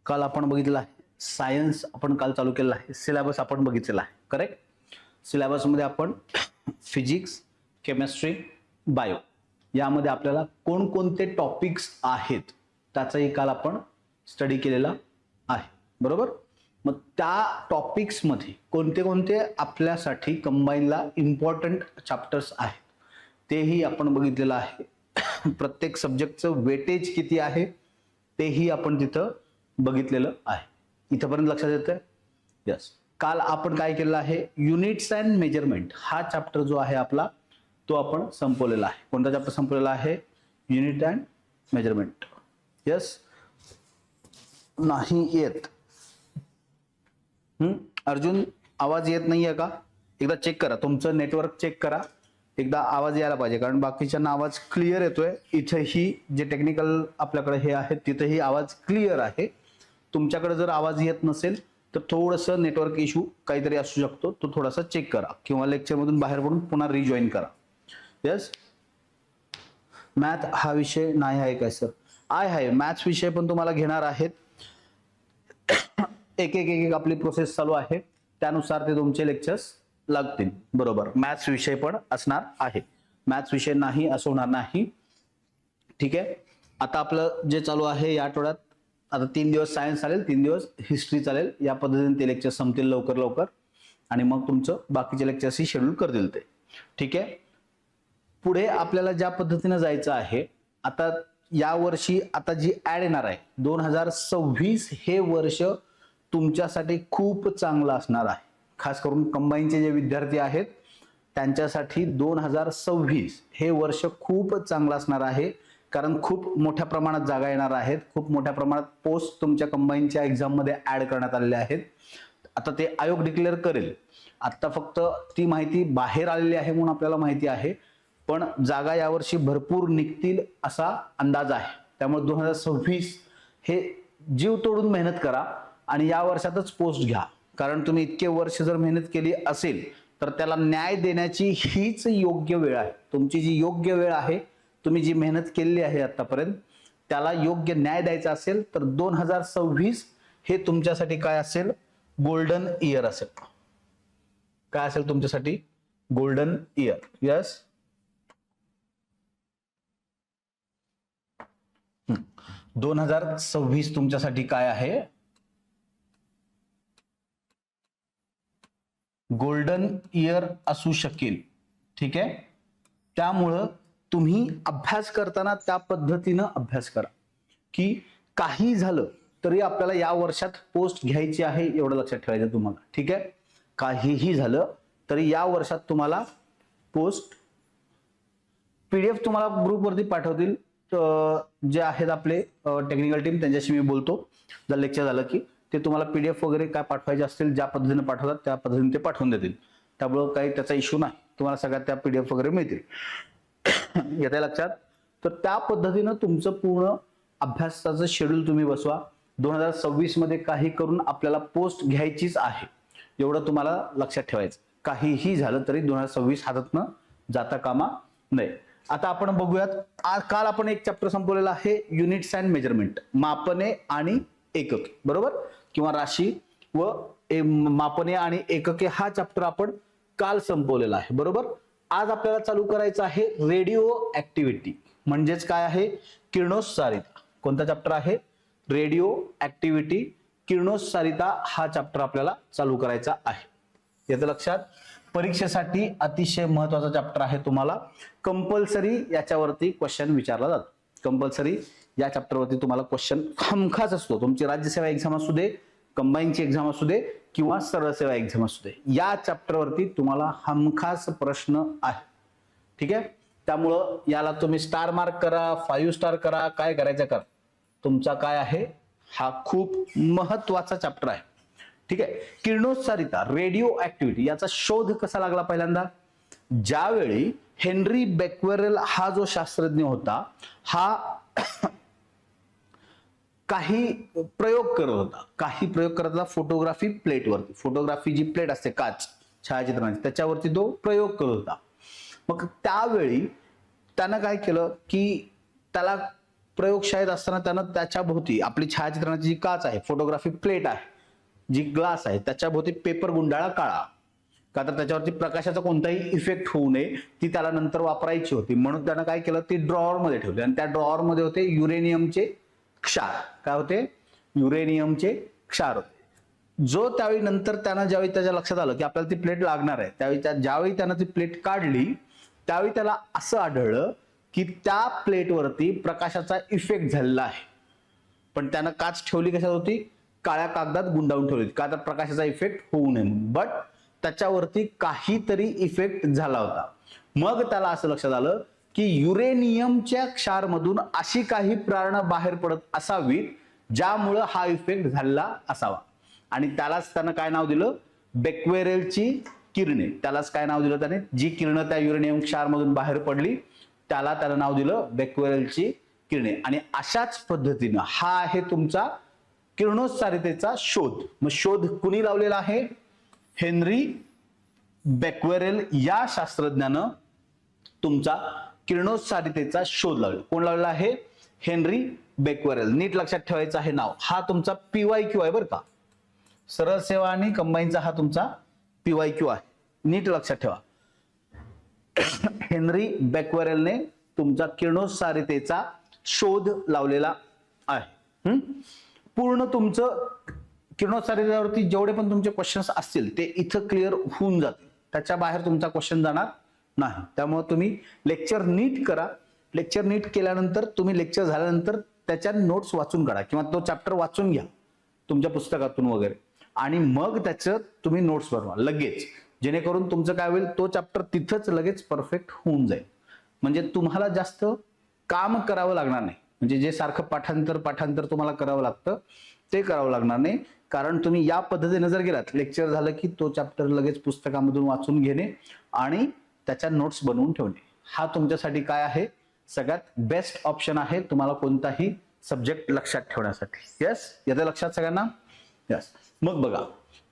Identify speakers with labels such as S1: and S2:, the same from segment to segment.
S1: काल आपण बघितलं आहे सायन्स, आपण काल चालू केलेला आहे. सिलेबस आपण बघितलेला आहे, करेक्ट. सिलेबसमध्ये आपण फिजिक्स, केमिस्ट्री, बायो यामध्ये आपल्याला कोणकोणते टॉपिक्स आहेत त्याचाही काल आपण स्टडी केलेला आहे, बरोबर. मग त्या टॉपिक्समध्ये कोणते कोणते आपल्यासाठी कंबाईनला इम्पॉर्टंट चॅप्टर्स आहेत तेही आपण बघितलेलं आहे. प्रत्येक सब्जेक्टचं वेटेज किती आहे तेही आपण तिथं बघितलेलं आहे. इथपर्यंत लक्षात येतंय? यस. काल आपण काय केलेलं आहे, युनिट्स अँड मेजरमेंट हा चॅप्टर जो आहे आपला तो आपण संपवलेला आहे. कोणता चॅप्टर संपवलेला आहे? Unit and measurement. यस. नाही येत अर्जुन, आवाज येत नाहीये का? एकदा चेक करा, तुमचं नेटवर्क चेक करा, एकदा आवाज यायला पाहिजे, कारण बाकीच्यांना आवाज क्लिअर येतोय. इथेही जे टेक्निकल आपल्याकडे हे आहे तिथेही आवाज क्लिअर आहे. तुमच्याकडे जर आवाज येत नसेल तर थोडंसं नेटवर्क इश्यू काहीतरी असू शकतो, तो थोडासा चेक करा किंवा लेक्चरमधून बाहेर पडून पुन्हा रिजॉईन करा. यस. मॅथ हा विषय नाही आहे काय सर? आहे, मॅथ्स विषय पण तुम्हाला घेणार आहेत. एक एक एक आपली प्रोसेस चालू आहे, त्यानुसार ते तुमचे लेक्चर्स लागतील, बरोबर. मॅथ्स विषय पण असणार आहे, मॅथ्स विषय नाही असं होणार नाही. ठीक आहे. आता आपलं जे चालू आहे या आठवड्यात, आता 3 दिवस सायन्स चालेल, 3 दिवस हिस्ट्री चालेल, या पद्धतीने ते लेक्चर संपतील लवकर लवकर, आणि मग तुमचं बाकीचे लेक्चर्सही शेड्यूल करतील ते. ठीक आहे. पुढे आपल्याला ज्या पद्धतीने जायचं आहे, आता या वर्षी आता जी ऍड येणार आहे 2026 हे वर्ष तुमच्यासाठी खूप चांगलं असणार आहे. खास करून कंबाईनचे जे विद्यार्थी आहेत त्यांच्यासाठी 2026 हे वर्ष खूप चांगलं असणार आहे, कारण खूप मोठ्या प्रमाणात जागा येणार आहेत, खूप मोठ्या प्रमाणात पोस्ट तुमच्या कंबाईनच्या एक्झाम मध्ये ऍड करण्यात आलेले आहेत. आता ते आयोग डिक्लेअर करेल. आता फक्त ती माहिती बाहेर आलेली आहे म्हणून आपल्याला माहिती आहे, पण जागा यावर्षी भरपूर निघतील असा अंदाज आहे. त्यामुळे 2026 हे जीव तोडून मेहनत करा आणि या वर्षातच पोस्ट घ्या, कारण तुम्ही इतके वर्ष जर मेहनत केली असेल तर त्याला न्याय देण्याची हीच योग्य वेळ आहे. तुमची जी योग्य वेळ आहे, तुम्ही जी मेहनत केलेली आहे आतापर्यंत त्याला योग्य न्याय द्यायचा असेल तर 2026 हे तुमच्यासाठी काय असेल? गोल्डन इयर असेल. काय असेल तुमच्यासाठी? Golden year. यस. 2026 तुमच्यासाठी काय आहे? गोल्डन इयर असू शकेल. ठीक आहे. त्यामुळं तुम्ही अभ्यास करताना त्या पद्धतीनं अभ्यास करा की काही झालं तरी आपल्याला या वर्षात पोस्ट घ्यायची आहे, एवढं लक्षात ठेवायचं तुम्हाला. ठीक आहे. काहीही झालं तरी या वर्षात तुम्हाला पोस्ट, पीडीएफ तुम्हाला ग्रुपवरती पाठवतील जे आहेत आपले टेक्निकल टीम, त्यांच्याशी मी बोलतो जर लेक्चर झालं की ते तुम्हाला पीडीएफ वगैरे काय पाठवायचे असतील ज्या पद्धतीने पाठवतात त्या पद्धतीने ते पाठवून देतील. त्यामुळे काही त्याचा इश्यू नाही, तुम्हाला सगळ्या त्या पीडीएफ वगैरे मिळतील. येते लक्षात? तर त्या पद्धतीनं तुमचं पूर्ण अभ्यासाचं शेड्यूल तुम्ही बसवा. 2026 मध्ये काही करून आपल्याला पोस्ट घ्यायचीच आहे, एवढं तुम्हाला लक्षात ठेवायचं. काहीही झालं तरी 2026 हातातनं जाता कामा नये. आता आपण बघूयात, काल आपण एक चॅप्टर संपवलेला आहे, युनिट्स अँड मेजरमेंट, मापने आणि एकके, बरोबर, किंवा राशी व मापने आणि एकके हा चॅप्टर आपण काल संपवलेला आहे, बरोबर. आज आपल्याला चालू करायचं आहे रेडिओ ऍक्टिव्हिटी, म्हणजेच काय आहे? किरणोत्सारिता. कोणता चॅप्टर आहे? रेडिओ ऍक्टिव्हिटी, किरणोत्सारिता हा चॅप्टर आपल्याला चालू करायचा आहे. येतं लक्षात? परीक्षेसाठी अतिशय महत्वाचा चॅप्टर आहे. तुम्हाला कंपल्सरी याच्यावरती क्वेश्चन विचारला जातो. कंपल्सरी या चॅप्टरवरती तुम्हाला क्वेश्चन हमखास असतो. तुमची राज्यसेवा एक्झाम असू दे, कंबाईनची एक्झाम असू दे किंवा सरळ सेवा एक्झाम असू दे, या चॅप्टरवरती तुम्हाला हमखास प्रश्न आहे. ठीक आहे. त्यामुळं याला तुम्ही स्टार मार्क करा, 5 स्टार करा, काय करायचं करा. तुमचा काय आहे? हा खूप महत्वाचा चॅप्टर आहे. ठीक आहे. किरणोत्सारिता, रेडिओ ऍक्टिव्हिटी याचा शोध कसा लागला? पहिल्यांदा ज्यावेळी हेनरी बेक्वेरेल हा जो शास्त्रज्ञ होता, हा काही प्रयोग करत होता. काही प्रयोग करत होता फोटोग्राफी प्लेटवरती. फोटोग्राफी जी प्लेट असते काच छायाचित्रणाची, त्याच्यावरती तो प्रयोग करत होता. मग त्यावेळी त्यानं काय केलं की त्याला प्रयोगशाळेत असताना त्यानं त्याच्या भोवती आपली छायाचित्रणाची जी काच आहे, फोटोग्राफी प्लेट आहे, जी ग्लास आहे, त्याच्या भोवती पेपर गुंडाळा काढा, का तर त्याच्यावरती प्रकाशाचा कोणताही इफेक्ट होऊ नये, ती त्याला नंतर वापरायची होती. म्हणून त्यानं काय केलं, ती ड्रॉवर मध्ये ठेवली आणि त्या ड्रॉवर मध्ये होते युरेनियमचे क्षार. काय होते? युरेनियमचे क्षार होते. जो त्यावेळी नंतर त्यानं ज्यावेळी त्याच्या लक्षात आलं की आपल्याला ती प्लेट लागणार आहे, त्यावेळी ज्यावेळी त्यानं ती प्लेट काढली त्यावेळी त्याला असं आढळलं की त्या प्लेटवरती प्रकाशाचा इफेक्ट झालेला आहे. पण त्यानं काच ठेवली कशात होती? काळ्या कागदात गुंडाळून ठेवली, का तर प्रकाशाचा इफेक्ट होऊ नये म्हणून. बट त्याच्यावरती काहीतरी इफेक्ट झाला होता. मग त्याला असं लक्षात आलं की युरेनियमच्या क्षारमधून अशी काही प्रारणं बाहेर पडत असावीत ज्यामुळं हा इफेक्ट झालेला असावा. आणि त्यालाच त्यानं काय नाव दिलं? बेक्वेरेलची किरणे. त्यालाच काय नाव दिलं त्याने? जी किरणं त्या युरेनियम क्षारमधून बाहेर पडली त्याला त्यानं नाव दिलं बेक्वेरेलची किरणे. आणि अशाच पद्धतीनं हा आहे तुमचा किरणोत्सारितेचा शोध. मग शोध कुणी लावलेला आहे? हेनरी बेक्वेरेल या शास्त्रज्ञानं तुमचा किरणोत्सारितेचा शोध लावला. कोण लावलेला आहे? हेनरी बेक्वेरेल. नीट लक्षात ठेवायचं आहे नाव. हा तुमचा PYQ आहे बरं का. सरळ सेवा आणि कंबाईनचा हा तुमचा PYQ आहे. नीट लक्षात ठेवा. हेनरी बेक्वेरेलने तुमचा किरणोत्सारितेचा शोध लावलेला आहे. पूर्ण तुमचं किरणोत्सारितेवरती जेवढे पण तुमचे क्वेश्चन्स असतील ते इथं क्लिअर होऊन जातील. त्याच्या बाहेर तुमचा क्वेश्चन जाणार नाही. त्यामुळे तुम्ही लेक्चर नीट करा. लेक्चर नीट केल्यानंतर तुम्ही लेक्चर झाल्यानंतर त्याच्या नोट्स वाचून काढा किंवा तो चॅप्टर वाचून घ्या तुमच्या पुस्तकातून वगैरे, आणि मग त्याचं तुम्ही नोट्स बनवा लगेच, जेणेकरून तुमचं काय होईल, तो चॅप्टर तिथंच लगेच परफेक्ट होऊन जाईल. म्हणजे तुम्हाला जास्त काम करावं लागणार नाही. म्हणजे जे सारखं पाठांतर तुम्हाला करावं लागतं ते करावं लागणार नाही. कारण तुम्ही या पद्धतीने जर गेलात, लेक्चर झालं की तो चॅप्टर लगेच पुस्तकामधून वाचून घेणे आणि त्याच्या नोट्स बनवून ठेवणे, हा तुमच्यासाठी काय आहे? सगळ्यात बेस्ट ऑप्शन आहे तुम्हाला कोणताही सब्जेक्ट लक्षात ठेवण्यासाठी. यस, येतं लक्षात सगळ्यांना? यस. मग बघा,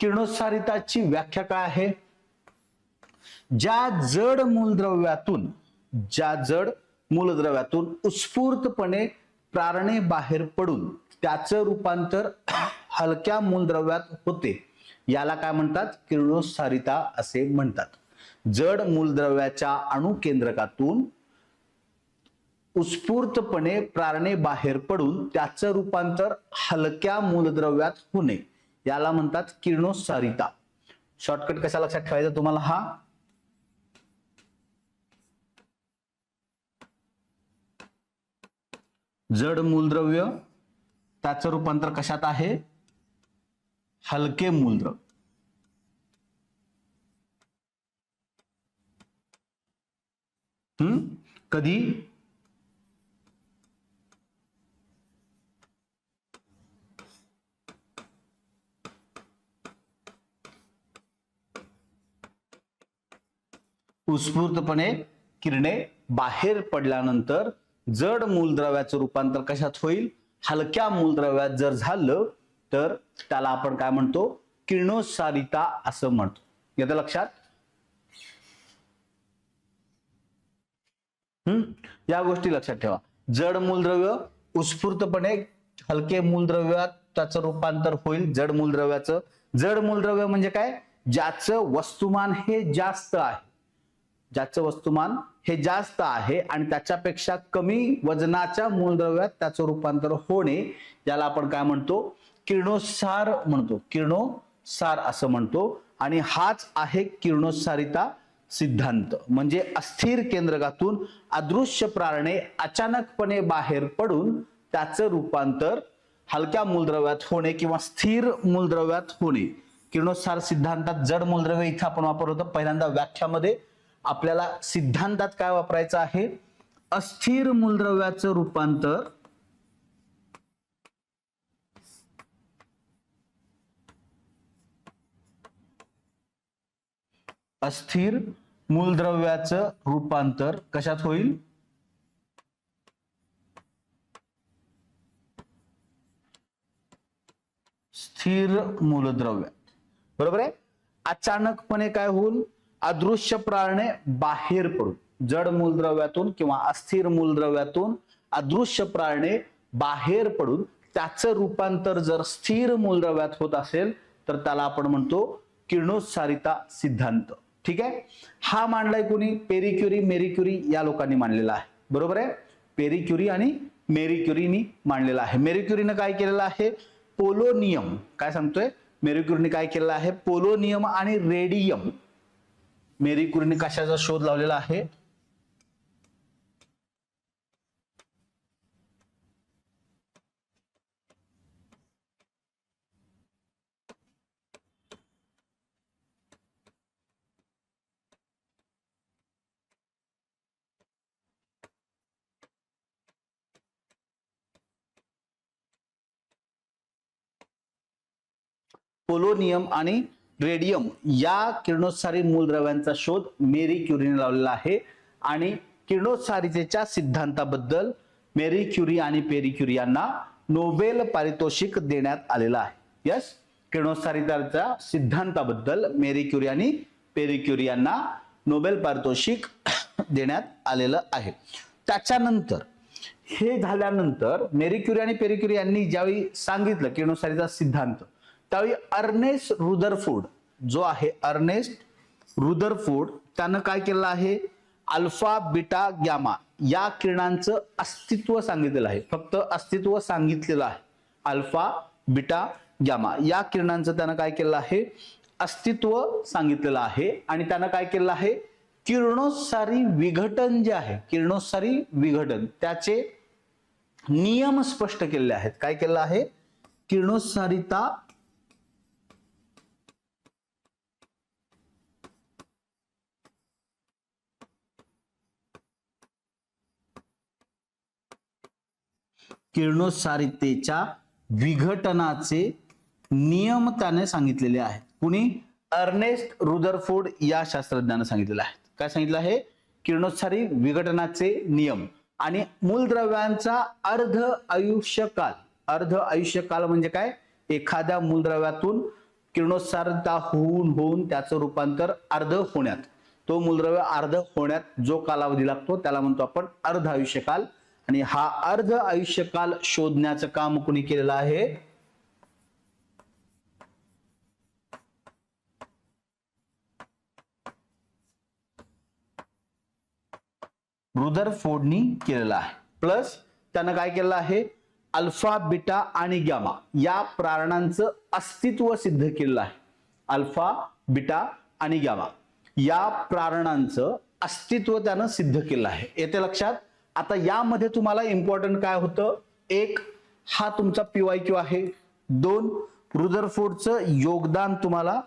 S1: किरणोत्सारिताची व्याख्या काय आहे? ज्या जड मूलद्रव्यातून उत्स्फूर्तपणे प्रारणे बाहेर पडून त्याचं रूपांतर हलक्या मूलद्रव्यात होते, याला काय म्हणतात? किरणोत्सारिता असे म्हणतात. जड मूलद्रव्याच्या अणुकेंद्रकातून उत्स्फूर्तपणे प्रारणे बाहेर पडून त्याचं रूपांतर हलक्या मूलद्रव्यात होणे, याला म्हणतात किरणोत्सारिता. शॉर्टकट कसा लक्षात ठेवायचा तुम्हाला? हा जड मूलद्रव्य त्याचं रूपांतर कशात आहे? हलके मूलद्रव्य. कधी? उत्स्फूर्तपणे किरणे बाहेर पडल्यानंतर जड मूलद्रव्याचं रूपांतर कशात होईल? हलक्या मूलद्रव्यात जर झालं तर त्याला आपण काय म्हणतो? किरणोत्सारिता असं म्हणतो. येतं लक्षात? या गोष्टी लक्षात ठेवा. जड मूलद्रव्य उत्स्फूर्तपणे हलके मूलद्रव्यात त्याचं रूपांतर होईल. जड मूलद्रव्य म्हणजे काय? ज्याचं वस्तुमान हे जास्त आहे, आणि त्याच्यापेक्षा कमी वजनाच्या मूलद्रव्यात त्याचं रूपांतर होणे, याला आपण काय म्हणतो? किरणोत्सार असं म्हणतो. आणि हाच आहे किरणोत्सारिता सिद्धांत. म्हणजे अस्थिर केंद्रकातून अदृश्य प्रारणे अचानकपणे बाहेर पडून त्याचं रूपांतर हलक्या मूलद्रव्यात होणे किंवा स्थिर मूलद्रव्यात होणे. किरणोत्सार सिद्धांतात जड मूलद्रव्य इथं आपण वापरतो. पहिल्यांदा व्याख्यामध्ये आपल्याला सिद्धांतात काय वापरायचं आहे? अस्थिर मूलद्रव्याचं रूपांतर कशात होईल? स्थिर मूलद्रव्यात. बरोबर आहे? अचानकपणे काय होईल? अदृश्य प्रारणे बाहेर पडून, जड मूलद्रव्यातून किंवा अस्थिर मूलद्रव्यातून अदृश्य प्रारणे बाहेर पडून त्याचं रूपांतर जर स्थिर मूलद्रव्यात होत असेल तर त्याला आपण म्हणतो किरणोत्सारिता सिद्धांत. ठीक आहे. हा मांडलाय कोणी? पेरी क्युरी, मेरी क्युरी या लोकांनी मांडलेला आहे. बरोबर आहे. पेरी क्युरी आणि मेरी क्युरीनी मांडलेला आहे. मेरी क्युरीनं काय केलेलं आहे? पोलोनियम. काय सांगतोय? मेरी क्युरीने काय केलेलं आहे? पोलोनियम आणि रेडियम. मेरी क्युरीने कशाचा शोध लावलेला आहे? पोलोनियम आणि रेडियम या किरणोत्सारी मूलद्रव्यांचा शोध मेरी क्युरीने लावलेला आहे. आणि किरणोत्सारितेच्या सिद्धांताबद्दल मेरी क्युरी आणि पेरी क्युरी यांना नोबेल पारितोषिक देण्यात आलेलं आहे. यस, किरणोत्सारितेच्या सिद्धांताबद्दल मेरी क्युरी आणि पेरी क्युरी यांना नोबेल पारितोषिक देण्यात आलेलं आहे. त्याच्यानंतर हे झाल्यानंतर मेरी क्युरी आणि पेरी क्युरी यांनी ज्यावेळी सांगितलं किरणोत्सारीचा सिद्धांत, त्यावेळी अर्नेस्ट रुदरफोर्ड जो आहे, अर्नेस्ट रुदरफोर्ड त्यानं काय केलं आहे? अल्फा बीटा गॅमा या किरणांचं अस्तित्व सांगितलेलं आहे. फक्त अस्तित्व सांगितलेलं आहे. अल्फा बीटा गॅमा या किरणांचं त्यानं काय केलं आहे? अस्तित्व सांगितलेलं आहे. आणि त्यानं काय केलं आहे? किरणोत्सारी विघटन जे आहे, किरणोत्सारी विघटन त्याचे नियम स्पष्ट केलेले आहेत. काय केलं आहे? किरणोत्सारिता किरणोत्सारितेच्या विघटनाचे नियम त्याने सांगितलेले आहेत. कुणी? अर्नेस्ट रुदरफोर्ड या शास्त्रज्ञाने सांगितलेलं आहे. काय सांगितलं आहे? किरणोत्सारी विघटनाचे नियम. आणि मूलद्रव्यांचा अर्ध आयुष्यकाल. अर्ध आयुष्यकाल म्हणजे काय? एखाद्या मूलद्रव्यातून किरणोत्सारिता होऊन त्याचं रूपांतर अर्ध होण्यात, तो मूलद्रव्य अर्ध होण्यात जो कालावधी लागतो त्याला म्हणतो आपण अर्ध आयुष्यकाल. आणि हा अर्ध आयुष्यकाल शोधण्याचं काम कोणी केलेलं आहे? रुदरफोर्डनी केलेला आहे. प्लस त्यानं काय केलं आहे? अल्फा बीटा आणि गॅमा या प्रारणांचं अस्तित्व सिद्ध केलेलं आहे. अल्फा बीटा आणि गॅमा या प्रारणांचं अस्तित्व त्यानं सिद्ध केलं आहे. येते लक्षात? आता यामध्ये तुम्हाला इम्पॉर्टंट काय होतं? एक, हा तुमचा PYQ आहे. दोन, रुदरफोर्डचं योगदान तुम्हाला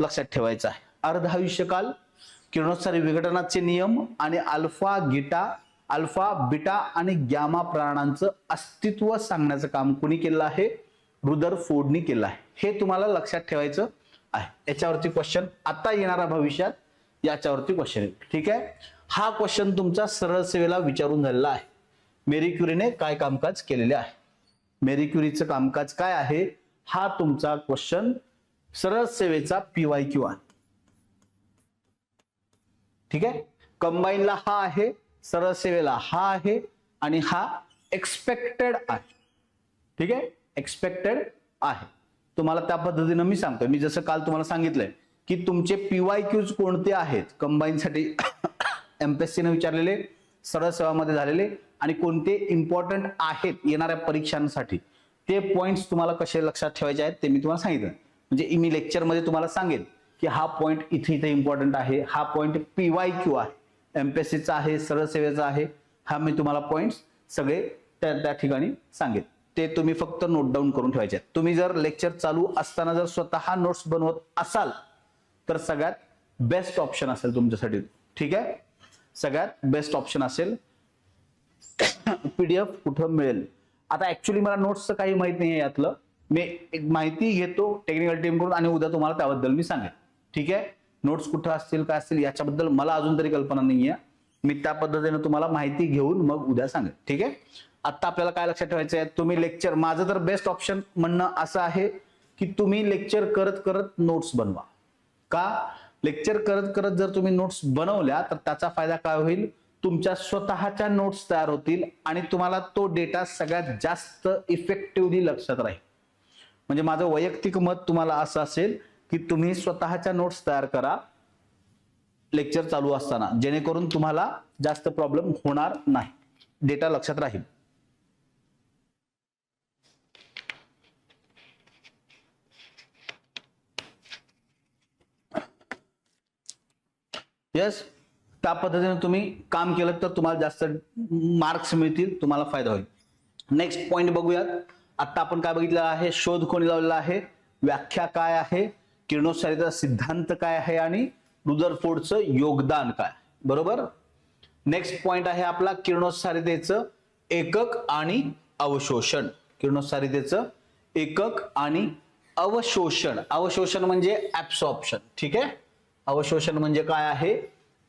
S1: लक्षात ठेवायचं आहे. अर्ध आयुष्यकाल, किरणोत्सारी विघटनाचे नियम आणि अल्फा बीटा आणि गॅमा प्रारणांचं अस्तित्व सांगण्याचं काम कोणी केलं आहे? रुदरफोर्डनी केलं आहे. हे तुम्हाला लक्षात ठेवायचं आहे. याच्यावरती क्वेश्चन आता येणारा भविष्यात याच्यावरती क्वेश्चन येईल. ठीक आहे. हा क्वेश्चन तुमचा सरळ सेवेला विचारून झालेला आहे. मेरी क्युरीने काय कामकाज केलेले आहे? मेरी क्युरीचं कामकाज काय आहे? हा तुमचा क्वेश्चन सरळ सेवेचा PYQ आहे. ठीक आहे. कंबाईनला हा आहे, सरळ सेवेला हा आहे आणि हा एक्सपेक्टेड आहे. ठीक आहे. एक्सपेक्टेड आहे. तुम्हाला त्या पद्धतीने मी सांगतोय. मी जसं काल तुम्हाला सांगितलंय की तुमचे PYQs कोणते आहेत कंबाईनसाठी MPSC ने विचारलेले, सरळ सेवामध्ये झालेले आणि कोणते इम्पॉर्टंट आहेत येणाऱ्या परीक्षांसाठी, ते पॉइंट्स तुम्हाला कसे लक्षात ठेवायचे आहेत ते मी तुम्हाला सांगितलं. म्हणजे मी लेक्चरमध्ये तुम्हाला सांगेन की हा पॉइंट इथे इम्पॉर्टंट आहे, हा पॉइंट PYQ आहे, MPSCचा आहे, सरळ सेवेचा आहे. हा मी तुम्हाला पॉइंट्स सगळे त्या ठिकाणी सांगेन. ते तुम्ही फक्त नोट डाऊन करून ठेवायचे आहेत. तुम्ही जर लेक्चर चालू असताना जर स्वतः नोट्स बनवत असाल तर सगळ्यात बेस्ट ऑप्शन असेल तुमच्यासाठी. ठीक आहे. सगळ्यात बेस्ट ऑप्शन असेल. PDF कुठं मिळेल? आता ऍक्च्युली मला नोट्सचं काही माहित नाही आहे यातलं. मी एक माहिती घेतो टेक्निकल टीम कडून आणि उद्या तुम्हाला त्याबद्दल मी सांगेन. ठीक आहे. नोट्स कुठं असतील काय असतील याच्याबद्दल मला अजून तरी कल्पना नाहीये. मी त्या पद्धतीने तुम्हाला माहिती घेऊन मग उद्या सांगेन. ठीक आहे. आता आपल्याला काय लक्षात ठेवायचं आहे? तुम्ही लेक्चर, माझं तर बेस्ट ऑप्शन म्हणणं असं आहे की तुम्ही लेक्चर करत करत नोट्स बनवा. का? लेक्चर करत करत जर तुम्ही नोट्स बनवल्या तर त्याचा फायदा काय होईल? तुमच्या स्वतःच्या नोट्स तयार होतील आणि तुम्हाला तो डेटा सगळ्यात जास्त इफेक्टिव्हली लक्षात राहील. म्हणजे माझं वैयक्तिक मत तुम्हाला असं असेल की तुम्ही स्वतःच्या नोट्स तयार करा लेक्चर चालू असताना, जेणेकरून तुम्हाला जास्त प्रॉब्लेम होणार नाही, डेटा लक्षात राहील. यस, त्या पद्धतीने तुम्ही काम केलं तर तुम्हाला जास्त मार्क्स मिळतील, तुम्हाला फायदा होईल. नेक्स्ट पॉइंट बघूयात. आता आपण काय बघितलं आहे, शोध कोणी लावलेला आहे, व्याख्या काय आहे, किरणोत्सारीचा सिद्धांत काय आहे आणि रुदरफोर्डचं योगदान काय, बरोबर. नेक्स्ट पॉइंट आहे आपला किरणोत्सारीतेचं एकक आणि अवशोषण. किरणोत्सारीतेचं एकक आणि अवशोषण. अवशोषण म्हणजे ऍब्सॉर्प्शन. ठीक आहे, अवशोषण म्हणजे काय आहे,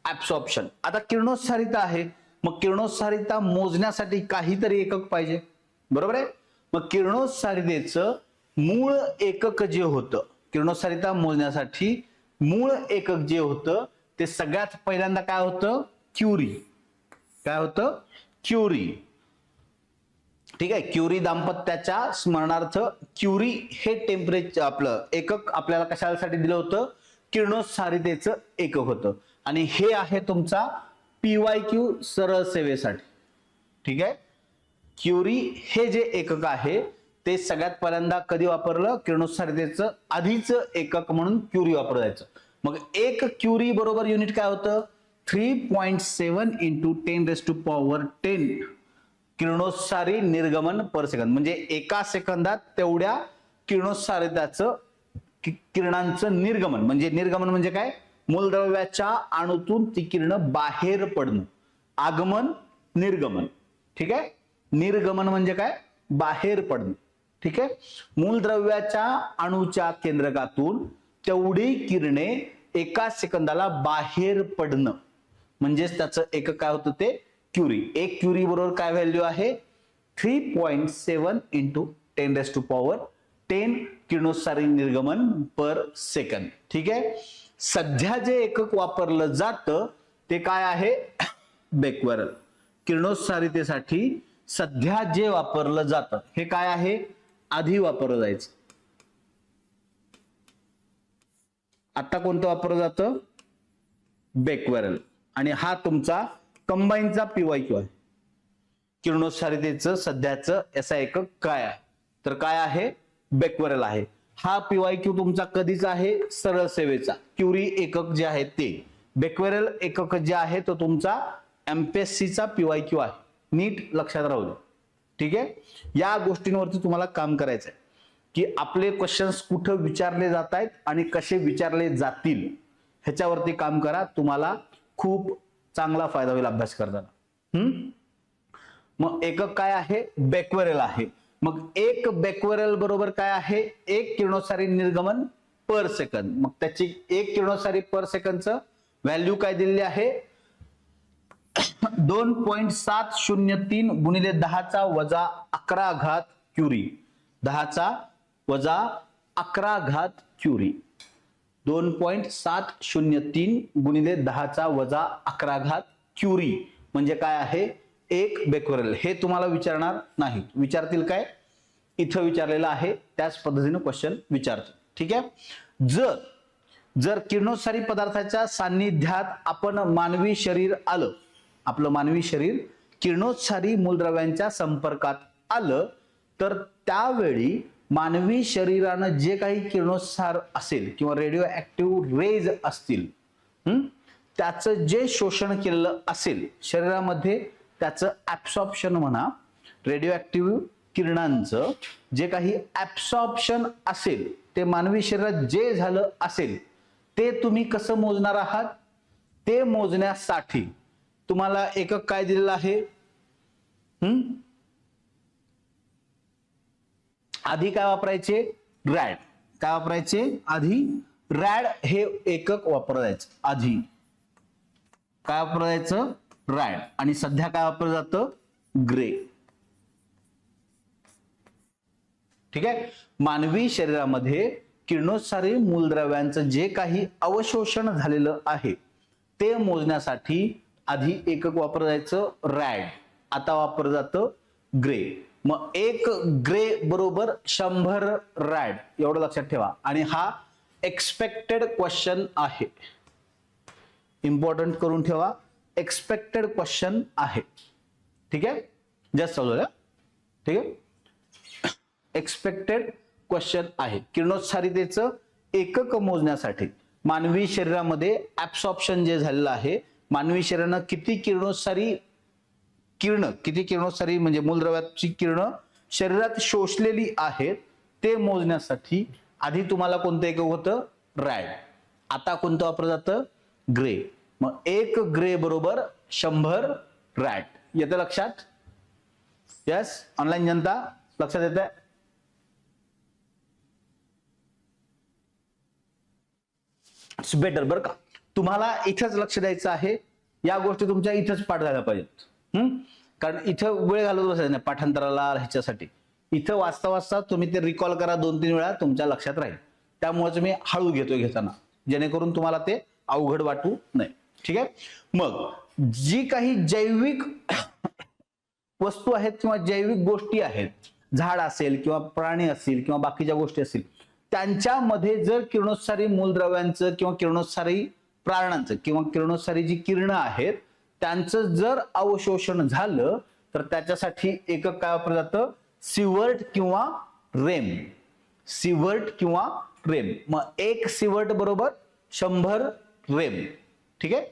S1: ऍब्सॉर्प्शन. आता किरणोत्सारिता आहे, मग किरणोत्सारिता मोजण्यासाठी काहीतरी एकक पाहिजे, बरोबर आहे. मग किरणोत्सारितेचं मूळ एकक जे होतं, किरणोत्सारिता मोजण्यासाठी मूळ एकक जे होतं ते सगळ्यात पहिल्यांदा काय होतं, क्युरी. काय होतं, क्युरी. ठीक आहे, क्युरी दाम्पत्याच्या स्मरणार्थ क्युरी हे टेम्परेचर आपलं एकक आपल्याला कशासाठी दिलं होतं, किरणोत्सारितेचं एकक होतं. आणि हे आहे तुमचा PYQ सरळ सेवेसाठी. ठीक आहे, क्युरी हे जे एकक आहे ते सगळ्यात पहिल्यांदा कधी वापरलं, किरणोत्सारितेचं आधीच एकक म्हणून क्युरी वापरलं जायचं. मग एक क्युरी बरोबर युनिट काय होतं, 3.7 × 10⁻10 किरणोत्सारी निर्गमन पर सेकंद. म्हणजे एका सेकंदात तेवढ्या किरणोत्सारिताचं किरणांचं निर्गमन. म्हणजे निर्गमन म्हणजे काय, मूलद्रव्याच्या अणूतून ती किरण बाहेर पडणं. आगमन, निर्गमन. ठीक आहे, निर्गमन म्हणजे काय, बाहेर पडणं. ठीक आहे, मूलद्रव्याच्या अणूच्या केंद्रकातून तेवढी किरणे एका सेकंदाला बाहेर पडणं म्हणजेच त्याचं एकक काय होतं, ते क्युरी. एक क्युरी बरोबर काय व्हॅल्यू आहे, 3.7 × 10⁻10 किरणोत्सारी निर्गमन पर सेकंद. ठीक आहे, सध्या जे एकक वापरलं जातं ते काय आहे, बेक्वेरेल. किरणोत्सारितेसाठी सध्या जे वापरलं जातं हे काय आहे, आधी वापरलं जायचं. आता कोणतं वापरलं जातं, बेक्वेरेल. आणि हा तुमचा कंबाईनचा PYQ आहे. किरणोत्सारितेचं सध्याचं याचा एकक काय आहे, तर काय आहे, बेक्वेरेल आहे. हा PYQ तुमचा कधीचा आहे, सरळ सेवेचा. क्युरी एकक जे आहे ते. बेक्वेरेल एकक जे आहे तो तुमचा MPSCचा PYQ आहे. नीट लक्षात राहू दे. ठीक आहे, या गोष्टींवरती तुम्हाला काम करायचं आहे की आपले क्वेश्चन्स कुठं विचारले जात आहेत आणि कसे विचारले जातील ह्याच्यावरती काम करा. तुम्हाला खूप चांगला फायदा होईल अभ्यास करताना. मग एकक काय आहे, बेक्वेरेल आहे. मग एक बेक्वेरेल बरोबर काय आहे, एक किरणोत्सारी निर्गमन पर सेकंद. मग त्याची एक किरणोत्सारी पर सेकंदचं व्हॅल्यू काय दिलेली आहे, 2.703 × 10⁻11 क्युरी. 10⁻11 क्युरी. 2.703 × 10⁻11 क्युरी म्हणजे काय आहे, एक बेक्वेरेल. हे तुम्हाला विचारणार नाही, विचारतील काय, इथं विचारलेलं आहे त्याच पद्धतीने क्वेश्चन विचारतील. ठीक आहे, जर किरणोत्सारी पदार्थाच्या सान्निध्यात आपण मानवी शरीर आलं, आपलं मानवी शरीर किरणोत्सारी मूलद्रव्यांच्या संपर्कात आलं तर त्यावेळी मानवी शरीरानं जे काही किरणोत्सार असेल किंवा रेडिओ ऍक्टिव्ह रेज असतील त्याचं जे शोषण केलेलं असेल शरीरामध्ये त्याचं ऍब्सॉर्प्शन म्हणा, रेडिओ ऍक्टिव्ह किरणांचं जे काही ऍब्सॉर्प्शन असेल ते मानवी शरीरात जे झालं असेल ते तुम्ही कसं मोजणार आहात, ते मोजण्यासाठी तुम्हाला एकक काय दिलेलं आहे, आधी काय वापरायचे, रॅड. काय वापरायचे, आधी रॅड हे एकक वापरायचं. आधी काय वापरायचं, रॅड. आणि सध्या काय वापरलं जातं, ग्रे. ठीक आहे, मानवी शरीरामध्ये किरणोत्सारी मूलद्रव्यांचं जे काही अवशोषण झालेलं आहे ते मोजण्यासाठी आधी एकक वापरलं जायचं रॅड, आता वापरलं जातं ग्रे. मग 1 ग्रे बरोबर 100 रॅड, एवढं लक्षात ठेवा. आणि हा एक्सपेक्टेड क्वेश्चन आहे, इम्पॉर्टंट करून ठेवा, एक्सपेक्टेड क्वेश्चन आहे. ठीक आहे, जस्ट समजलं. ठीक आहे, एक्सपेक्टेड क्वेश्चन आहे. किरणोत्सारितेचं एकक मोजण्यासाठी मानवी शरीरामध्ये ऍब्सॉर्प्शन जे झालेलं आहे, मानवी शरीरानं किती किरणोत्सारी म्हणजे मूलद्रव्याची किरणं शरीरात शोषलेली आहेत ते मोजण्यासाठी आधी तुम्हाला कोणतं एकक होतं, रॅड. आता कोणतं वापरलं जातं, ग्रे. मग 1 ग्रे बरोबर 100 रॅड. येतं लक्षात? यस, ऑनलाईन जनता लक्षात येतंय? इट्स बेटर बरं का. तुम्हाला इथंच लक्ष द्यायचं आहे, या गोष्टी तुमच्या इथंच पाठ झाल्या पाहिजेत. कारण इथं वेळ घालवत बसायचं नाही पाठांतराला, ह्याच्यासाठी. इथं वाचता वाचता तुम्ही ते रिकॉल करा 2-3 वेळा, तुमच्या लक्षात राहील. त्यामुळेच मी हळू घेतोय घेताना, जेणेकरून तुम्हाला ते अवघड वाटू नये. ठीक आहे, मग जी काही जैविक वस्तू आहेत किंवा जैविक गोष्टी आहेत, झाड असेल किंवा प्राणी असतील किंवा बाकीच्या गोष्टी असतील, त्यांच्यामध्ये जर किरणोत्सारी मूलद्रव्यांचं किंवा किरणोत्सारी प्राणांचं किंवा किरणोत्सारी जी किरणं आहेत त्यांचं जर अवशोषण झालं तर त्याच्यासाठी एकक काय वापरलं जातं, सिवर्ट किंवा रेम. सिवर्ट किंवा रेम. मग 1 सिवर्ट बरोबर 100 रेम. ठीक आहे,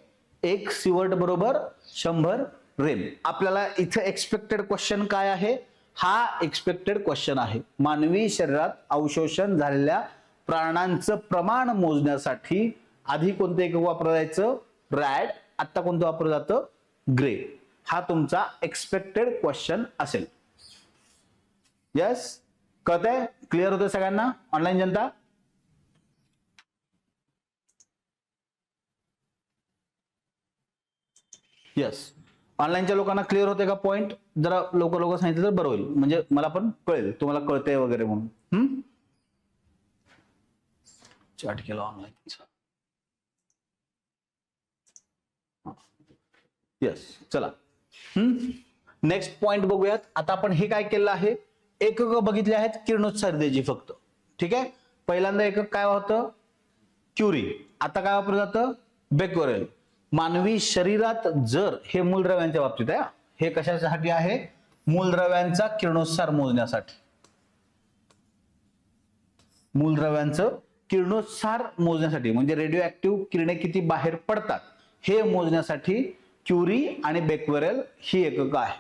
S1: 1 सिवर्ट बरोबर 100 रेम. आपल्याला इथं एक्सपेक्टेड क्वेश्चन काय आहे, हा एक्सपेक्टेड क्वेश्चन आहे. मानवी शरीरात अवशोषण झालेल्या प्राणांचं प्रमाण मोजण्यासाठी आधी कोणतं एकक वापरलं जायचं, रॅड. आता कोणतं वापरलं जातं, ग्रे. हा तुमचा एक्सपेक्टेड क्वेश्चन असेल. यस, कळतंय? क्लिअर होतं सगळ्यांना? ऑनलाईन जनता यस, ऑनलाईनच्या लोकांना क्लिअर होते का पॉइंट? जरा लवकर सांगितलं तर बरं होईल, म्हणजे मला पण कळेल तुम्हाला कळतंय वगैरे म्हणून. चार्ट केला ऑनलाईनचा. यस, चला नेक्स्ट पॉइंट बघूयात. आता आपण हे काय केलं आहे, एकक बघितले आहेत किरणोत्सारितेची फक्त. ठीक आहे, पहिल्यांदा एकक काय होतं, क्युरी. आता काय वापरलं जातं, बेक्वेरेल. मानवी शरीरात जर हे मूलद्रव्यांच्या बाबतीत आहे, हे कशासाठी आहे, मूलद्रव्यांचा किरणोत्सार मोजण्यासाठी. मूलद्रव्यांचं किरणोत्सार मोजण्यासाठी म्हणजे रेडिओ ऍक्टिव्ह किरणे किती बाहेर पडतात हे मोजण्यासाठी क्युरी आणि बेक्वेरेल ही एकक आहे.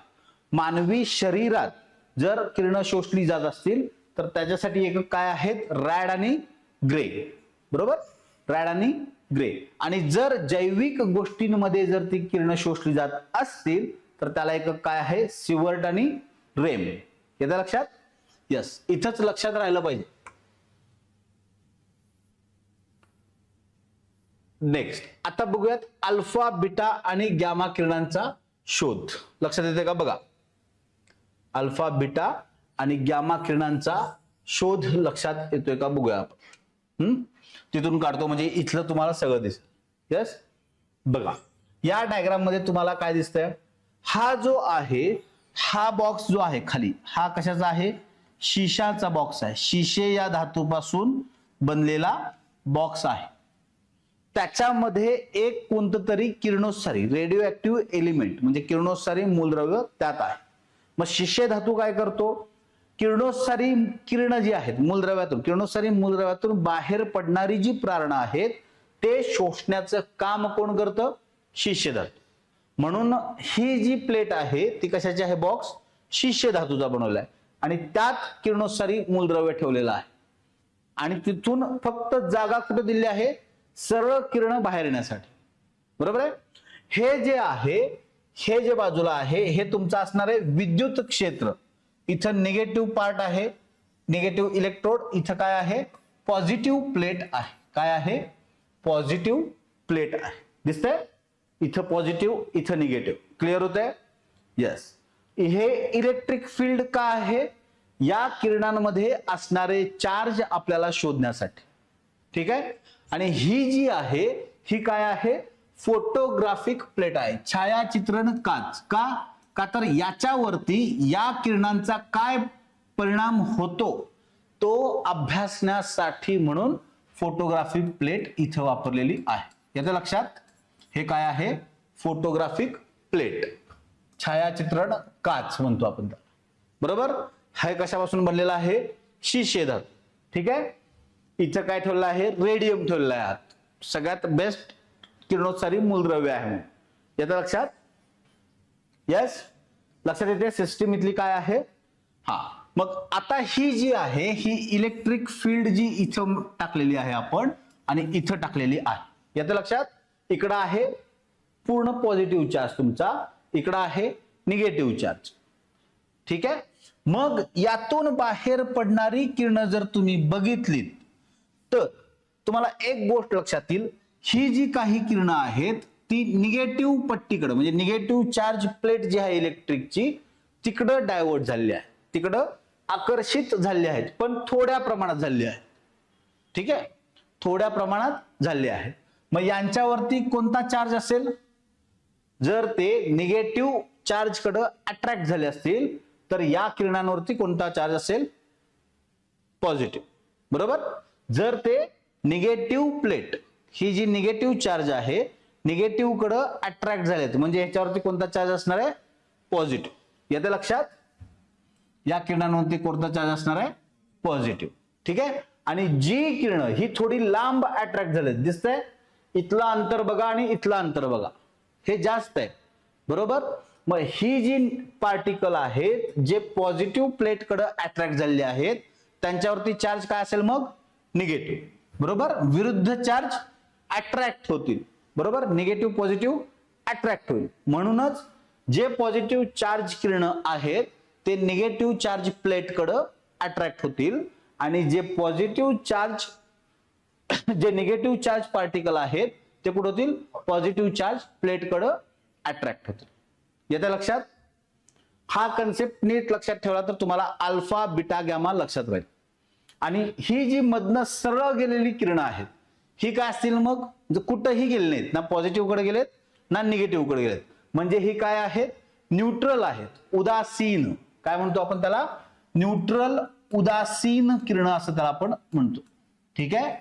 S1: मानवी शरीरात जर किरण शोषली जात असतील तर त्याच्यासाठी एकक काय आहेत, रॅड आणि ग्रे. बरोबर, रॅड आणि ग्रे. आणि जर जैविक गोष्टींमध्ये जर ती किरण शोषली जात असतील तर त्याला एकक काय आहे, सिवर्ट आणि रेम. येतं लक्षात? यस, इथंच लक्षात राहिलं पाहिजे. नेक्स्ट आता बघूयात अल्फा, बीटा आणि गॅमा किरणांचा शोध. लक्षात येते का बघा, अल्फा, बीटा आणि गॅमा किरणांचा शोध लक्षात येतोय का बघूया आपण. तिथून काढतो म्हणजे इथलं तुम्हाला सगळं दिसेल. यस, बघा या डायग्राम मध्ये तुम्हाला काय दिसतंय, हा जो आहे, हा बॉक्स जो आहे खाली, हा कशाचा आहे, शिशाचा बॉक्स आहे. शिशे या धातूपासून बनलेला बॉक्स आहे. त्याच्यामध्ये एक कोणतं तरी किरणोत्सारी रेडिओ ऍक्टिव्ह एलिमेंट म्हणजे किरणोत्सारी मूलद्रव्य त्यात आहे. मग शिशे धातू काय करतो, किरणोत्सारी किरण जी आहेत मूलद्रव्यातून, किरणोत्सारी मूलद्रव्यातून बाहेर पडणारी जी प्रारणं आहेत ते शोषण्याचं काम कोण करतं, शिशे धातू. म्हणून ही जी प्लेट आहे ती कशाची आहे, बॉक्स शिशे धातूचा बनवलाय आणि त्यात किरणोत्सारी मूलद्रव्य ठेवलेलं आहे. आणि तिथून फक्त जागा कुठे दिली आहे, सरळ किरण बाहेर येण्यासाठी. बरोबर आहे. हे जे आहे, हे जे बाजूला आहे हे तुमचं असणार आहे विद्युत क्षेत्र. इथं निगेटिव्ह पार्ट आहे, निगेटिव्ह इलेक्ट्रोड. इथं काय आहे, पॉझिटिव्ह प्लेट आहे. काय आहे, पॉझिटिव्ह प्लेट आहे. दिसतंय, इथं पॉझिटिव्ह, इथं निगेटिव्ह. क्लिअर होतंय? यस. हे इलेक्ट्रिक फील्ड का आहे, या किरणांमध्ये असणारे चार्ज आपल्याला शोधण्यासाठी. ठीक आहे. आणि ही जी आहे ही काय आहे, फोटोग्राफिक प्लेट आहे, छायाचित्रण काच. का तर याच्यावरती या किरणांचा काय परिणाम होतो तो अभ्यासण्यासाठी म्हणून फोटोग्राफिक प्लेट इथं वापरलेली आहे. याचं लक्षात, हे काय आहे? फोटोग्राफिक प्लेट, छायाचित्रण काच म्हणतो आपण त्याला. बरोबर. हे कशापासून बनलेला आहे? शिशेधातू. ठीक आहे. इथं काय ठेवलेलं आहे? रेडियम ठेवलेलं आहे. सगळ्यात बेस्ट किरणोत्सारी मूलद्रव्य आहे. याचं लक्षात, यस, लक्षात येते. सिस्टीम इथली काय आहे? हा. मग आता ही जी आहे ही इलेक्ट्रिक फील्ड जी इथं टाकलेली आहे आपण आणि इथं टाकलेली आहे. याचं लक्षात, इकडं आहे पूर्ण पॉझिटिव्ह चार्ज तुमचा, इकडं आहे निगेटिव्ह चार्ज. ठीक आहे. मग यातून बाहेर पडणारी किरण जर तुम्ही बघितलीत तर तुम्हाला एक गोष्ट लक्षात येईल, ही जी काही किरणं आहेत ती निगेटिव्ह पट्टीकडे म्हणजे निगेटिव्ह चार्ज प्लेट जी आहे इलेक्ट्रिकची तिकडं डायव्हर्ट झालेली आहे, तिकडं आकर्षित झाले आहेत, पण थोड्या प्रमाणात झाले आहेत. ठीक आहे, थोड्या प्रमाणात झाले आहेत. मग यांच्यावरती कोणता चार्ज असेल? जर ते निगेटिव्ह चार्ज कडे अट्रॅक्ट झाले असतील तर या किरणांवरती कोणता चार्ज असेल? पॉझिटिव्ह. बरोबर. जर ते निगेटिव्ह प्लेट, ही जी निगेटिव्ह चार्ज आहे निगेटिव्ह कडे अट्रॅक्ट झालेत म्हणजे याच्यावरती कोणता चार्ज असणार आहे? पॉझिटिव्ह. येतं लक्षात, या किरणांवरती कोणता चार्ज असणार आहे? पॉझिटिव्ह. ठीक आहे. आणि जी किरण ही थोडी लांब अट्रॅक्ट झालेत, दिसतंय? इथलं अंतर बघा आणि इथलं अंतर बघा, हे जास्त आहे. बरोबर. मग ही जी पार्टिकल आहेत जे पॉझिटिव्ह प्लेट कडे अट्रॅक्ट झालेले आहेत त्यांच्यावरती चार्ज काय असेल? मग निगेटिव्ह. बरोबर. विरुद्ध चार्ज अट्रॅक्ट होतील. बरोबर. निगेटिव्ह पॉझिटिव्ह अट्रॅक्ट होईल. म्हणूनच जे पॉझिटिव्ह चार्ज किरण आहेत ते निगेटिव्ह चार्ज प्लेट कडे अट्रॅक्ट होतील आणि जे पॉझिटिव्ह चार्ज जे निगेटिव्ह चार्ज पार्टिकल आहेत ते कुठे होतील? पॉझिटिव्ह चार्ज प्लेट कडे अट्रॅक्ट होतील. येतं लक्षात. हा कन्सेप्ट नीट लक्षात ठेवला तर तुम्हाला अल्फा बीटा गॅमा लक्षात राहील. आणि ही जी मधनं सरळ गेलेली किरणं आहेत ही काय असतील? मग कुठंही गेले नाहीत, ना पॉझिटिव्ह कडे गेलेत ना निगेटिव्ह कडे गेलेत, म्हणजे ही काय आहेत? न्यूट्रल आहेत, उदासीन. काय म्हणतो आपण त्याला? न्यूट्रल उदासीन किरण असं त्याला आपण म्हणतो. ठीक आहे.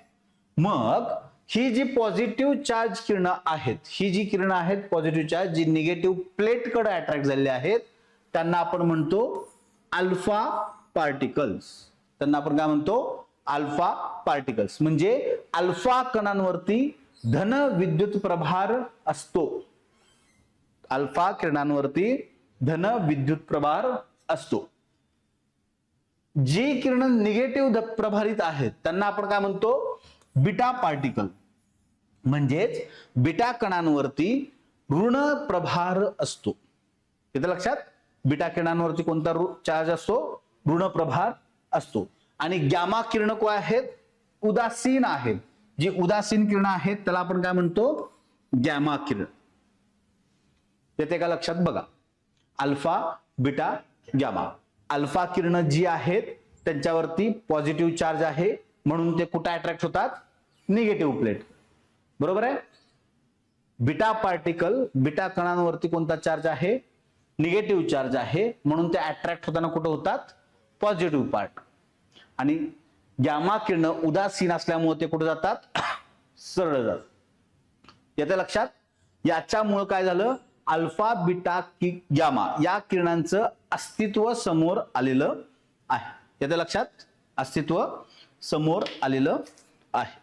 S1: मग ही जी पॉझिटिव्ह चार्ज किरणं आहेत, ही जी किरणं आहेत पॉझिटिव्ह चार्ज जी निगेटिव्ह प्लेट कडे अट्रॅक्ट झालेली आहेत त्यांना आपण म्हणतो अल्फा पार्टिकल्स. त्यांना आपण काय म्हणतो? Alpha particles. म्हणजे अल्फा कणांवरती धन विद्युत प्रभार असतो. अल्फा किरणांवरती धन विद्युत प्रभार असतो. जी किरण निगेटिव्ह प्रभारित आहेत त्यांना आपण काय म्हणतो? Beta particle. म्हणजेच बीटा कणांवरती ऋण प्रभार असतो. येतं लक्षात. बीटा किरणांवरती कोणता चार्ज असतो? ऋण प्रभार असतो. आणि गॅमा किरण काय आहेत? उदासीन आहेत. जी उदासीन किरण आहेत त्याला आपण काय म्हणतो? गॅमा किरण. येते का लक्षात? बघा, alpha beta gamma. Alpha Kiran ji आहेत त्यांच्यावरती पॉझिटिव्ह चार्ज आहे म्हणून ते कुठे अट्रॅक्ट होतात? Negative plate. बरोबर आहे. बीटा पार्टिकल बीटा कणांवरती कोणता चार्ज आहे? निगेटिव्ह चार्ज आहे म्हणून ते अट्रॅक्ट होताना कुठे होतात? Positive part. आणि गॅमा किरण उदासीन असल्यामुळे ते कुठे जातात? सरळ जातात. येतं लक्षात. याच्यामुळे काय झालं? अल्फा बीटा गॅमा या किरणांचं अस्तित्व समोर आलेलं आहे. येतं लक्षात. अस्तित्व समोर आलेलं आहे.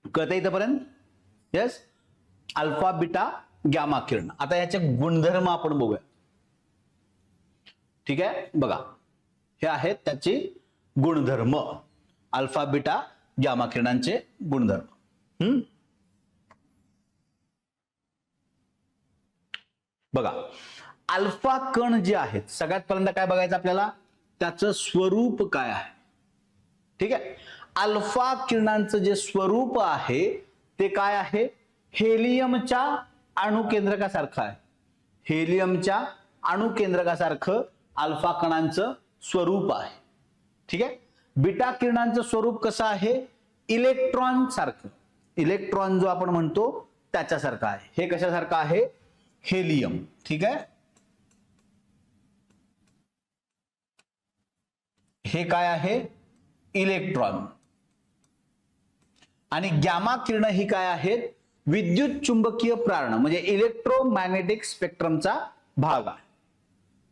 S1: कळतं इथपर्यंत? यस. अल्फा बीटा गॅमा किरण. आता याचे गुणधर्म आपण बघूया. ठीक आहे. बघा, हे आहेत त्याचे गुणधर्म. अल्फा बीटा गॅमा किरणांचे गुणधर्म. बघा, अल्फा कण जे आहेत सगळ्यात पहिल्यांदा काय बघायचं आपल्याला? त्याचं स्वरूप काय आहे. ठीक आहे. अल्फा किरणांचं जे स्वरूप आहे ते काय आहे? हेलियमच्या अणुकेंद्रकासारखं आहे. हेलियमच्या अणुकेंद्रकासारखं अल्फा कणांचं स्वरूप आहे. ठीक आहे. बीटा किरणांचं स्वरूप कसं आहे, इलेक्ट्रॉन सारखं, इलेक्ट्रॉन जो आपण म्हणतो त्याच्यासारखं आहे. हे कशासारखं आहे, हेलियम. ठीक आहे, हे काय आहे, इलेक्ट्रॉन. आणि गॅमा किरण ही काय आहेत, विद्युत चुंबकीय प्रारण म्हणजे इलेक्ट्रोमॅग्नेटिक स्पेक्ट्रमचा भाग आहे.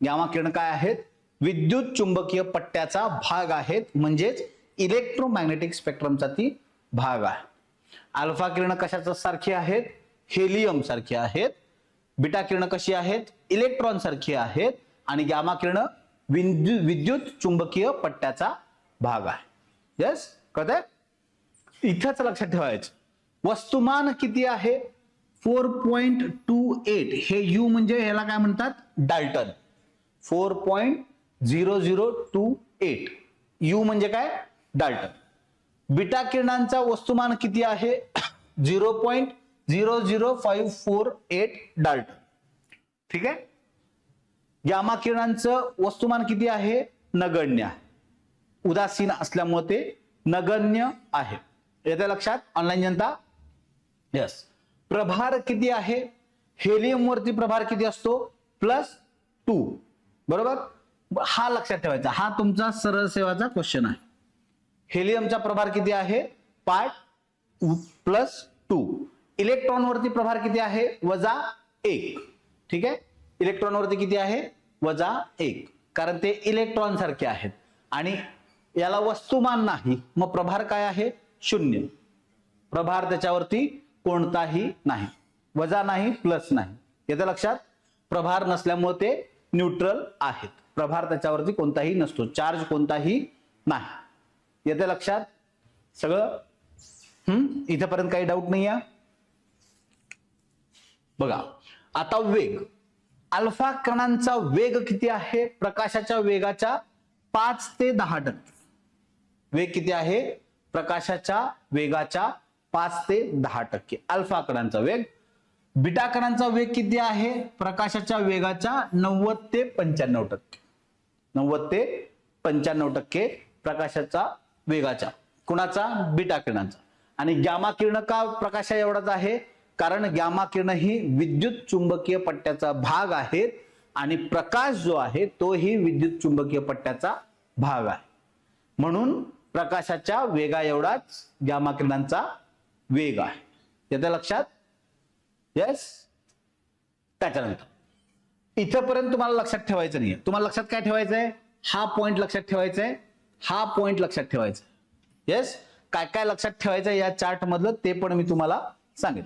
S1: गॅमा किरण काय आहेत, विद्युत चुंबकीय पट्ट्याचा भाग आहेत, म्हणजेच इलेक्ट्रोमॅग्नेटिक स्पेक्ट्रमचा ती भाग आहे. अल्फा किरण कशाच्या सारखी आहेत, हेलियम सारखी आहेत. बीटा किरण कशी आहेत, इलेक्ट्रॉन सारखी आहेत. आणि गॅमा किरण विद्युत चुंबकीय पट्ट्याचा भाग आहे. यस, कळतंय. इथंच लक्षात ठेवायचं, वस्तुमान किती आहे, 4.28. हे यू म्हणजे ह्याला काय म्हणतात, डाल्टन. 4.0028 यू म्हणजे काय, डाल्टन. बीटा किरणांचा वस्तुमान किती आहे, 0.00548 डाल्टन. ठीक आहे. गॅमा किरणांचं वस्तुमान किती आहे, नगण्य, उदासीन असल्यामुळे ते नगण्य आहे. येते लक्षात ऑनलाईन जनता. यस. प्रभार किती आहे, हेलियम वरती प्रभार किती असतो, +2. बरोबर, हा लक्षात ठेवायचा, हा तुमचा सरळ सेवाचा क्वेश्चन आहे. हेलियमचा प्रभार किती आहे, 5+2. इलेक्ट्रॉन वरती प्रभार किती आहे, -1. ठीक आहे, इलेक्ट्रॉन वरती किती आहे, -1, कारण ते इलेक्ट्रॉन सारखे आहेत. आणि याला वस्तुमान नाही, मग प्रभार काय आहे, 0. प्रभार त्याच्यावरती कोणताही नाही, वजा नाही, प्लस नाही. येतं लक्षात. प्रभार नसल्यामुळे ते न्यूट्रल आहेत, प्रभार त्याच्यावरती कोणताही नसतो, चार्ज कोणताही नाही. येतं लक्षात सगळं. इथेपर्यंत काही डाऊट नाही आहे. बघा आता वेग, अल्फा कणांचा वेग किती आहे, प्रकाशाच्या वेगाच्या 5 ते 10%. वेग किती आहे, प्रकाशाच्या वेगाच्या 5 ते 10% अल्फा कणांचा वेग. बीटा कणांचा वेग किती आहे, प्रकाशाच्या वेगाच्या 90 ते 95%. 90 ते 95% प्रकाशाच्या वेगाच्या, कुणाचा, बीटा किरणांचा. आणि गॅमा किरण का प्रकाशा एवढाच आहे, कारण गॅमा किरण ही विद्युत चुंबकीय पट्ट्याचा भाग आहेत आणि प्रकाश जो आहे तोही विद्युत चुंबकीय पट्ट्याचा भाग आहे. म्हणून प्रकाशाच्या वेगा एवढाच गॅमा किरणांचा वेग आहे. येतं लक्षात. यस. त्याच्यानंतर इथपर्यंत तुम्हाला लक्षात ठेवायचं नाहीये. तुम्हाला लक्षात काय ठेवायचंय, हा पॉइंट लक्षात ठेवायचा आहे, हा पॉइंट लक्षात ठेवायचा. येस. काय काय लक्षात ठेवायचं या चार्ट मधलं ते पण मी तुम्हाला सांगेन.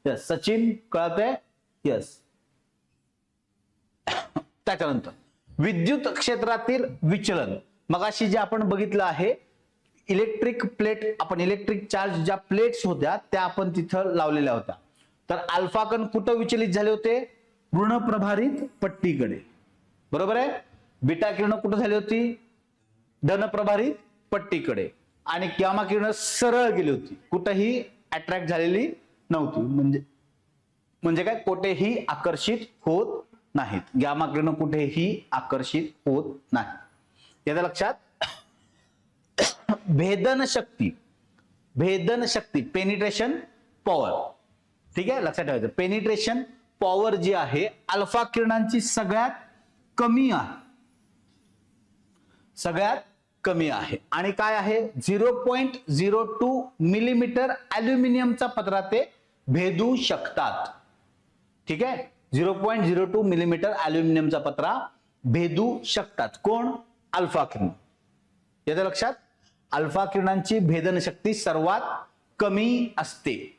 S1: यस. सचिन कळतंय. यस. त्याच्यानंतर विद्युत क्षेत्रातील विचलन, मगाशी जे आपण बघितलं आहे, इलेक्ट्रिक प्लेट, आपण इलेक्ट्रिक चार्ज ज्या प्लेट्स होत्या त्या आपण तिथं लावलेल्या होत्या. तर अल्फा कण कुठं विचलित झाले होते, ऋण प्रभारित पट्टीकडे. बरोबर आहे. बीटा किरण कुठं झाली होती, धन प्रभारित पट्टीकडे. आणि गॅमा किरण सरळ गेली होती, कुठेही अट्रॅक्ट झालेली नव्हती. म्हणजे काय, कुठेही आकर्षित होत नाहीत. गॅमा किरण कुठेही आकर्षित होत नाही. याचं लक्षात. भेदन शक्ती, भेदन शक्ती, पेनिट्रेशन पॉवर. ठीक आहे, लक्षात ठेवायचं. पेनिट्रेशन पॉवर जी आहे अल्फा किरणांची सगळ्यात कमी आहे, सगळ्यात कमी आहे. आणि काय आहे, 0.02 मिलीमीटर अल्युमिनियमचा पत्रा ते भेदू शकतात. ठीक आहे, 0.02 मिलीमीटर अल्युमिनियमचा पत्रा भेदू शकतात. कोण, अल्फा किरण. येतं लक्षात. अल्फा किरणांची भेदन शक्ती सर्वात कमी असते.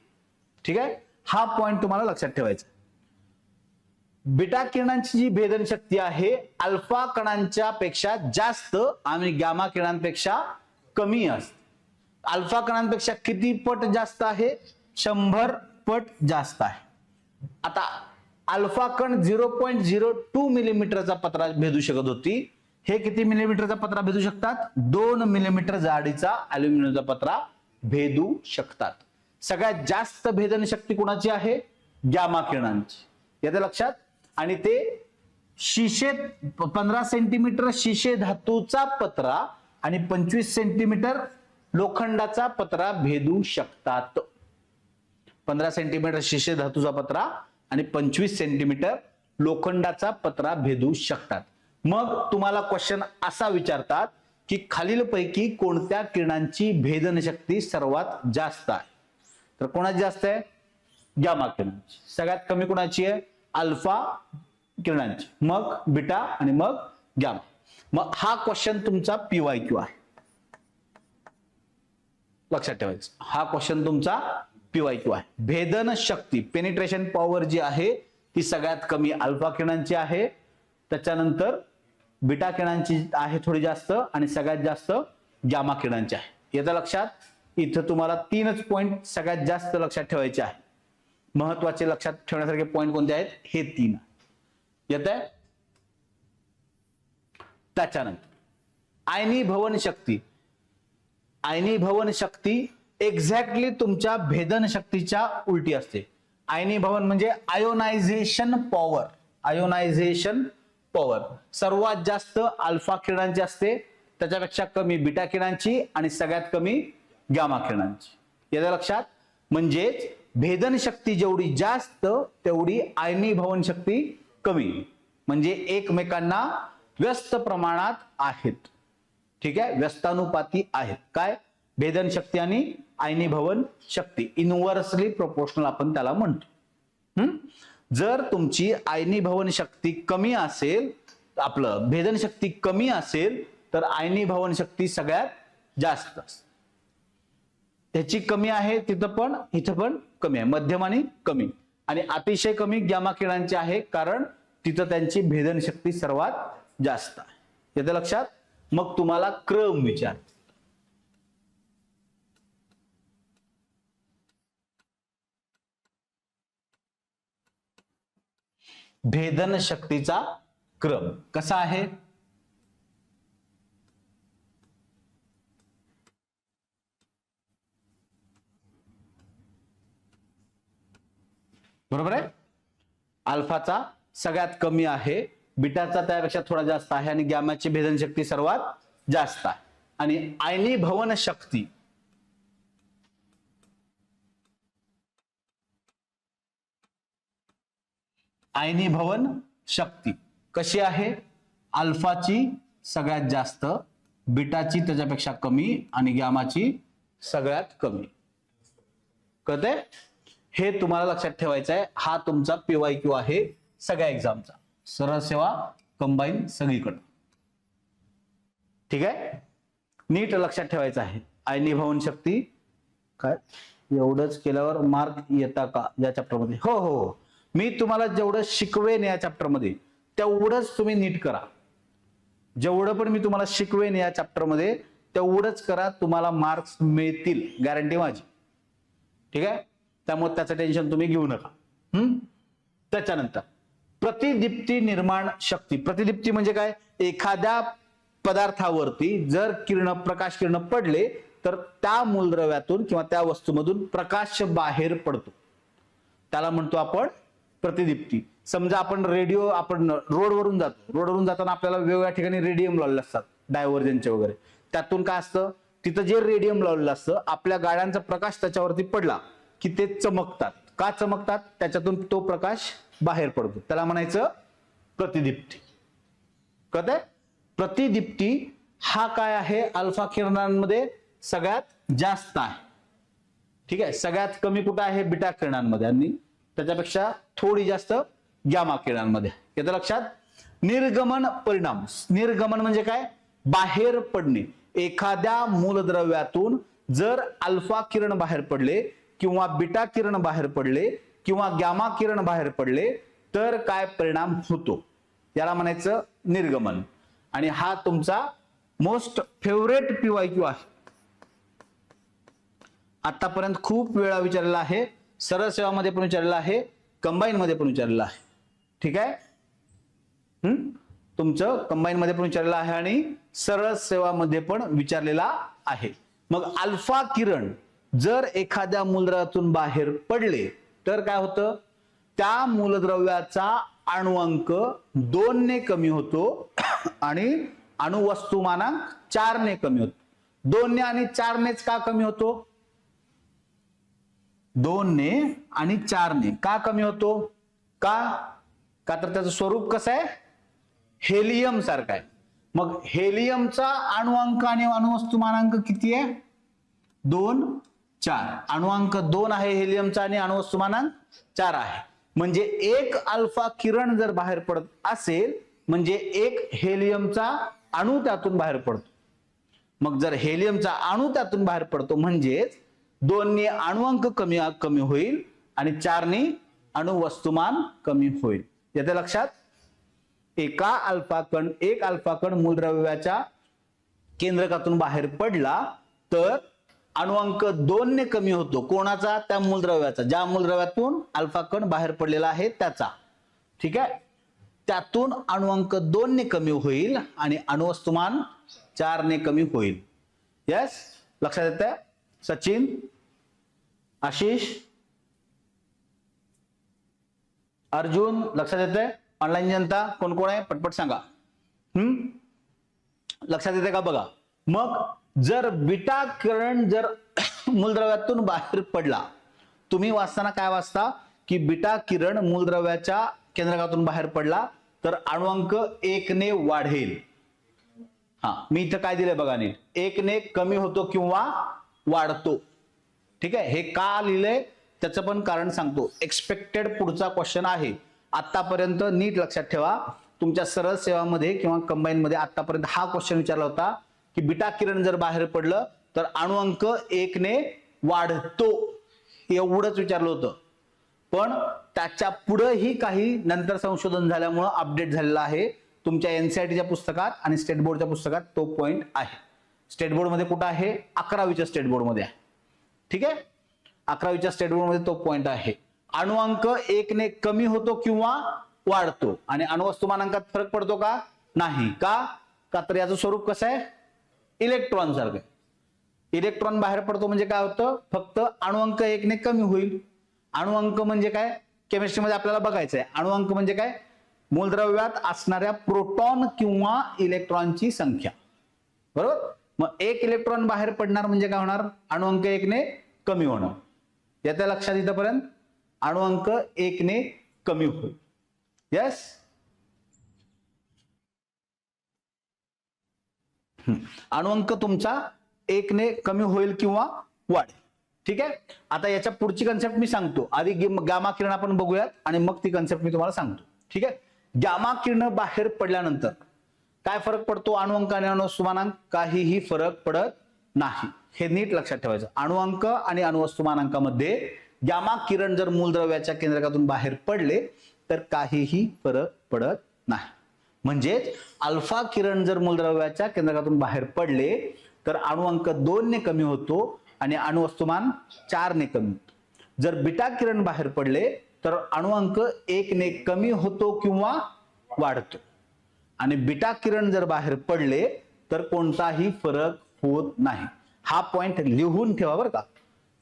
S1: ठीक आहे, हा पॉइंट तुम्हाला लक्षात ठेवायचा. बीटा किरणांची जी भेदन शक्ती आहे अल्फा कणांच्या पेक्षा जास्त आणि गॅमा किरणांपेक्षा कमी असते. अल्फा कणांपेक्षा किती पट जास्त आहे, 100 पट जास्त आहे. आता अल्फा कण 0.02 मिलीमीटरचा पत्रा भेदू शकत होती, हे किती मिलीमीटरचा पत्रा भेदू शकतात, 2 मिलीमीटर जाडीचा अल्युमिनियमचा पत्रा भेदू शकतात. सगळ्यात जास्त भेदन शक्ती कोणाची आहे, गॅमा किरणांची. येतं लक्षात. आणि ते शिशे 15 सेंटीमीटर शिशे धातूचा पत्रा आणि 25 सेंटीमीटर लोखंडाचा पत्रा भेदू शकतात. 15 सेंटीमीटर शिशे धातूचा पत्रा आणि 25 सेंटीमीटर लोखंडाचा पत्रा भेदू शकतात. मग तुम्हाला क्वेश्चन असा विचारतात की खालीलपैकी कोणत्या किरणांची भेदन शक्ती सर्वात जास्त आहे? तर कोणाची जास्त आहे? गॅमा किरणांची. सगळ्यात कमी कोणाची आहे? अल्फा किरणांची, मग बीटा आणि मग गॅमा. मग हा क्वेश्चन तुमचा PYQ आहे, लक्षात ठेवायचं. हा क्वेश्चन तुमचा PYQ आहे. भेदन शक्ती पेनिट्रेशन पॉवर जी आहे ती सगळ्यात कमी अल्फा किरणांची आहे, त्याच्यानंतर बीटा किरणांची आहे थोडी जास्त आणि सगळ्यात जास्त गॅमा किरणांची आहे. येतं लक्षात? इथं तुम्हाला 3च पॉइंट सगळ्यात जास्त लक्षात ठेवायचे आहे. महत्वाचे लक्षात ठेवण्यासारखे पॉइंट कोणते आहेत? हे 3. येतंय? त्याच्यानंतर आयनीभवन शक्ती. आयनीभवन शक्ती एक्झॅक्टली तुमच्या भेदन शक्तीच्या उलटी असते. आयनीभवन म्हणजे आयोनायझेशन पॉवर. आयोनायझेशन पॉवर सर्वात जास्त अल्फा किरणांची असते, त्याच्यापेक्षा कमी बीटा किरणांची आणि सगळ्यात कमी गॅमा किरणांची. याचं लक्षात? म्हणजेच भेदन शक्ती जेवढी जास्त तेवढी आयनीभवन शक्ती कमी, म्हणजे एकमेकांना व्यस्त प्रमाणात आहेत. ठीक आहे, व्यस्तानुपाती आहेत. काय? भेदन शक्ती आणि आयनीभवन शक्ती इनव्हर्सली प्रोपोर्शनल आपण त्याला म्हणतो. जर तुमची आयनीभवन शक्ती कमी असेल, आपलं भेदन शक्ती कमी असेल, तर आयनीभवन शक्ती सगळ्यात जास्त असते. त्याची कमी आहे तिथं पण, इथं पण कमी आहे, मध्यम आणि कमी. आणि अतिशय कमी गॅमा किरणांची आहे, कारण तिथं त्यांची भेदन शक्ती सर्वात जास्त आहे. येतं लक्षात? मग तुम्हाला क्रम विचार. भेदन शक्तीचा क्रम कसा आहे? बरोबर आहे. अल्फाचा सगळ्यात कमी आहे, बीटाचा त्यापेक्षा थोडा जास्त आहे आणि गॅमाची भेदन शक्ती सर्वात जास्त आहे. आणि आयनीभवन शक्ती आयनीभवन शक्ती कशी आहे? अल्फाची सगळ्यात जास्त, बीटाची त्याच्यापेक्षा कमी आणि गॅमाची सगळ्यात कमी. कळतंय? हे तुम्हाला लक्षात ठेवायचं आहे. हा तुमचा PYQ आहे सगळ्या एक्झामचा, सरळ सेवा कंबाईन सगळीकडे. ठीक आहे, नीट लक्षात ठेवायचं आहे. आयनीभवन शक्ती काय एवढंच केल्यावर मार्क येता का या चॅप्टर मध्ये? हो हो, मी तुम्हाला जेवढं शिकवेन या चॅप्टर मध्ये तेवढंच तुम्ही नीट करा. जेवढं पण मी तुम्हाला शिकवेन या चॅप्टर मध्ये तेवढंच करा, तुम्हाला मार्क्स मिळतील, गॅरंटी माझी. ठीक आहे, त्यामुळे त्याचं टेन्शन तुम्ही घेऊ नका. त्याच्यानंतर प्रतिदीप्ती निर्माण शक्ती. प्रतिदीप्ती म्हणजे काय? एखाद्या पदार्थावरती जर प्रकाश किरण पडले तर त्या मूलद्रव्यातून किंवा त्या वस्तूमधून प्रकाश बाहेर पडतो, त्याला म्हणतो आपण प्रतिदीप्ती. समजा आपण रोडवरून जातो, रोडवरून जाताना आपल्याला वेगवेगळ्या ठिकाणी रेडियम लावलेले असतात, डायव्हर्जनचे वगैरे. त्यातून काय असतं? तिथं जे रेडियम लावलेलं असतं, आपल्या गाड्यांचा प्रकाश त्याच्यावरती पडला की ते चमकतात. का चमकतात? त्याच्यातून तो प्रकाश बाहेर पडतो, त्याला म्हणायचं प्रतिदीप्ती. कळतंय? प्रतिदीप्ती हा काय आहे? अल्फा किरणांमध्ये सगळ्यात जास्त आहे. ठीक आहे, सगळ्यात कमी कुठं आहे? बीटा किरणांमध्ये, आणि त्याच्यापेक्षा थोडी जास्त गॅमा किरणांमध्ये. येतं लक्षात? निर्गमन परिणाम. निर्गमन म्हणजे काय? बाहेर पडणे. एखाद्या मूलद्रव्यातून जर अल्फा किरण बाहेर पडले किंवा बीटा किरण बाहेर पडले किंवा गॅमा किरण बाहेर पडले तर काय परिणाम होतो, याला म्हणायचं निर्गमन. आणि हा तुमचा मोस्ट फेवरेट PYQ आहे. आतापर्यंत खूप वेळा विचारलेला आहे, सरळ सेवामध्ये पण विचारलेला आहे, कंबाईन मध्ये पण विचारलेला आहे. ठीक आहे, तुमचं कंबाईन मध्ये पण विचारलेलं आहे आणि सरळ सेवामध्ये पण विचारलेला आहे. मग अल्फा किरण जर एखाद्या मूलद्रव्यातून बाहेर पडले तर काय होतं? त्या मूलद्रव्याचा अणुअंक 2 ने कमी होतो आणि अणुवस्तुमानांक 4 ने कमी होतो. 2 ने आणि 4 नेच का कमी होतो? 2 ने आणि 4 ने का कमी होतो? का तर त्याचं स्वरूप कसं आहे? हेलियम सारखं आहे. मग हेलियमचा अणुअंक आणि अणुवस्तुमानांक किती आहे? 2, 4. अणुअंक 2 आहे हेलियमचा आणि अणुवस्तुमानांक 4 आहे. म्हणजे एक अल्फा किरण जर बाहेर पडत असेल म्हणजे एक हेलियमचा अणू त्यातून बाहेर पडतो. मग जर हेलियमचा अणू त्यातून बाहेर पडतो म्हणजेच 2 ने अणुअंक कमी होईल आणि 4 ने अणुवस्तुमान कमी होईल. येते लक्षात? एक अल्फा कण मूलद्रव्याच्या केंद्रकातून बाहेर पडला तर अणुअंक 2 ने कमी होतो. कोणाचा? त्या मूलद्रव्याचा. ज्या मूलद्रव्यातून अल्फा कण बाहेर पडलेला आहे त्याचा. ठीक आहे. त्यातून अणुअंक 2 ने कमी होईल आणि अणुवस्तुमान 4 ने कमी होईल. यस, लक्षात येतंय? सचिन, आशिष, अर्जुन, लक्षात येतंय? ऑनलाईन जनता कोण कोण आहे पटपट सांगा. लक्षात येते का बघा. मग जर बीटा किरण जर मूलद्रव्यातून बाहेर पडला, तुम्ही वाचताना काय वाचता की बीटा किरण मूलद्रव्याच्या केंद्रकातून बाहेर पडला तर अणुअंक 1 ने वाढेल. मी इथं काय दिलंय बघा नीट. 1 ने कमी होतो किंवा वाढतो. ठीक आहे. हे का लिहिलंय त्याचं पण कारण सांगतो. एक्सपेक्टेड पुढचा क्वेश्चन आहे. आतापर्यंत नीट लक्षात ठेवा, तुमच्या सरळ सेवामध्ये किंवा कंबाईन मध्ये आतापर्यंत हा क्वेश्चन विचारला होता की बीटा किरण जर बाहेर पडलं तर अणुअंक 1 ने वाढतो, एवढंच विचारलं होतं. पण त्याच्या पुढेही काही नंतर संशोधन झाल्यामुळे अपडेट झालेलं आहे. तुमच्या एनसीईआरटीच्या पुस्तकात आणि स्टेट बोर्डच्या पुस्तकात तो पॉइंट आहे. स्टेट बोर्ड मध्ये कुठं आहे? 11वीच्या स्टेट बोर्ड मध्ये आहे. ठीक आहे. 11वीच्या स्टेट बोर्ड मध्ये तो पॉइंट आहे. अणुअंक 1 ने कमी होतो किंवा वाढतो आणि अणुवस्तुमानांकात फरक पडतो का? नाही. का तर याचं स्वरूप कसं आहे? इलेक्ट्रॉन सारखं. इलेक्ट्रॉन बाहेर पडतो म्हणजे काय होतं? फक्त अणुअंक 1 ने कमी होईल. अणुअंक म्हणजे काय? केमिस्ट्रीमध्ये आपल्याला बघायचं आहे. अणुअंक म्हणजे काय? मूलद्रव्यात असणाऱ्या प्रोटॉन किंवा इलेक्ट्रॉनची संख्या. बरोबर. मग एक इलेक्ट्रॉन बाहेर पडणार म्हणजे काय होणार? अणुअंक 1 ने कमी होणार. येत्या लक्षात इथपर्यंत? अणुअंक 1 ने कमी होईल. यस. अणुअंक तुमचा 1 ने कमी होईल किंवा वाढेल. ठीक आहे. आता याच्या पुढची कन्सेप्ट मी सांगतो. आधी गामा किरण आपण बघूयात आणि मग ती कन्सेप्ट मी तुम्हाला सांगतो. ठीक आहे. गामा किरण बाहेर पडल्यानंतर काय फरक पडतो? अणुअंक आणि अणुवस्तुमानांक काहीही फरक पडत नाही. हे नीट लक्षात ठेवायचं. अणुअंक आणि अणुवस्तुमानांकामध्ये गामा किरण जर मूलद्रव्याच्या केंद्रकातून बाहेर पडले तर काहीही फरक पडत नाही. म्हणजेच अल्फा किरण जर मूलद्रव्याच्या केंद्रकातून बाहेर पडले तर अणुअंक 2 ने कमी होतो आणि अणुवस्तुमान 4 ने कमी होतो. जर बीटा किरण बाहेर पडले तर अणुअंक 1 ने कमी होतो किंवा वाढतो आणि बीटा किरण जर बाहेर पडले तर कोणताही फरक होत नाही. हा पॉइंट लिहून ठेवा बरं का.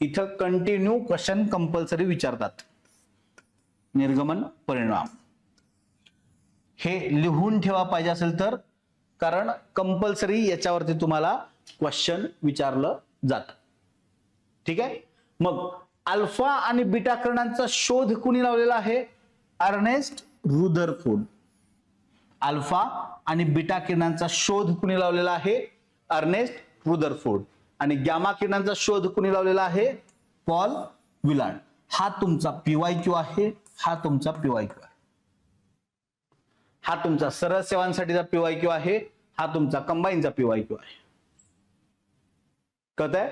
S1: इथं कंटिन्यू क्वेश्चन कंपल्सरी विचारतात. निर्गमन परिणाम हे लिहून ठेवा पाहिजे असेल तर, कारण कंपल्सरी याच्यावरती तुम्हाला क्वेश्चन विचारलं जातं. ठीक आहे. मग अल्फा आणि बीटा किरणांचा शोध कुणी लावलेला आहे? Ernest Rutherford. अल्फा आणि बीटा किरणांचा शोध कुणी लावलेला आहे? Ernest Rutherford. आणि गॅमा किरणांचा शोध कुणी लावलेला आहे? Paul Villard. हा तुमचा PYQ आहे. हा तुमचा PYQ आहे. हा तुमचा सरळ सेवांसाठीचा PYQ आहे. हा तुमचा कंबाईनचा PYQ आहे. कळतंय?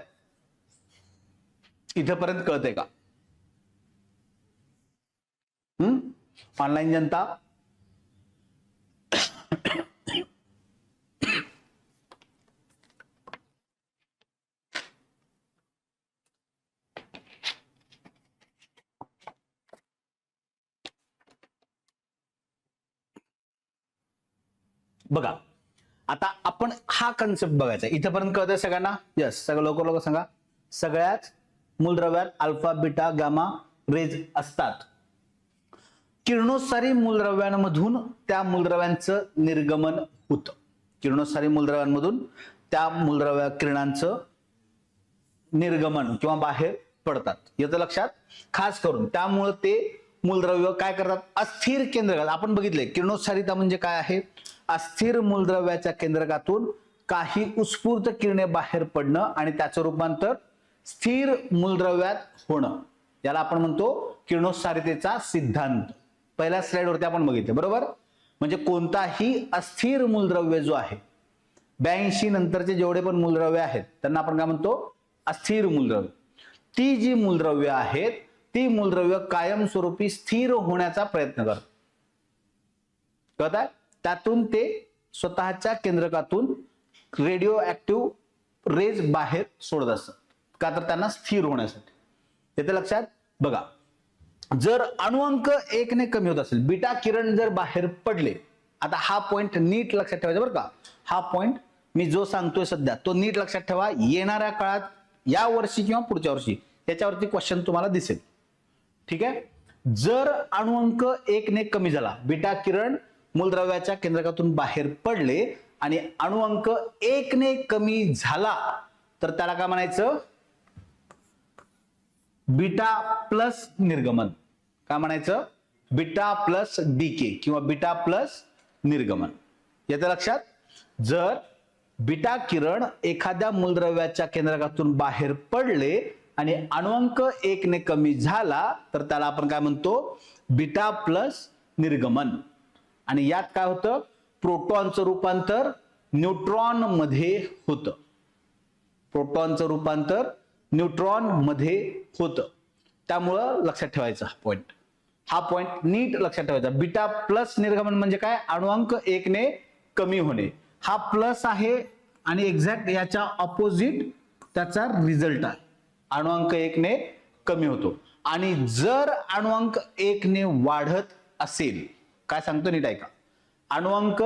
S1: इथपर्यंत कळतंय का? ऑनलाईन जनता बघा. आता आपण हा कन्सेप्ट बघायचा. इथपर्यंत कळतंय सगळ्यांना? यस. सगळं लवकर सांगा. सगळ्याच मूलद्रव्यात अल्फा बीटा गामा रेज असतात. किरणोत्सारी मूलद्रव्यांमधून त्या मूलद्रव्यांचं निर्गमन होतं. किरणोत्सारी मूलद्रव्यांमधून त्या मूलद्रव्य किरणांचं निर्गमन किंवा बाहेर पडतात. येतं लक्षात. खास करून त्यामुळे ते मूलद्रव्य काय करतात, अस्थिर केंद्रकात. आपण बघितले किरणोत्सारिता म्हणजे काय आहे, अस्थिर मूलद्रव्याच्या केंद्रकातून काही उत्स्फूर्त किरणे बाहेर पडणं आणि त्याचं रूपांतर स्थिर मूलद्रव्यात होणं, याला आपण म्हणतो किरणोत्सारितेचा सिद्धांत. पहिल्या स्लाइडवरती आपण बघितले बरोबर. म्हणजे कोणताही अस्थिर मूलद्रव्य जो आहे, 82 नंतरचे जेवढे पण मूलद्रव्य आहेत त्यांना आपण काय म्हणतो, अस्थिर मूलद्रव्य. ती जी मूलद्रव्य आहेत ती मूलद्रव्य कायमस्वरूपी स्थिर होण्याचा प्रयत्न करतात. कळत आहे. त्यातून ते स्वतःच्या केंद्रकातून रेडिओ ऍक्टिव्ह रेज बाहेर सोडत असतात, का तर त्यांना स्थिर होण्यासाठी. येते लक्षात. बघा, जर अणुअंक 1 ने कमी होत असेल, बीटा किरण जर बाहेर पडले, आता हा पॉइंट नीट लक्षात ठेवायचा बरं का. हा पॉइंट मी जो सांगतोय सध्या तो नीट लक्षात ठेवा. येणाऱ्या काळात या वर्षी किंवा पुढच्या वर्षी याच्यावरती क्वेश्चन तुम्हाला दिसेल. ठीक आहे. जर अणुअंक 1 ने कमी झाला, बीटा किरण मूलद्रव्याच्या केंद्रकातून बाहेर पडले आणि अणुअंक 1 ने कमी झाला तर त्याला काय म्हणायचं, बीटा प्लस निर्गमन. काय म्हणायचं, बीटा प्लस डीके किंवा बीटा प्लस निर्गमन. येतं लक्षात. जर बीटा किरण एखाद्या मूलद्रव्याच्या केंद्रकातून बाहेर पडले आणि अणुअंक 1 ने कमी झाला तर त्याला आपण काय म्हणतो, बीटा प्लस निर्गमन. आणि यात काय होतं, प्रोटॉनचं रूपांतर न्यूट्रॉन मध्ये होतं. प्रोटॉनचं रूपांतर न्यूट्रॉन मध्ये होतं. त्यामुळं लक्षात ठेवायचा हा पॉइंट नीट लक्षात ठेवायचा. बीटा प्लस निर्गमन म्हणजे काय, अणुअंक 1 ने कमी होणे. हा प्लस आहे आणि एक्झॅक्ट याच्या ऑपोजिट त्याचा रिझल्ट आहे. अणुअंक 1 ने कमी होतो. आणि जर अणुअंक 1 ने वाढत असेल, काय सांगतो नीट ऐका, अणुअंक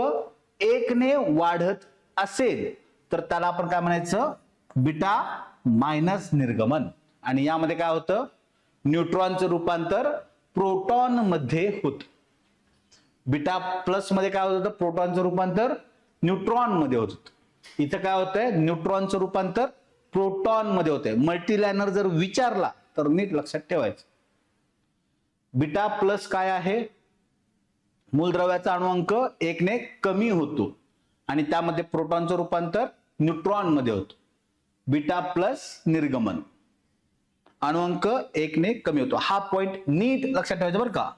S1: 1 ने वाढत असेल तर त्याला आपण काय म्हणायचं, बीटा मायनस निर्गमन. आणि यामध्ये काय होतं, न्यूट्रॉनचं रूपांतर प्रोटॉन मध्ये होत. बीटा प्लस मध्ये काय होत होतं, प्रोटॉनचं रूपांतर न्यूट्रॉन मध्ये होत. इथं काय होतंय, न्यूट्रॉनचं रूपांतर प्रोटॉन मध्ये होतंय. मल्टीलायनर जर विचारला तर नीट लक्षात ठेवायचं. बीटा प्लस काय आहे, मूलद्रव्याचा अणुअंक 1 ने कमी होतो आणि त्यामध्ये प्रोटॉनचं रूपांतर न्यूट्रॉन मध्ये होतं. बीटा प्लस निर्गमन, अणुअंक 1 ने कमी होतो. हा पॉइंट नीट लक्षात ठेवायचा बरं का.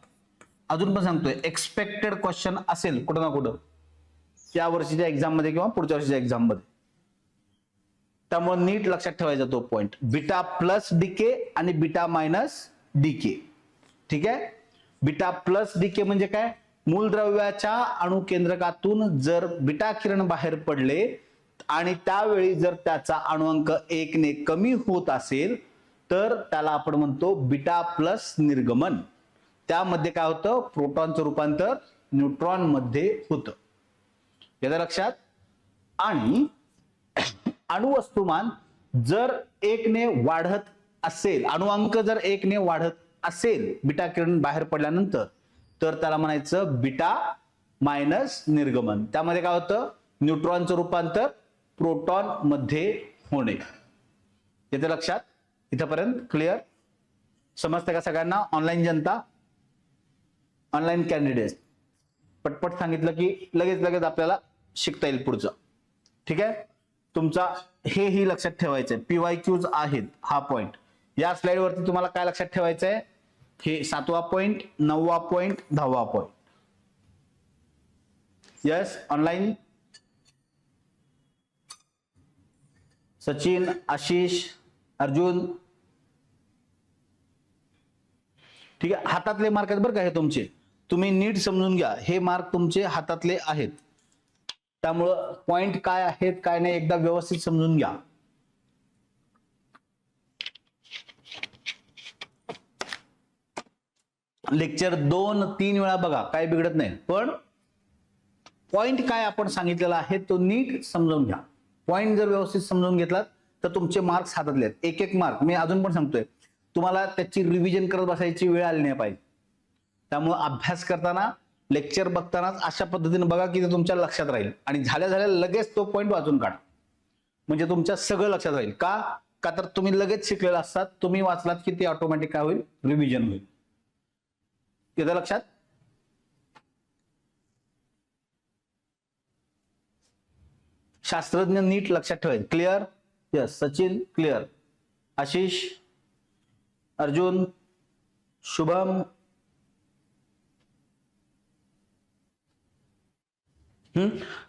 S1: अजून पण सांगतोय, एक्सपेक्टेड क्वेश्चन असेल कुठं ना कुठं या वर्षीच्या एक्झाम मध्ये किंवा पुढच्या वर्षीच्या एक्झाम मध्ये. त्यामुळे नीट लक्षात ठेवायचा तो पॉइंट, बीटा प्लस डीके आणि बीटा मायनस डीके. ठीक आहे. बीटा प्लस डीके म्हणजे काय, मूलद्रव्याच्या अणुकेंद्रकातून जर बीटा किरण बाहेर पडले आणि त्यावेळी जर त्याचा अणुअंक 1 ने कमी होत असेल तर त्याला आपण म्हणतो बीटा प्लस निर्गमन. त्यामध्ये काय होतं, प्रोटॉनचं रूपांतर न्यूट्रॉन मध्ये होतं. याचं लक्षात. आणि अणुवस्तुमान जर 1 ने वाढत असेल, अणुअंक जर 1 ने वाढत असेल बीटा किरण बाहेर पडल्यानंतर तर त्याला म्हणायचं बीटा मायनस निर्गमन. त्यामध्ये काय होतं, न्यूट्रॉनचं रूपांतर प्रोटॉन मध्ये होणे. याचं लक्षात. इथपर्यंत क्लिअर समजतं का सगळ्यांना. ऑनलाईन जनता, ऑनलाईन कॅन्डिडेट, पटपट सांगितलं की लगेच आपल्याला शिकता येईल पुढचं. ठीक आहे. तुमचा हेही लक्षात ठेवायचंय, PYQs आहेत. हा पॉइंट या स्लाइड वरती तुम्हाला काय लक्षात ठेवायचंय, हे 7वा पॉइंट, 9वा पॉइंट, 10वा point. Yes, online Sachin, Ashish, Arjun. ठीक आहे. हातातले मार्क आहेत बरं का हे तुमचे, तुम्ही नीट समजून घ्या. हे मार्क तुमचे हातातले आहेत. त्यामुळं पॉइंट काय आहेत काय नाही एकदा व्यवस्थित समजून घ्या. लेक्चर 2-3 वेळा बघा, काय बिघडत नाही. पण पॉइंट काय आपण सांगितलेला आहे तो नीट समजून घ्या. पॉइंट जर व्यवस्थित समजून घेतलात तर तुमचे मार्क्स हातातले आहेत. एक मार्क मी अजून पण सांगतोय, तुम्हाला त्याची रिव्हिजन करत बसायची वेळ आली नाही पाहिजे. त्यामुळे अभ्यास करताना लेक्चर बघतानाच अशा पद्धतीने बघा की ते तुमच्या लक्षात राहील आणि झाल्या लगेच तो पॉईंट वाचून काढा, म्हणजे तुमच्या सगळं लक्षात राहील. का तर तुम्ही लगेच शिकलेला असतात, तुम्ही वाचलात की ते ऑटोमॅटिक काय होईल, रिव्हिजन होईल. येतं लक्षात? शास्त्रज्ञ नीट लक्षात ठेवायचं. Clear? Yes. Sachin clear. Ashish, Arjun, Shubham,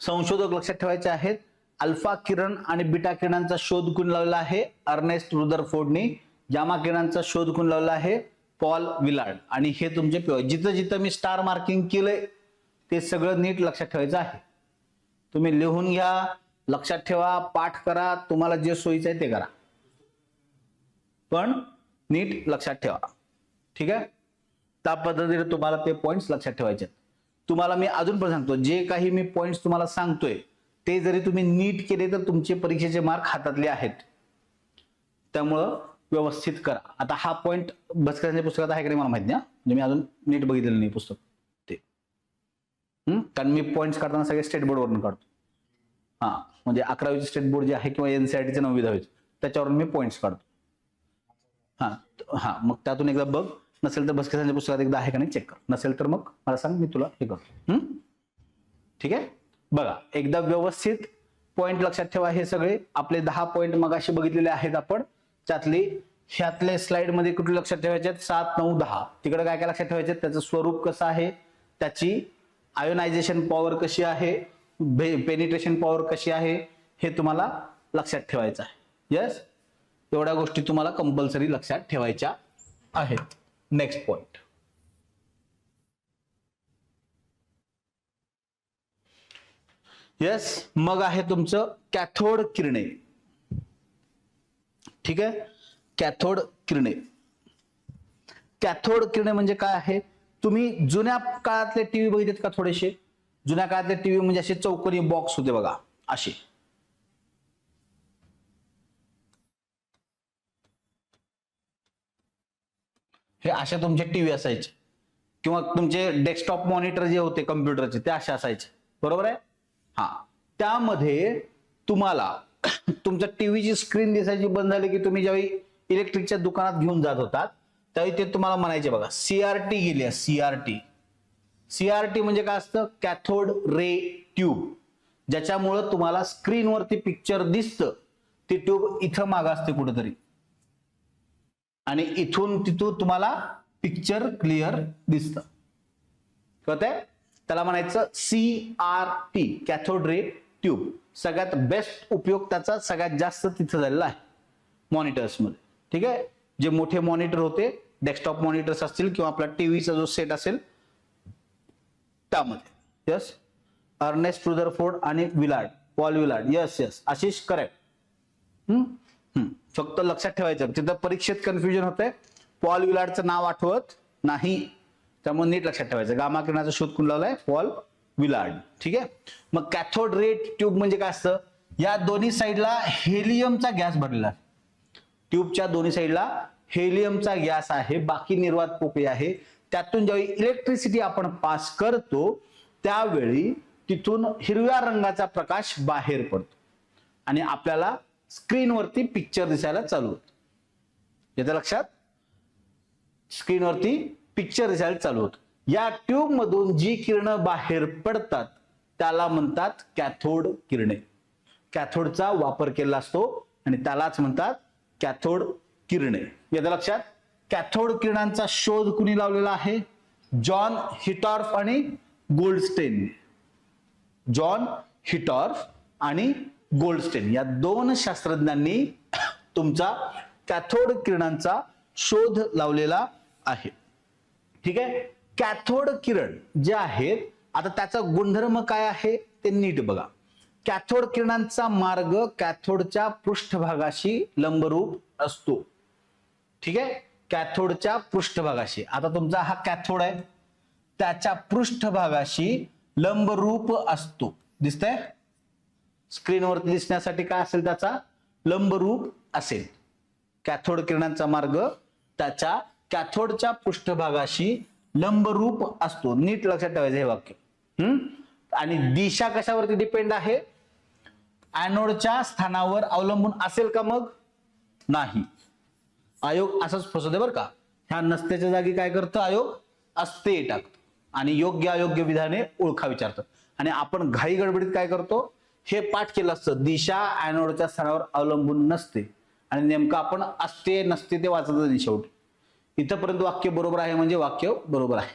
S1: संशोधक लक्षात ठेवायचे आहेत. अल्फा किरण आणि बीटा किरणांचा शोध कोण लावला आहे, अर्नेस्ट रुदरफोर्डनी. गामा किरणांचा शोध कोण लावला आहे, पॉल विलार्ड. आणि हे तुमचे जिथं जिथं मी स्टार मार्किंग केलंय ते सगळं नीट लक्षात ठेवायचं आहे. तुम्ही लिहून घ्या, लक्षात ठेवा, पाठ करा, तुम्हाला जे सोयीचं आहे ते करा, पण नीट लक्षात ठेवा. ठीक आहे? त्या पद्धतीने तुम्हाला ते पॉइंट्स लक्षात ठेवायचे. तुम्हाला मी अजून पण सांगतो, जे काही मी पॉइंट्स तुम्हाला सांगतोय ते जरी तुम्ही नीट केले तर तुमचे परीक्षेचे मार्क हातातले आहेत. त्यामुळं व्यवस्थित करा. आता हा पॉइंट भस्करांच्या पुस्तकात आहे का नाही मला माहित नाही, म्हणजे मी अजून नीट बघितलेलं नाही पुस्तक ते. कारण मी पॉइंट्स काढताना सगळे स्टेट बोर्डवरून काढतो. हा, म्हणजे 11वीचे स्टेट बोर्ड जे आहे किंवा NCERTचे 9वी 10वीचे त्याच्यावरून मी पॉइंट्स काढतो. हा, मग त्यातून एकदा बघ, नसेल तर भस्करांच्या पुस्तकात एकदा आहे का नाही चेक कर, नसेल तर मग मला सांग, मी तुला हे करतो. ठीक आहे? बघा, एकदा व्यवस्थित पॉइंट लक्षात ठेवा. हे सगळे आपले 10 पॉइंट मगाशी बघितलेले आहेत आपण. ह्यातले स्लाइड मध्ये कुठले लक्षात ठेवायचे आहेत, 7, 9, 10. तिकडे काय काय लक्षात ठेवायचे, त्याचं स्वरूप कसं आहे, त्याची आयोनायझेशन पॉवर कशी आहे, पेनिट्रेशन पॉवर कशी आहे, हे तुम्हाला लक्षात ठेवायचं आहे. यस, एवढ्या गोष्टी तुम्हाला कंपल्सरी लक्षात ठेवायच्या आहेत. Next point. यस, मग आहे तुमचं कॅथोड किरणे. ठीक आहे? कॅथोड किरणे. कॅथोड किरणे म्हणजे काय आहे, तुम्ही जुन्या काळातले टीव्ही बघितलेत का? थोडेसे जुन्या काळातले टीव्ही म्हणजे असे चौकोनी बॉक्स होते बघा, असे. हे अशा तुमचे टीव्ही असायचे, किंवा तुमचे डेस्कटॉप मॉनिटर जे होते कम्प्युटरचे ते असे असायचे, बरोबर आहे? हा, त्यामध्ये तुम्हाला तुमच्या टीव्हीची स्क्रीन दिसायची बंद झाली की तुम्ही ज्यावेळी इलेक्ट्रिकच्या दुकानात घेऊन जात होतात त्यावेळी ते तुम्हाला म्हणायचे बघा, CRT गेली आहे. CRT म्हणजे काय असतं, कॅथोड रे ट्यूब. ज्याच्यामुळं तुम्हाला स्क्रीनवरती पिक्चर दिसतं. ती ट्यूब इथं माग असते कुठेतरी, आणि इथून तिथून तुम्हाला पिक्चर क्लिअर दिसतं. कळतंय? त्याला म्हणायचं CRT, कॅथोड रे ट्यूब. सगळ्यात बेस्ट उपयोग त्याचा सगळ्यात जास्त तिथं झालेला आहे मॉनिटर्स मध्ये. ठीक आहे? जे मोठे मॉनिटर होते, डेस्कटॉप मॉनिटर्स असतील किंवा आपला टीव्हीचा जो सेट असेल त्यामध्ये. यस, अर्नेस्ट रुदरफोर्ड आणि Willard, Paul Willard. Yes, Ashish correct. फक्त लक्षात ठेवायचं, तिथं परीक्षेत कन्फ्युजन होतंय. पॉल विलार्डचं नाव आठवत नाही, त्यामुळे नीट लक्षात ठेवायचं. गामा किरणाचा शोध कोण लावलाय, पॉल विलार्ड. ठीक आहे? मग कॅथोड रे ट्यूब म्हणजे काय असतं, या दोन्ही साईडला हेलियमचा गॅस भरलेला आहे. ट्यूबच्या दोन्ही साईडला हेलियमचा गॅस आहे, बाकी निर्वात पोकळी आहे. त्यातून ज्यावेळी इलेक्ट्रिसिटी आपण पास करतो त्यावेळी तिथून हिरव्या रंगाचा प्रकाश बाहेर पडतो आणि आपल्याला स्क्रीनवरती पिक्चर दिसायला चालू होतं. याचं लक्षात? स्क्रीनवरती पिक्चर दिसायला चालू होतं. या ट्यूब मधून जी किरणं बाहेर पडतात त्याला म्हणतात कॅथोड किरणे. कॅथोडचा वापर केला असतो आणि त्यालाच म्हणतात कॅथोड किरणे. याचं लक्षात? कॅथोड किरणांचा शोध कुणी लावलेला आहे, जॉन हिटॉर्फ आणि गोल्डस्टेन. जॉन हिटॉर्फ आणि गोल्डस्टेन या दोन शास्त्रज्ञांनी तुमचा कॅथोड किरणांचा शोध लावलेला आहे. ठीक आहे? कॅथोड किरण जे आहेत, आता त्याचा गुणधर्म काय आहे ते नीट बघा. कॅथोड किरणांचा मार्ग कॅथोडच्या पृष्ठभागाशी लंबरूप असतो. ठीक आहे? कॅथोडच्या पृष्ठभागाशी. आता तुमचा हा कॅथोड आहे, त्याच्या पृष्ठभागाशी लंबरूप असतो. दिसतंय? स्क्रीनवरती दिसण्यासाठी काय असेल, त्याचा लंबरूप असेल. कॅथोड किरणांचा मार्ग त्याच्या कॅथोडच्या पृष्ठभागाशी लंबरूप असतो. नीट लक्षात ठेवायचं हे वाक्य. आणि दिशा कशावरती डिपेंड आहे? ऍनोडच्या स्थानावर अवलंबून असेल का? मग नाही. आयोग असंच फसवते बरं का. ह्या नसत्याच्या जागी काय करतं आयोग? असते टाकतं आणि योग्य अयोग्य विधाने ओळखा विचारतं. आणि आपण घाई गडबडीत काय करतो? हे पाठ केलं असतं, दिशा ऍनोडच्या स्थानावर अवलंबून नसते, आणि नेमकं आपण असते नसते ते वाचत नाही शेवटी. इथंपर्यंत वाक्य बरोबर आहे म्हणजे वाक्य बरोबर आहे.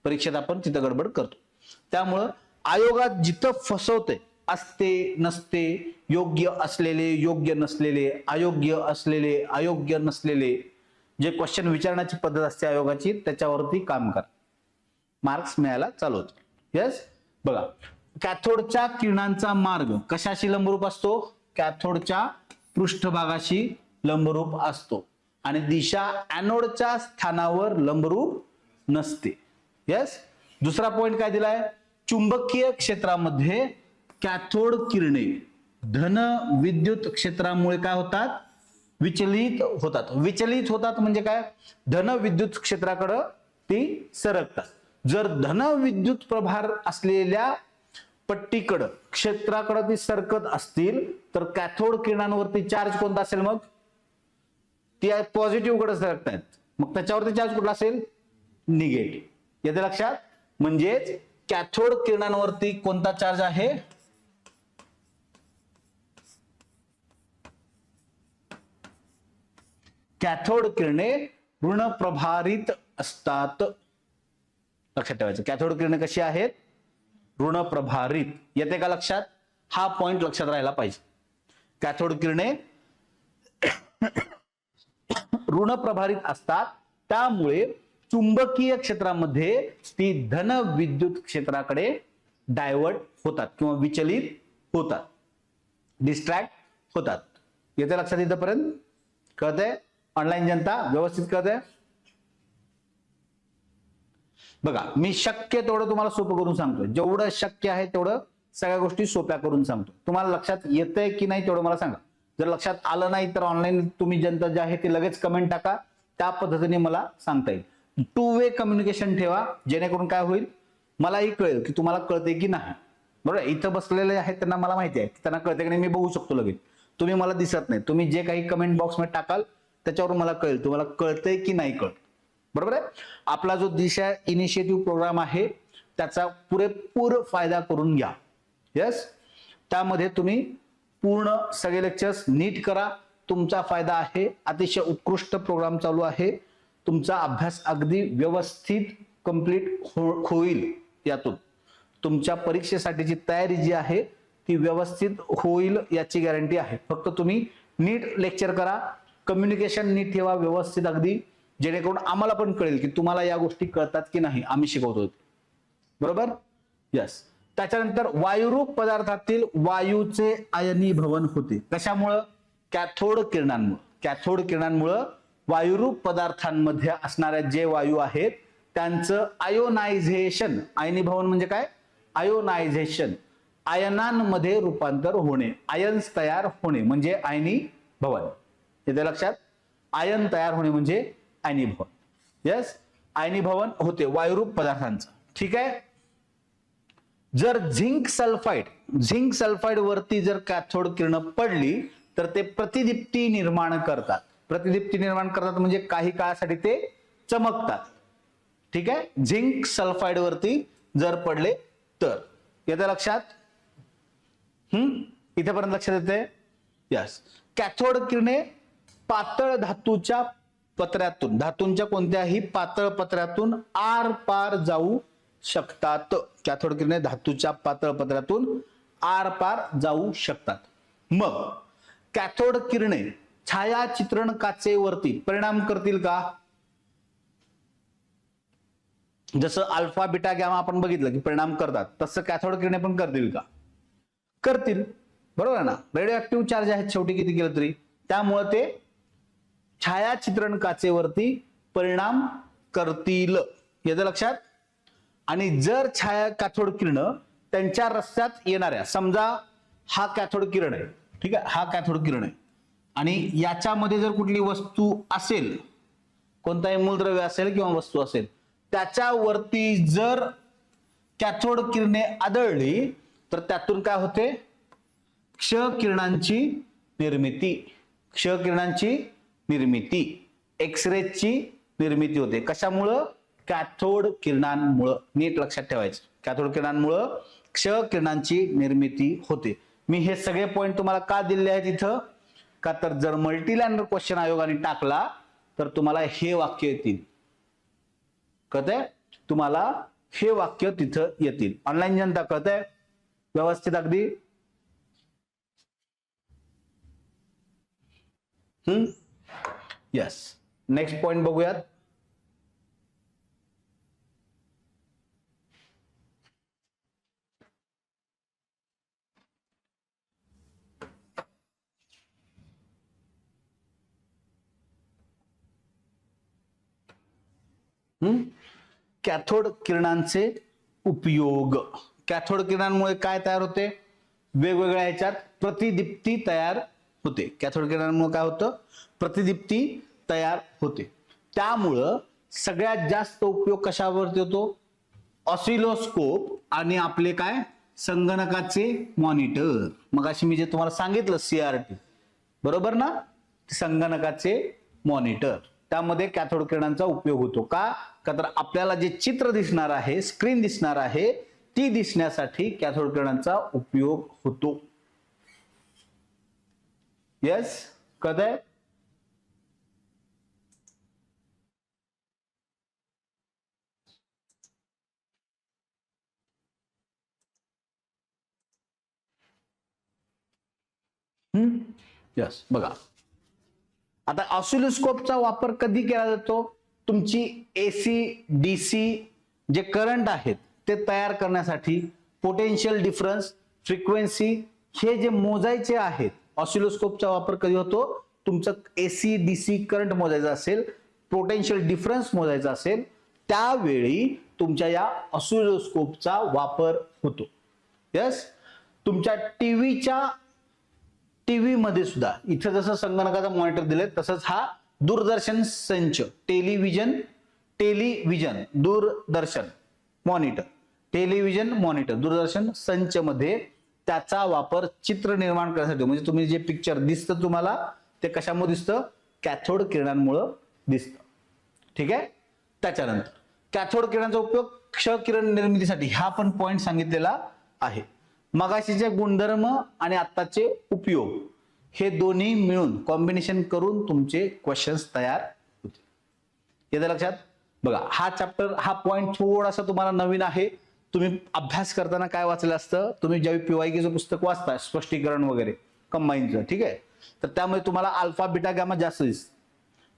S1: परीक्षेत आपण तिथं गडबड करतो. त्यामुळं आयोगात जिथं फसवते, असते नसते, योग्य असलेले योग्य नसलेले, अयोग्य असलेले अयोग्य नसलेले, जे क्वेश्चन विचारण्याची पद्धत असते आयोगाची त्याच्यावरती काम करा, मार्क्स मिळायला चालू होतो. येस. बघा, कॅथोडच्या किरणांचा मार्ग कशाशी लंबरूप असतो? कॅथोडच्या पृष्ठभागाशी लंबरूप असतो आणि दिशा ऍनोडच्या स्थानावर लंबरूप नसते. येस. दुसरा पॉइंट काय दिलाय? चुंबकीय क्षेत्रामध्ये कॅथोड किरणे धन विद्युत क्षेत्रामुळे काय होतात? विचलित होतात. विचलित होतात म्हणजे काय? धन विद्युत क्षेत्राकडे ती सरकतात. जर धन विद्युत प्रभार असलेल्या पट्टीकडं क्षेत्राकडे ती सरकत असतील तर कॅथोड किरणांवरती चार्ज कोणता असेल? मग ती पॉझिटिव्ह कडे सरकतायत, मग त्याच्यावरती चार्ज कुठला असेल? निगेटिव्ह. येते लक्षात? म्हणजेच कॅथोड किरणांवरती कोणता चार्ज आहे? कॅथोड किरणे ऋण प्रभारित असतात. लक्षात ठेवायचं, कॅथोड किरणे कशी आहेत? ऋण प्रभारित. येते का लक्षात? हा पॉइंट लक्षात राहायला पाहिजे. कॅथोड किरणे ऋण प्रभारित असतात, त्यामुळे चुंबकीय क्षेत्रामध्ये ती धन विद्युत क्षेत्राकडे डायव्हर्ट होतात किंवा विचलित होतात, डिस्ट्रॅक्ट होतात. येते लक्षात? इथपर्यंत कळतंय? ऑनलाईन जनता व्यवस्थित कळतंय? बघा, मी शक्य तेवढं तुम्हाला सोपं करून सांगतोय. जेवढं शक्य आहे तेवढं सगळ्या गोष्टी सोप्या करून सांगतो. तुम्हाला लक्षात येतंय की नाही तेवढं मला सांगा. जर लक्षात आलं नाही तर ऑनलाईन तुम्ही जनता जे आहे ते लगेच कमेंट टाका, त्या पद्धतीने मला सांगता येईल. 2 वे कम्युनिकेशन ठेवा, जेणेकरून काय होईल? मलाही कळेल की तुम्हाला कळतंय की नाही. बरोबर? इथं बसलेले आहेत त्यांना मला माहिती आहे, त्यांना कळतंय की नाही मी बघू शकतो लगेच. तुम्ही मला दिसत नाही, तुम्ही जे काही कमेंट बॉक्स मध्ये टाकाल त्याच्यावरून मला कळेल तुम्हाला कळतंय की नाही कळत. बरोबर आहे? आपला जो दिशा इनिशिएटिव्ह प्रोग्राम आहे त्याचा पुरेपूर फायदा करून घ्या. यस. त्यामध्ये तुम्ही पूर्ण सगळे लेक्चर्स नीट करा, तुमचा फायदा आहे. अतिशय उत्कृष्ट प्रोग्राम चालू आहे. तुमचा अभ्यास अगदी व्यवस्थित कंप्लीट होईल. यातून तुमच्या परीक्षेसाठीची तयारी जी आहे ती व्यवस्थित होईल याची गॅरंटी आहे. फक्त तुम्ही नीट लेक्चर करा, कम्युनिकेशन नीट ठेवा व्यवस्थित अगदी, जेणेकरून आम्हाला पण कळेल की तुम्हाला या गोष्टी कळतात की नाही, आम्ही शिकवतो. बरोबर? यस. त्याच्यानंतर वायुरूप पदार्थातील वायूचे आयनीभवन होते. कशामुळं? कॅथोड किरणांमुळे. कॅथोड किरणांमुळे वायुरूप पदार्थांमध्ये असणाऱ्या जे वायू आहेत त्यांचं आयोनायझेशन. आयनीभवन म्हणजे काय? आयोनायझेशन, आयनांमध्ये रूपांतर होणे, आयन्स तयार होणे म्हणजे आयनीभवन. येते लक्षात? आयन तयार होणे म्हणजे आयनीभवन. यस. आयनीभवन होते वायुरूप पदार्थांचं. ठीक आहे. जर झिंक सल्फाइड वरती जर कॅथोड किरण पडली तर ते प्रतिदीप्ती निर्माण करतात. प्रतिदीप्ती निर्माण करतात म्हणजे काही काळासाठी ते चमकतात. ठीक आहे. झिंक सल्फाइड वरती जर पडले तर. येतं लक्षात? इथेपर्यंत लक्षात येते? यस. कॅथोड किरणे पातळ धातूच्या पत्र्यातून, धातूंच्या कोणत्याही पातळ पत्र्यातून आर पार जाऊ शकतात. कॅथोड किरणे धातूच्या पातळ पत्र्यातून आर पार जाऊ शकतात. मग कॅथोड किरणे छायाचित्रण काचेवरती परिणाम करतील का? जसं अल्फा बीटा गॅमा आपण बघितलं की परिणाम करतात, तसं कॅथोड किरणे पण करतील का? करतील. बरोबर आहे ना? रेडिओ ऍक्टिव्ह चार्ज आहेत शेवटी किती केलं तरी, त्यामुळे ते छायाचित्रण काचेवरती परिणाम करतील. येतं लक्षात? आणि जर छाया कॅथोड किरण त्यांच्या रस्त्यात येणाऱ्या, समजा हा कॅथोड किरण आहे, ठीक आहे, हा कॅथोड किरण आहे आणि याच्यामध्ये जर कुठली वस्तू असेल, कोणताही मूलद्रव्य असेल किंवा वस्तू असेल, त्याच्यावरती जर कॅथोड किरणे आदळली तर त्यातून काय होते, क्ष किरणांची निर्मिती, क्ष किरणांची निर्मिती, एक्सरेची निर्मिती होते. कशामुळं, कॅथोड किरणांमुळं. नीट लक्षात ठेवायचं, कॅथोड किरणांमुळं क्ष किरणांची निर्मिती होते. मी हे सगळे पॉइंट तुम्हाला का दिले आहेत इथं, का तर जर मल्टीलाइनर क्वेश्चन आयोगाने टाकला तर तुम्हाला हे वाक्य येतील. कळतंय, तुम्हाला हे वाक्य तिथं येतील. ऑनलाईन जनता कळतंय व्यवस्थित अगदी. यस, नेक्स्ट पॉइंट बघूयात. कॅथोड किरणांचे उपयोग. कॅथोड किरणांमुळे काय तयार होते, वेगवेगळ्या ह्याच्यात प्रतिदीप्ती तयार होते. कॅथोड किरणांमुळे काय होतं, प्रतिदीप्ती तयार होते. त्यामुळं सगळ्यात जास्त उपयोग कशावरती होतो, ऑसिलोस्कोप आणि आपले काय, संगणकाचे मॉनिटर. मग अशी मी जे तुम्हाला सांगितलं CRT, बरोबर ना, संगणकाचे मॉनिटर, त्यामध्ये कॅथोड किरणांचा उपयोग होतो. का तर आपल्याला जे चित्र दिसणार आहे, स्क्रीन दिसणार आहे, ती दिसण्यासाठी कॅथोड किरणांचा उपयोग होतो. यस, कळतंय. यस, बघा आता ऑसिलोस्कोपचा वापर कधी केला जातो, तुमची AC DC जे करंट आहेत ते तयार करण्यासाठी, पोटेन्शियल डिफरन्स, फ्रिक्वेन्सी हे जे मोजायचे आहेत, ऑसिलोस्कोपचा वापर कधी होतो, तुमचं AC DC करंट मोजायचा असेल, पोटेन्शियल डिफरन्स मोजायचा असेल, त्यावेळी तुमच्या या ऑसिलोस्कोपचा वापर होतो. यस, तुमच्या टीव्ही मध्ये सुद्धा इथं जसं संगणकाचा मॉनिटर दिले तसंच हा दूरदर्शन संच, टेलिव्हिजन दूरदर्शन मॉनिटर दूरदर्शन संच मध्ये त्याचा वापर चित्र निर्माण करण्यासाठी, म्हणजे तुम्ही जे पिक्चर दिसतं तुम्हाला ते कशामुळे दिसतं, कॅथोड किरणांमुळे दिसतं. ठीक आहे. त्याच्यानंतर कॅथोड किरणांचा उपयोग क्ष किरण निर्मितीसाठी, हा पण पॉइंट सांगितलेला आहे. मगाशीचे गुणधर्म आणि आत्ताचे उपयोग हे दोन्ही मिळून कॉम्बिनेशन करून तुमचे क्वेश्चन्स तयार होते. येतं लक्षात. बघा हा चॅप्टर, हा पॉइंट थोडासा तुम्हाला नवीन आहे. तुम्ही अभ्यास करताना काय वाचलं असतं, तुम्ही ज्यावेळी PYQचं पुस्तक वाचता, स्पष्टीकरण वगैरे कंबाईनचं, ठीक आहे, तर त्यामुळे तुम्हाला अल्फा बीटा गॅमा जास्त दिसतं,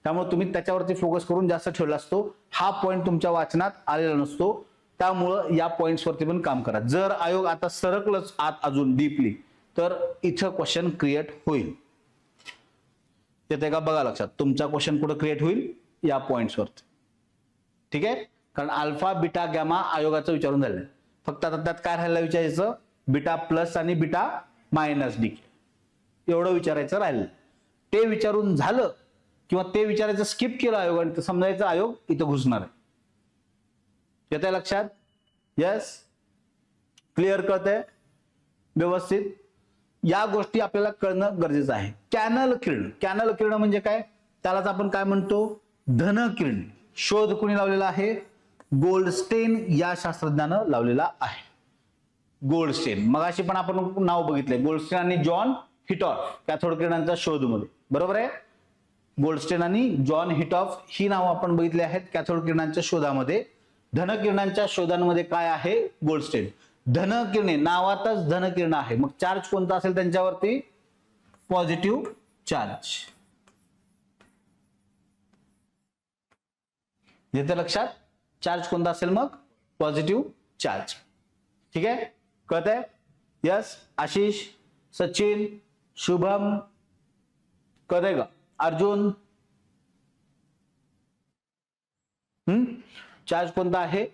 S1: त्यामुळे तुम्ही त्याच्यावरती फोकस करून जास्त ठेवला असतो. हा पॉइंट तुमच्या वाचनात आलेला नसतो, त्यामुळं या पॉइंट्स वरती पण काम करा. जर आयोग आता सरकलंच आत अजून डीपली तर इथं क्वेश्चन क्रिएट होईल. येते का बघा लक्षात, तुमचा क्वेश्चन कुठं क्रिएट होईल, या पॉइंट्स वरती. ठीक आहे, कारण अल्फा बीटा गॅमा आयोगाचं विचारून झालं. फक्त आता त्यात काय राहिलं विचारायचं, बीटा प्लस आणि बीटा मायनस डी एवढं विचारायचं राहिलं. ते विचारून झालं किंवा ते विचारायचं स्किप केलं आयोगाने तर समजायचं आयोग इथं घुसणार आहे. येतंय लक्षात. यस, क्लिअर कळतंय व्यवस्थित. या गोष्टी आपल्याला कळणं गरजेचं आहे. कॅनल किरण म्हणजे काय, त्यालाच आपण काय म्हणतो, धन किरण. शोध कोणी लावलेला आहे, गोल्डस्टेन या शास्त्रज्ञानं लावलेला आहे. गोल्डस्टेन, मगाशी पण आपण नाव बघितलंय, गोल्डस्टेन आणि जॉन हिटॉफ कॅथोड किरणांचा शोध मध्ये, बरोबर आहे. गोल्डस्टेन आणि जॉन हिटॉफ ही नावं आपण बघितली आहेत कॅथोड किरणांच्या शोधामध्ये. धनकिरणांच्या शोधांमध्ये काय आहे, गोल्डस्टेन. धनकिरणे, नावातच धनकिरण आहे, मग चार्ज कोणता असेल त्यांच्यावरती, पॉझिटिव्ह चार्ज. येते लक्षात, चार्ज कोणता असेल मग, पॉझिटिव्ह चार्ज. ठीक आहे, कळतंय. यस, आशिष, सचिन, शुभम, कळतंय का, अर्जुन. चार्ज कोणता आहे,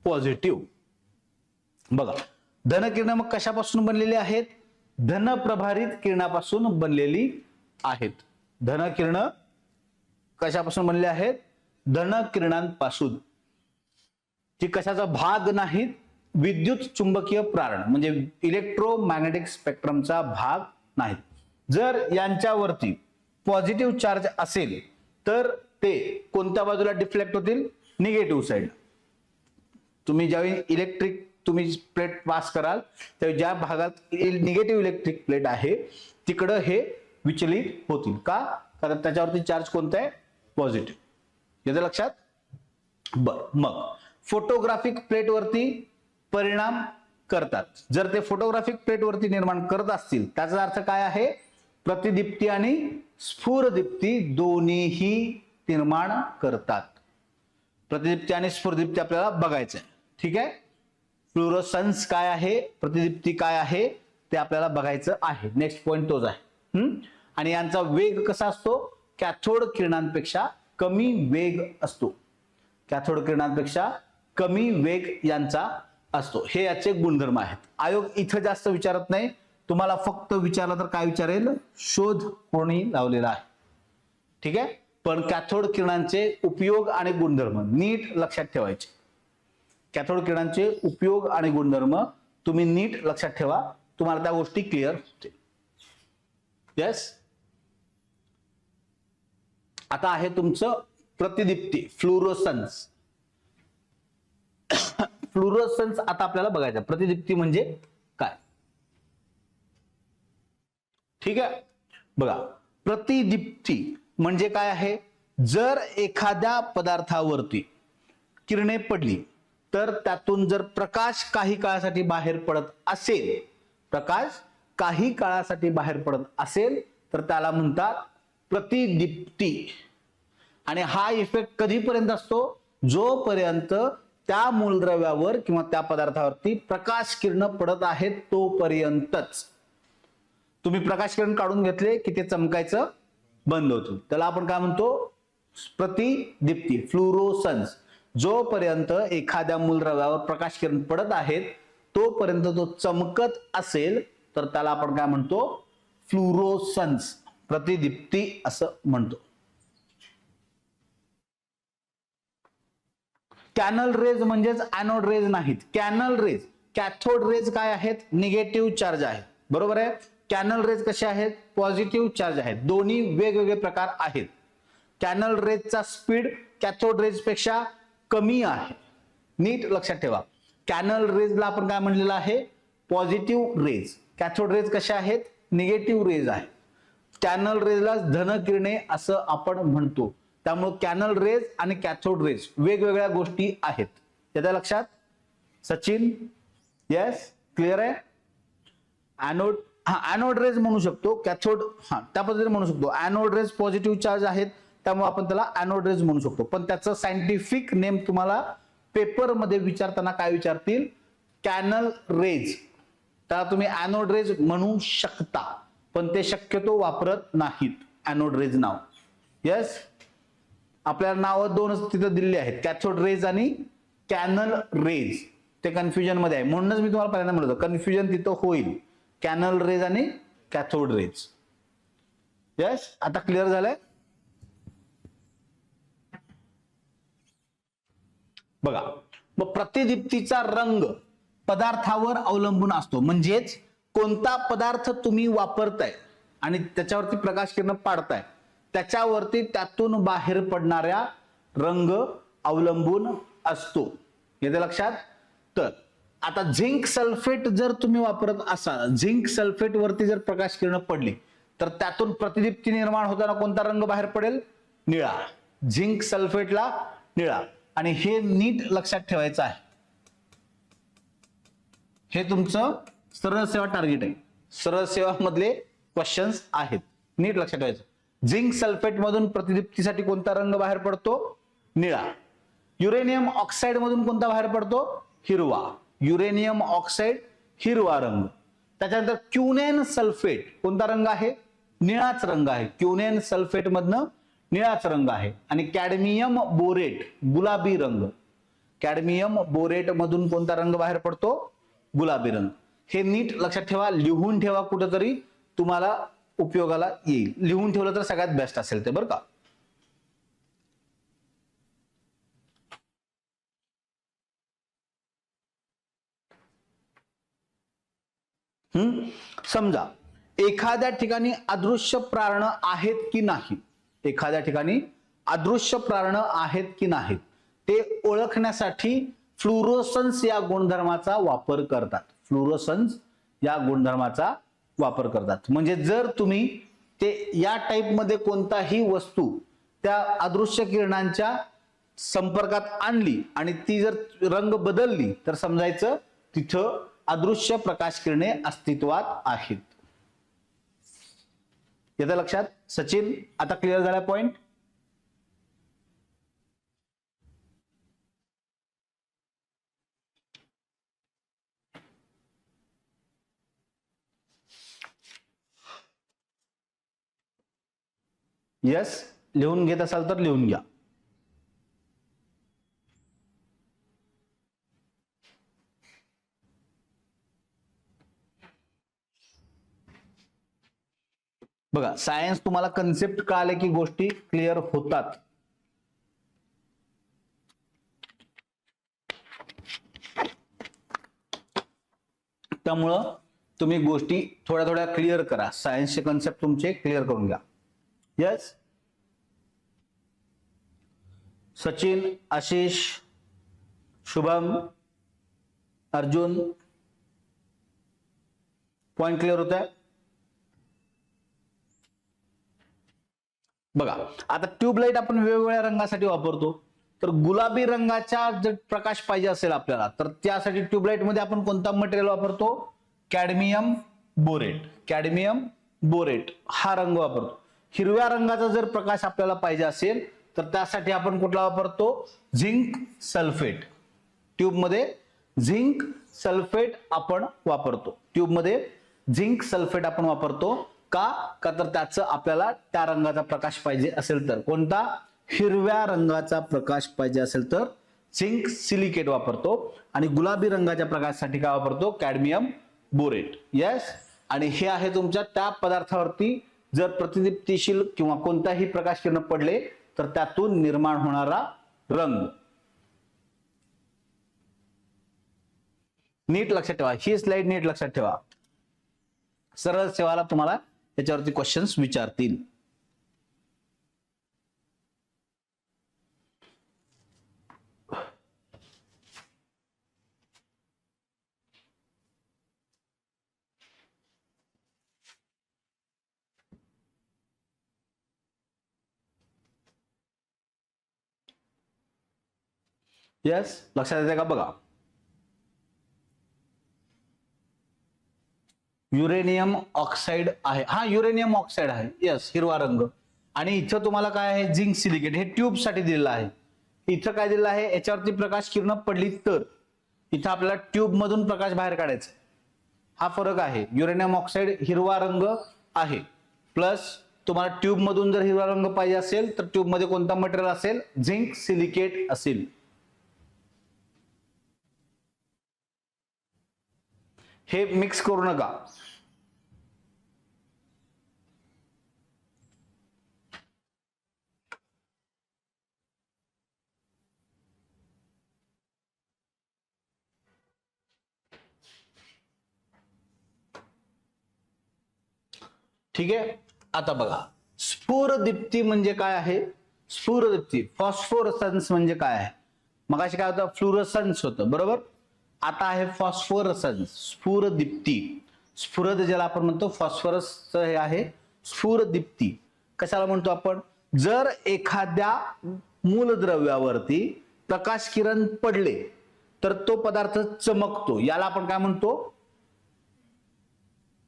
S1: पॉझिटिव्ह. बघा धनकिरण मग कशापासून बनलेली आहेत, धनप्रभारित किरणापासून बनलेली आहेत. धनकिरण कशापासून बनलेली आहेत, धनकिरणांपासून. ती कशाचा भाग नाहीत, विद्युत चुंबकीय प्रारण म्हणजे इलेक्ट्रोमॅग्नेटिक स्पेक्ट्रमचा भाग नाहीत. जर यांच्यावरती पॉझिटिव्ह चार्ज असेल तर ते कोणत्या बाजूला डिफ्लेक्ट होतील, निगेटिव्ह साईड. तुम्ही ज्यावेळी इलेक्ट्रिक तुम्ही प्लेट पास कराल त्यावेळी ज्या भागात निगेटिव्ह इलेक्ट्रिक प्लेट आहे तिकडं हे विचलित होतील. का? कारण त्याच्यावरती चार्ज कोणता आहे, पॉझिटिव्ह. येतं लक्षात? बर, मग फोटोग्राफिक प्लेटवरती परिणाम करतात. जर ते फोटोग्राफिक प्लेटवरती निर्माण करत असतील त्याचा अर्थ काय आहे, प्रतिदीप्ती आणि स्फुरदीप्ती दोन्हीही निर्माण करतात. प्रतिदीप्ती आणि स्फुरदीप्ती आपल्याला बघायचं आहे. ठीक आहे, फ्लुरोसन्स काय आहे, प्रतिदीप्ती काय आहे ते आपल्याला बघायचं आहे. नेक्स्ट पॉइंट तोच आहे. आणि यांचा वेग कसा असतो, कॅथोड किरणांपेक्षा कमी वेग असतो. कॅथोड किरणांपेक्षा कमी वेग यांचा असतो. हे याचे गुणधर्म आहेत. आयोग इथं जास्त विचारत नाही, तुम्हाला फक्त विचारलं तर काय विचारेल, शोध कोणी लावलेला आहे. ठीक आहे, पण कॅथोड किरणांचे उपयोग आणि गुणधर्म नीट लक्षात ठेवायचे. कॅथोड किरणांचे उपयोग आणि गुणधर्म तुम्ही नीट लक्षात ठेवा, तुम्हाला त्या गोष्टी क्लिअर होतील. येस, आता आहे तुमचं प्रतिदीप्ती, फ्लुरोसन्स. फ्लुरोसन्स आता आपल्याला बघायचं, प्रतिदीप्ती म्हणजे काय. ठीक आहे, बघा प्रतिदीप्ती म्हणजे काय आहे, जर एखाद्या पदार्थावरती किरणे पडली तर त्यातून जर प्रकाश काही काळासाठी बाहेर पडत असेल, प्रकाश काही काळासाठी बाहेर पडत असेल तर त्याला म्हणतात प्रतिदीप्ती. आणि हा इफेक्ट कधीपर्यंत असतो, जोपर्यंत त्या मूलद्रव्यावर किंवा त्या पदार्थावरती प्रकाश किरण पडत आहेत तोपर्यंतच. तुम्ही प्रकाश किरण काढून घेतले की ते चमकायचं बंद होतं, त्याला आपण काय म्हणतो, प्रतिदीप्ती, फ्लुरोसन्स. जोपर्यंत एखाद्या मूलद्रव्यावर प्रकाश किरण पडत आहेत तोपर्यंत तो चमकत असेल तर त्याला आपण काय म्हणतो, फ्लुरोसन्स, प्रतिदीप्ती असं म्हणतो. कॅनल रेज म्हणजेच एनोड रेज नाहीत. कॅनल रेज, कॅथोड रेज काय आहेत, निगेटिव्ह चार्ज आहेत. बरोबर आहे. कॅनल रेज कसे आहेत, पॉझिटिव्ह चार्ज आहेत. दोन्ही वेगवेगळे प्रकार आहेत. कॅनल रेजचा स्पीड कॅथोड रेज पेक्षा कमी आहे. नीट लक्षात ठेवा, कॅनल रेजला आपण काय म्हणलेलं आहे, पॉझिटिव्ह रेज. कॅथोड रेज कशा आहेत, निगेटिव्ह रेज आहे. कॅनल रेजला धन किरणे असं आपण म्हणतो. त्यामुळे कॅनल रेज आणि कॅथोड रेज वेगवेगळ्या गोष्टी आहेत. येतं लक्षात सचिन? येस, क्लिअर आहे. एनोड, एनोड रेज म्हणू शकतो, कॅथोड त्या पद्धतीने म्हणू शकतो. एनोड रेज पॉझिटिव्ह चार्ज आहेत त्यामुळे आपण त्याला एनोड रेज म्हणू शकतो. पण त्याचं सायंटिफिक नेम तुम्हाला पेपर मध्ये विचारताना काय विचारतील, कॅनल रेज. त्याला तुम्ही एनोड रेज म्हणू शकता पण ते शक्यतो वापरत नाहीत एनोड रेज नाव. येस, आपल्याला नाव दोनच तिथं दिलेली आहेत, कॅथोड रेज आणि कॅनल रेज. ते कन्फ्युजन मध्ये आहे म्हणूनच मी तुम्हाला पहिल्यांदा म्हणतो कन्फ्युजन तिथं होईल, कॅनल रेज आणि कॅथोड रेज. यस, आता क्लिअर झालंय. बघा, मग प्रतिदीप्तीचा रंग पदार्थावर अवलंबून असतो. म्हणजेच कोणता पदार्थ तुम्ही वापरताय आणि त्याच्यावरती प्रकाश किरण पाडताय त्याच्यावरती त्यातून बाहेर पडणाऱ्या रंग अवलंबून असतो. येते लक्षात? तर आता झिंक सल्फेट जर तुम्ही वापरत असाल, झिंक सल्फेट वरती जर प्रकाश किरण पडली तर त्यातून प्रतिदीप्ती निर्माण होताना कोणता रंग बाहेर पडेल, निळा. झिंक सल्फेटला निळा. आणि हे नीट लक्षात ठेवायचं आहे. हे तुमचं सरळ सेवा टार्गेट आहे. सरळ सेवा मधले क्वेश्चन्स आहेत, नीट लक्षात ठेवायचं. झिंक सल्फेट मधून प्रतिदीप्तीसाठी कोणता रंग बाहेर पडतो, निळा. युरेनियम ऑक्साईड मधून कोणता बाहेर पडतो, हिरवा. युरेनियम ऑक्साईड हिरवा रंग. त्याच्यानंतर क्युनेन सल्फेट कोणता रंग आहे, निळाच रंग आहे. क्युनेन सल्फेट मधनं निळाच रंग आहे. आणि कॅडमियम बोरेट गुलाबी रंग. कॅडमियम बोरेट मधून कोणता रंग बाहेर पडतो, गुलाबी रंग. हे नीट लक्षात ठेवा, लिहून ठेवा, कुठेतरी तुम्हाला उपयोगाला येईल. लिहून ठेवलं तर सगळ्यात बेस्ट असेल ते, बरं का. समजा एखाद्या ठिकाणी अदृश्य प्रारण आहेत की नाही, एखाद्या ठिकाणी अदृश्य प्रारण आहेत की नाहीत ते ओळखण्यासाठी फ्लुरोसन्स या गुणधर्माचा वापर करतात. फ्लुरोसन्स या गुणधर्माचा वापर करतात. म्हणजे जर तुम्ही ते या टाइप मध्ये कोणताही वस्तू त्या अदृश्य किरणांच्या संपर्कात आणली आणि ती जर रंग बदलली तर समजायचं तिथं अदृश्य प्रकाश किरणे अस्तित्वात आहेत. येतं लक्षात? सचिन, आता क्लिअर झाला पॉइंट? यस, लिहून घेत असाल तर लिहून घ्या. बघा, सायन्स तुम्हाला कन्सेप्ट कळाले की गोष्टी क्लिअर होतात. त्यामुळं तुम्ही गोष्टी थोड्या थोड्या क्लिअर करा. सायन्सचे कन्सेप्ट तुमचे क्लिअर करून घ्या. Yes, Sachin, Ashish, Shubham, Arjun, point clear होत आहे? बघा, आता ट्यूबलाइट आपण वेगवेगळ्या रंगासाठी वापरतो. तर गुलाबी रंगाचा जर प्रकाश पाहिजे असेल आपल्याला तर त्यासाठी ट्यूबलाइट मध्ये आपण कोणता मटेरियल वापरतो? Cadmium borate. कॅडमियम बोरेट हा रंग वापरतो. हिरव्या रंगाचा जर प्रकाश आपल्याला पाहिजे असेल तर त्यासाठी आपण कुठला वापरतो? Zinc sulphate. ट्यूब मध्ये झिंक सल्फेट आपण वापरतो. ट्यूब मध्ये झिंक सल्फेट आपण वापरतो. का तर त्याचं आपल्याला त्या रंगाचा प्रकाश पाहिजे असेल तर. कोणता? हिरव्या रंगाचा प्रकाश पाहिजे असेल तर झिंक सिलिकेट वापरतो. आणि गुलाबी रंगाच्या प्रकाशासाठी काय वापरतो? Cadmium borate. यस, आणि हे आहे तुमच्या त्या पदार्थावरती जर प्रतिदीप्तिशील किंवा कोणताही प्रकाश किरण पडले तर त्यातून निर्माण होणारा रंग. नीट लक्षात ठेवा, ही स्लाइड नीट लक्षात ठेवा. सरळ सेवाला तुम्हाला याच्यावरती क्वेश्चन्स विचारतील. यस, लक्षात येते का? बघा, युरेनियम ऑक्साइड आहे. हा युरेनियम ऑक्साइड आहे. यस, हिरवा रंग. आणि इथं तुम्हाला काय आहे? Zinc silicate. हे ट्यूब साठी दिलेलं आहे. इथं काय दिलेलं आहे? याच्यावरती प्रकाश किरण पडली तर इथं आपल्याला ट्यूब मधून प्रकाश बाहेर काढायचा. हा फरक आहे. युरेनियम ऑक्साइड हिरवा रंग आहे, प्लस तुम्हाला ट्यूब मधून जर हिरवा रंग पाहिजे असेल तर ट्यूब मध्ये कोणता मटेरियल असेल? झिंक सिलिकेट असेल. हे मिक्स करू नका. ठीक आहे. आता बघा, स्फुरदीप्ती म्हणजे काय आहे? स्फुरदीप्ती, फॉस्फोरसन्स म्हणजे काय आहे? मगाशी काय होतं? फ्लुरोसन्स होतं, बरोबर. आता आहे फॉस्फोरसन्स, स्फुरदीप्ती. स्फुरद ज्याला आपण म्हणतो, फॉस्फरस हे आहे स्फुरदीप्ती. कशाला म्हणतो आपण? जर एखाद्या मूलद्रव्यावरती प्रकाश किरण पडले तर तो पदार्थ चमकतो. याला आपण काय म्हणतो?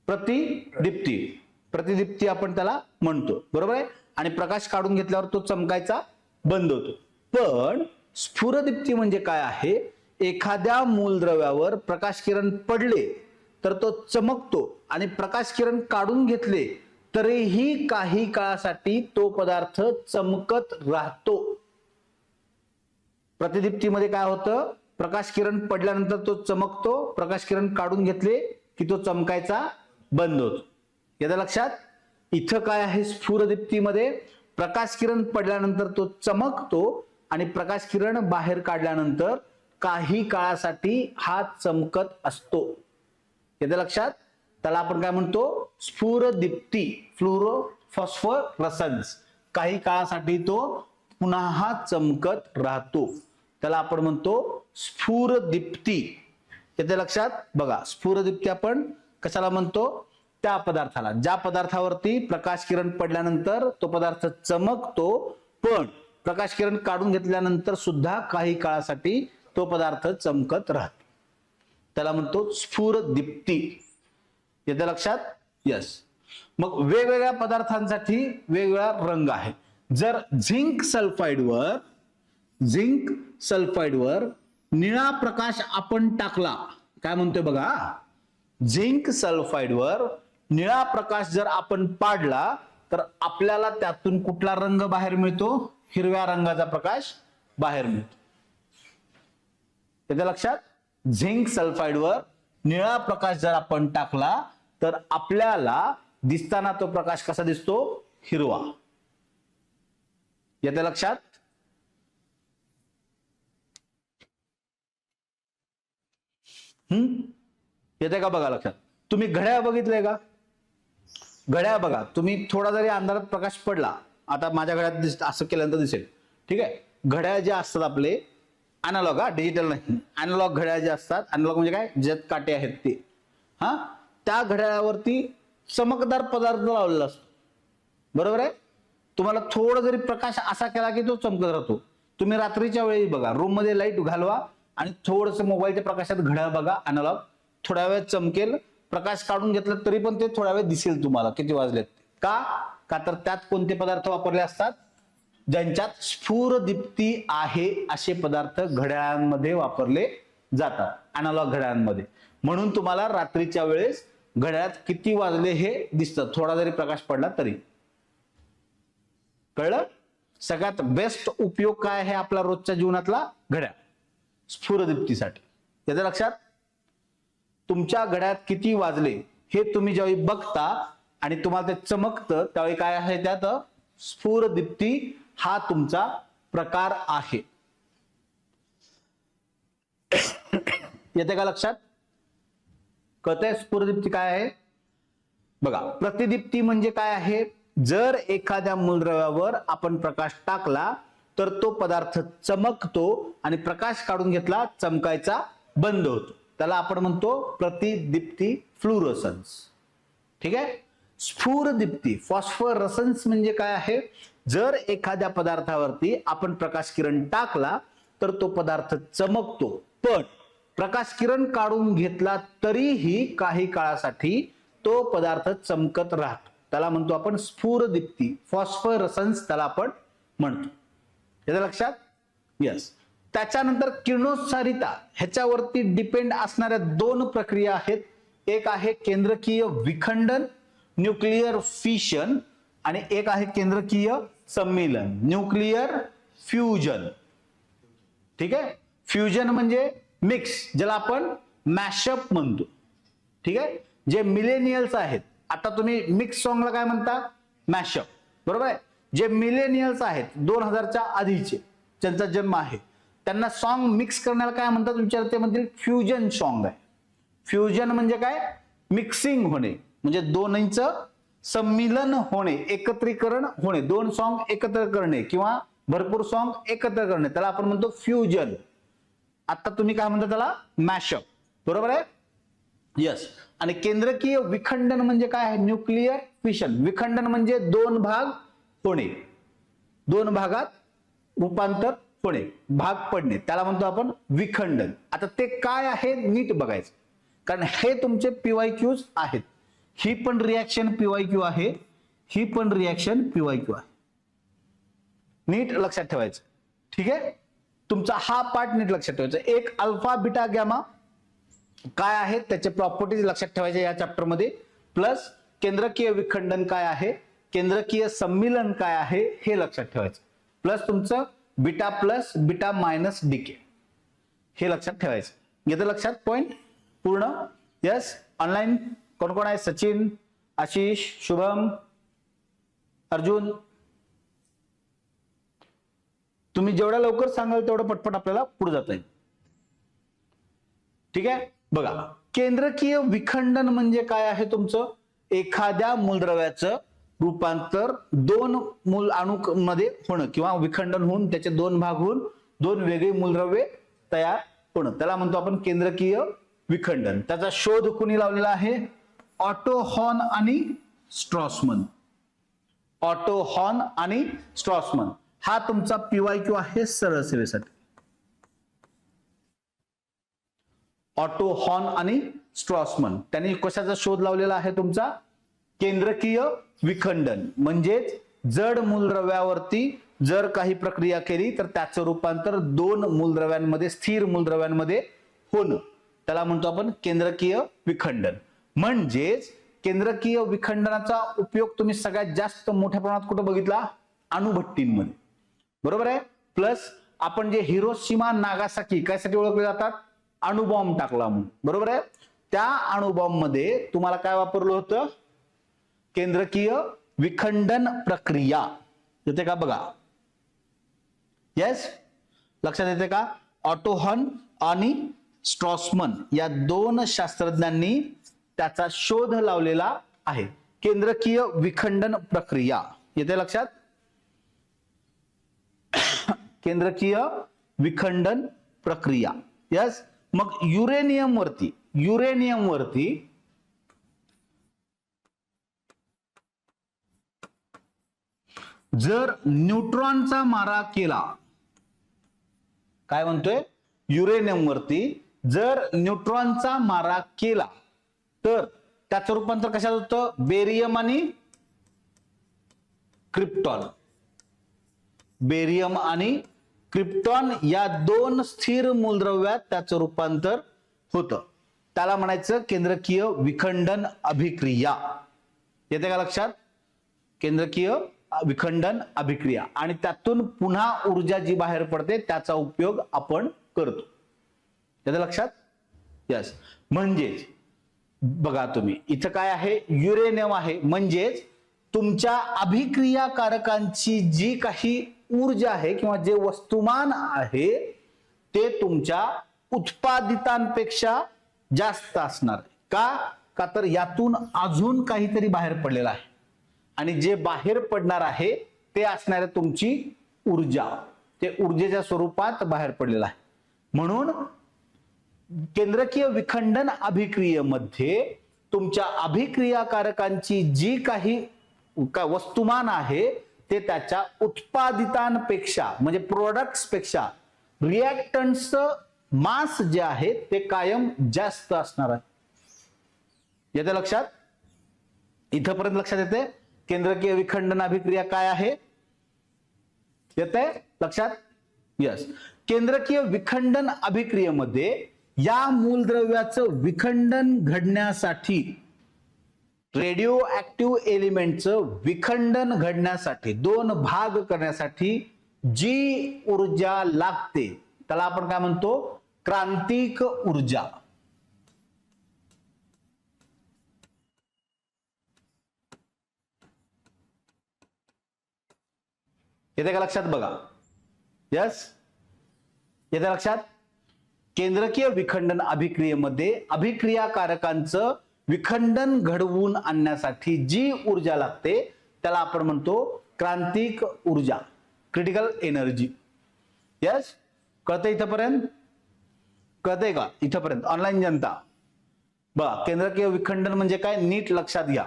S1: प्रतिदीप्ती. प्रतिदीप्ती आपण त्याला म्हणतो, बरोबर आहे. आणि प्रकाश काढून घेतल्यावर तो चमकायचा बंद होतो. पण स्फुरदीप्ती म्हणजे काय आहे? एखाद्या मूलद्रव्यावर प्रकाश किरण पडले तर तो चमकतो आणि प्रकाश किरण काढून घेतले तरीही काही काळासाठी तो पदार्थ चमकत राहतो. प्रतिदीप्तीमध्ये काय होतं? प्रकाश किरण पडल्यानंतर तो चमकतो, प्रकाश किरण काढून घेतले की तो चमकायचा बंद होतो. येतं लक्षात? इथं काय आहे? स्फुरदीप्तीमध्ये प्रकाश किरण पडल्यानंतर तो चमकतो आणि प्रकाश किरण बाहेर काढल्यानंतर काही काळासाठी हा चमकत असतो. येतं लक्षात? त्याला आपण काय म्हणतो, स्फुरदीप्ती, फ्लोरोफॉस्फरसन्स. काही काळासाठी तो पुन्हा चमकत राहतो, त्याला आपण म्हणतो स्फुरदीप्ती. येते लक्षात? बघा, स्फुरदीप्ती आपण कशाला म्हणतो, त्या पदार्थाला, ज्या पदार्थावरती प्रकाश किरण पडल्यानंतर तो पदार्थ चमकतो, पण प्रकाश किरण काढून घेतल्यानंतर सुद्धा काही काळासाठी तो पदार्थ चमकत राहतो, त्याला म्हणतो स्फुरदीप्ती. येते लक्षात? यस. मग वेगवेगळ्या पदार्थांसाठी वेगवेगळा रंग आहे. जर झिंक सल्फाइडवर निळा प्रकाश आपण टाकला, काय म्हणतोय बघा, झिंक सल्फाइडवर निळा प्रकाश जर आपण पाडला तर आपल्याला त्यातून कुठला रंग बाहेर मिळतो, हिरव्या रंगाचा प्रकाश बाहेर मिळतो. येते लक्षात? झिंक सल्फाइडवर निळा प्रकाश जर आपण टाकला तर आपल्याला दिसताना तो प्रकाश कसा दिसतो, हिरवा. येते लक्षात? येते का बघा लक्षात? तुम्ही घड्याळ बघितलंय का? घड्याळ बघा, तुम्ही थोडा जरी अंधारात प्रकाश पडला, आता माझ्या घड्याळात असं केल्यानंतर दिसेल, ठीक आहे. घड्याळ जे असतात आपले अॅनालॉग, डिजिटल नाही, अॅनालॉग घड्याळ जे असतात, अॅनालॉग म्हणजे काय, ज्यात काटे आहेत ते, त्या घड्याळावरती चमकदार पदार्थ लावलेला असतो, बरोबर आहे. तुम्हाला थोडा जरी प्रकाश असा केला की तो चमकत राहतो. तुम्ही रात्रीच्या वेळी बघा, रूम मध्ये लाईट घालवा आणि थोडस मोबाईलच्या प्रकाशात घड्याळ बघा, अॅनालॉग, थोड्या वेळ चमकेल, प्रकाश काढून घेतला तरी पण ते थोड्या वेळ दिसेल तुम्हाला किती वाजलेत. का तर त्यात कोणते पदार्थ वापरले असतात, ज्यांच्यात स्फुरदीप्ती आहे असे पदार्थ घड्याळांमध्ये वापरले जातात, अॅनालॉग घड्याळांमध्ये. म्हणून तुम्हाला रात्रीच्या वेळेस घड्याळात किती वाजले हे दिसतं, थोडा जरी प्रकाश पडला तरी. कळलं? सगळ्यात बेस्ट उपयोग काय आहे आपला रोजच्या जीवनातला, घड्याळ, स्फुरदीप्तीसाठी. याचं लक्षात? तुमच्या घड्याळात किती वाजले हे तुम्ही ज्यावेळी बघता आणि तुम्हाला ते चमकतं, त्यावेळी काय आहे, त्यात स्फुरदीप्ती हा तुमचा प्रकार आहे. येते का लक्षात? कळतंय स्फुरदीप्ती काय आहे? बघा, प्रतिदीप्ती म्हणजे काय आहे, जर एखाद्या मूलद्रव्यावर आपण प्रकाश टाकला तर तो पदार्थ चमकतो आणि प्रकाश काढून घेतला चमकायचा बंद होतो, त्याला आपण म्हणतो प्रतिदीप्ती, फ्लुरोसन्स. ठीक आहे. स्फुरदीप्ती, फॉस्फरसन्स म्हणजे काय आहे, जर एखाद्या पदार्थावरती आपण प्रकाश किरण टाकला तर तो पदार्थ चमकतो, पण प्रकाश किरण काढून घेतला तरीही काही काळासाठी तो पदार्थ चमकत राहतो, त्याला म्हणतो आपण स्फुरदीप्ती, फॉस्फरसन्स त्याला आपण म्हणतो. याचं लक्षात? यस. त्याच्यानंतर किरणोत्सारिता, ह्याच्यावरती डिपेंड असणाऱ्या दोन प्रक्रिया आहेत. एक आहे केंद्रकीय विखंडन, न्यूक्लिअर फिशन, आणि एक आहे केंद्रकीय सम्मीलन, न्यूक्लिअर फ्युजन. ठीक आहे. फ्युजन म्हणजे मिक्स, ज्याला आपण मॅशअप म्हणतो. ठीक आहे. जे मिलेनियल्स आहेत, आता तुम्ही मिक्स सॉंगला काय म्हणता, मॅशअप, बरोबर आहे. जे मिलेनियल्स आहेत 2000च्या आधीचे, ज्यांचा जन्म आहे, त्यांना सॉन्ग मिक्स करण्याला काय म्हणतात विचारते, ते म्हणतील फ्युजन सॉन्ग आहे. फ्युजन म्हणजे काय, मिक्सिंग होणे, म्हणजे दोन्हीचं सम्मिलन होणे, एकत्रीकरण होणे, दोन सॉन्ग एकत्र करणे किंवा भरपूर सॉन्ग एकत्र करणे, त्याला आपण म्हणतो फ्युजन. आता तुम्ही काय म्हणता त्याला, मॅशअप, बरोबर आहे. यस. आणि केंद्रकीय विखंडन म्हणजे काय आहे, न्यूक्लिअर फिशन. विखंडन म्हणजे दोन भाग होणे, दोन भागात रूपांतर होणे, भाग पडणे, त्याला म्हणतो आपण विखंडन. आता ते काय आहे नीट बघायचं, कारण हे तुमचे PYQs आहेत. ही पण रिॲक्शन PYQ आहे, ही पण रिॲक्शन PYQ आहे. नीट लक्षात ठेवायचं. ठीक आहे. तुमचा हा पार्ट नीट लक्षात ठेवायचा. एक अल्फा बीटा गॅमा काय आहे त्याचे प्रॉपर्टीज लक्षात ठेवायचे या चॅप्टर मध्ये, प्लस केंद्रकीय विखंडन काय आहे, केंद्रकीय सम्मिलन काय आहे हे लक्षात ठेवायचं, प्लस तुमचं beta plus beta minus decay हे लक्षात ठेवायचं. येतं लक्षात पॉइंट पूर्ण? यस. ऑनलाईन कोण कोण आहे, सचिन, आशिष, शुभम, अर्जुन. तुम्ही जेवढ्या लवकर सांगाल तेवढं पटपट आपल्याला पुढे जाता येईल. ठीक आहे. बघा, केंद्रकीय विखंडन म्हणजे काय आहे तुमचं? एखाद्या मूलद्रव्याचं रूपांतर दोन मूल अणूमध्ये होणं किंवा विखंडन होऊन त्याचे दोन भाग होऊन दोन वेगळी मूलद्रव्ये तयार होणं, त्याला म्हणतो आपण केंद्रकीय विखंडन. त्याचा शोध कोणी लावलेला आहे? ऑटो हॉर्न आणि स्ट्रॉसमन. ऑटो हॉर्न आणि स्ट्रॉसमन हा तुमचा PYQ आहे सरळ सेवेसाठी. ऑटो हॉर्न आणि स्ट्रॉसमन त्यांनी कशाचा शोध लावलेला आहे तुमचा? केंद्रकीय विखंडन. म्हणजेच जड मूलद्रव्यावरती जर काही प्रक्रिया केली तर त्याचं रूपांतर दोन मूलद्रव्यांमध्ये स्थिर मूलद्रव्यांमध्ये होणं, त्याला म्हणतो आपण केंद्रकीय विखंडन. म्हणजेच केंद्रकीय विखंडनाचा उपयोग तुम्ही सगळ्यात जास्त मोठ्या प्रमाणात कुठे बघितला? अणुभट्टींमध्ये, बरोबर आहे. प्लस आपण जे हिरोशिमा नागासाकी कायसाठी ओळखले जातात? अणुबॉम्ब टाकला म्हणून, बरोबर आहे. त्या अणुबॉम्ब मध्ये तुम्हाला काय वापरलं होतं? केंद्रकीय विखंडन प्रक्रिया. येते का बघा? येस, लक्षात येते का? ऑटो हॉर्न आणि स्ट्रॉसमन या दोन शास्त्रज्ञांनी त्याचा शोध लावलेला आहे. केंद्रकीय विखंडन प्रक्रिया येते लक्षात? केंद्रकीय विखंडन प्रक्रिया. यस. मग युरेनियम वरती जर न्यूट्रॉनचा मारा केला, काय म्हणतोय? युरेनियम वरती जर न्यूट्रॉनचा मारा केला तर त्याचं रूपांतर कशात होतं? बेरियम आणि क्रिप्टॉन. बेरियम आणि क्रिप्टॉन या दोन स्थिर मूलद्रव्यात त्याचं रूपांतर होतं. त्याला म्हणायचं केंद्रकीय विखंडन अभिक्रिया. येते का लक्षात? केंद्रकीय विखंडन अभिक्रिया. आणि त्यातून पुन्हा ऊर्जा जी बाहेर पडते त्याचा उपयोग आपण करतो. येते लक्षात? यस. म्हणजेच बघा तुम्ही इथं काय आहे? युरेनियम आहे. म्हणजेच तुमच्या अभिक्रियाकारकांची जी काही ऊर्जा आहे किंवा जे वस्तुमान आहे ते तुमच्या उत्पादितांपेक्षा जास्त असणार आहे. का तर यातून अजून काहीतरी बाहेर पडलेलं आहे आणि जे बाहेर पडणार आहे ते असणार आहे तुमची ऊर्जा. ते ऊर्जेच्या स्वरूपात बाहेर पडलेलं आहे. म्हणून केंद्रकीय विखंडन अभिक्रियेमध्ये तुमच्या अभिक्रियाकारकांची जी काही वस्तुमान आहे ते त्याच्या उत्पादितांपेक्षा म्हणजे प्रोडक्ट्स पेक्षा रिएक्टंट्सचं मास जे आहे ते कायम जास्त असणार आहे. येते लक्षात? इथपर्यंत लक्षात येते? केंद्रकीय विखंडन अभिक्रिया काय आहे? येते लक्षात? यस. केंद्रकीय विखंडन अभिक्रियेमध्ये या मूलद्रव्याचं विखंडन घडण्यासाठी रेडिओ ऍक्टिव्ह एलिमेंटचं विखंडन घडण्यासाठी दोन भाग करण्यासाठी जी ऊर्जा लागते त्याला आपण काय म्हणतो? क्रांतिक ऊर्जा. येते का लक्षात? बघा. यस, येते लक्षात? केंद्रकीय विखंडन अभिक्रियेमध्ये अभिक्रियाकारकांचं विखंडन घडवून आणण्यासाठी जी ऊर्जा लागते त्याला आपण म्हणतो क्रांतिक ऊर्जा, क्रिटिकल एनर्जी. यस, कळतंय इथपर्यंत? कळतंय का इथपर्यंत? ऑनलाईन जनता बघा, केंद्रकीय विखंडन म्हणजे काय नीट लक्षात घ्या.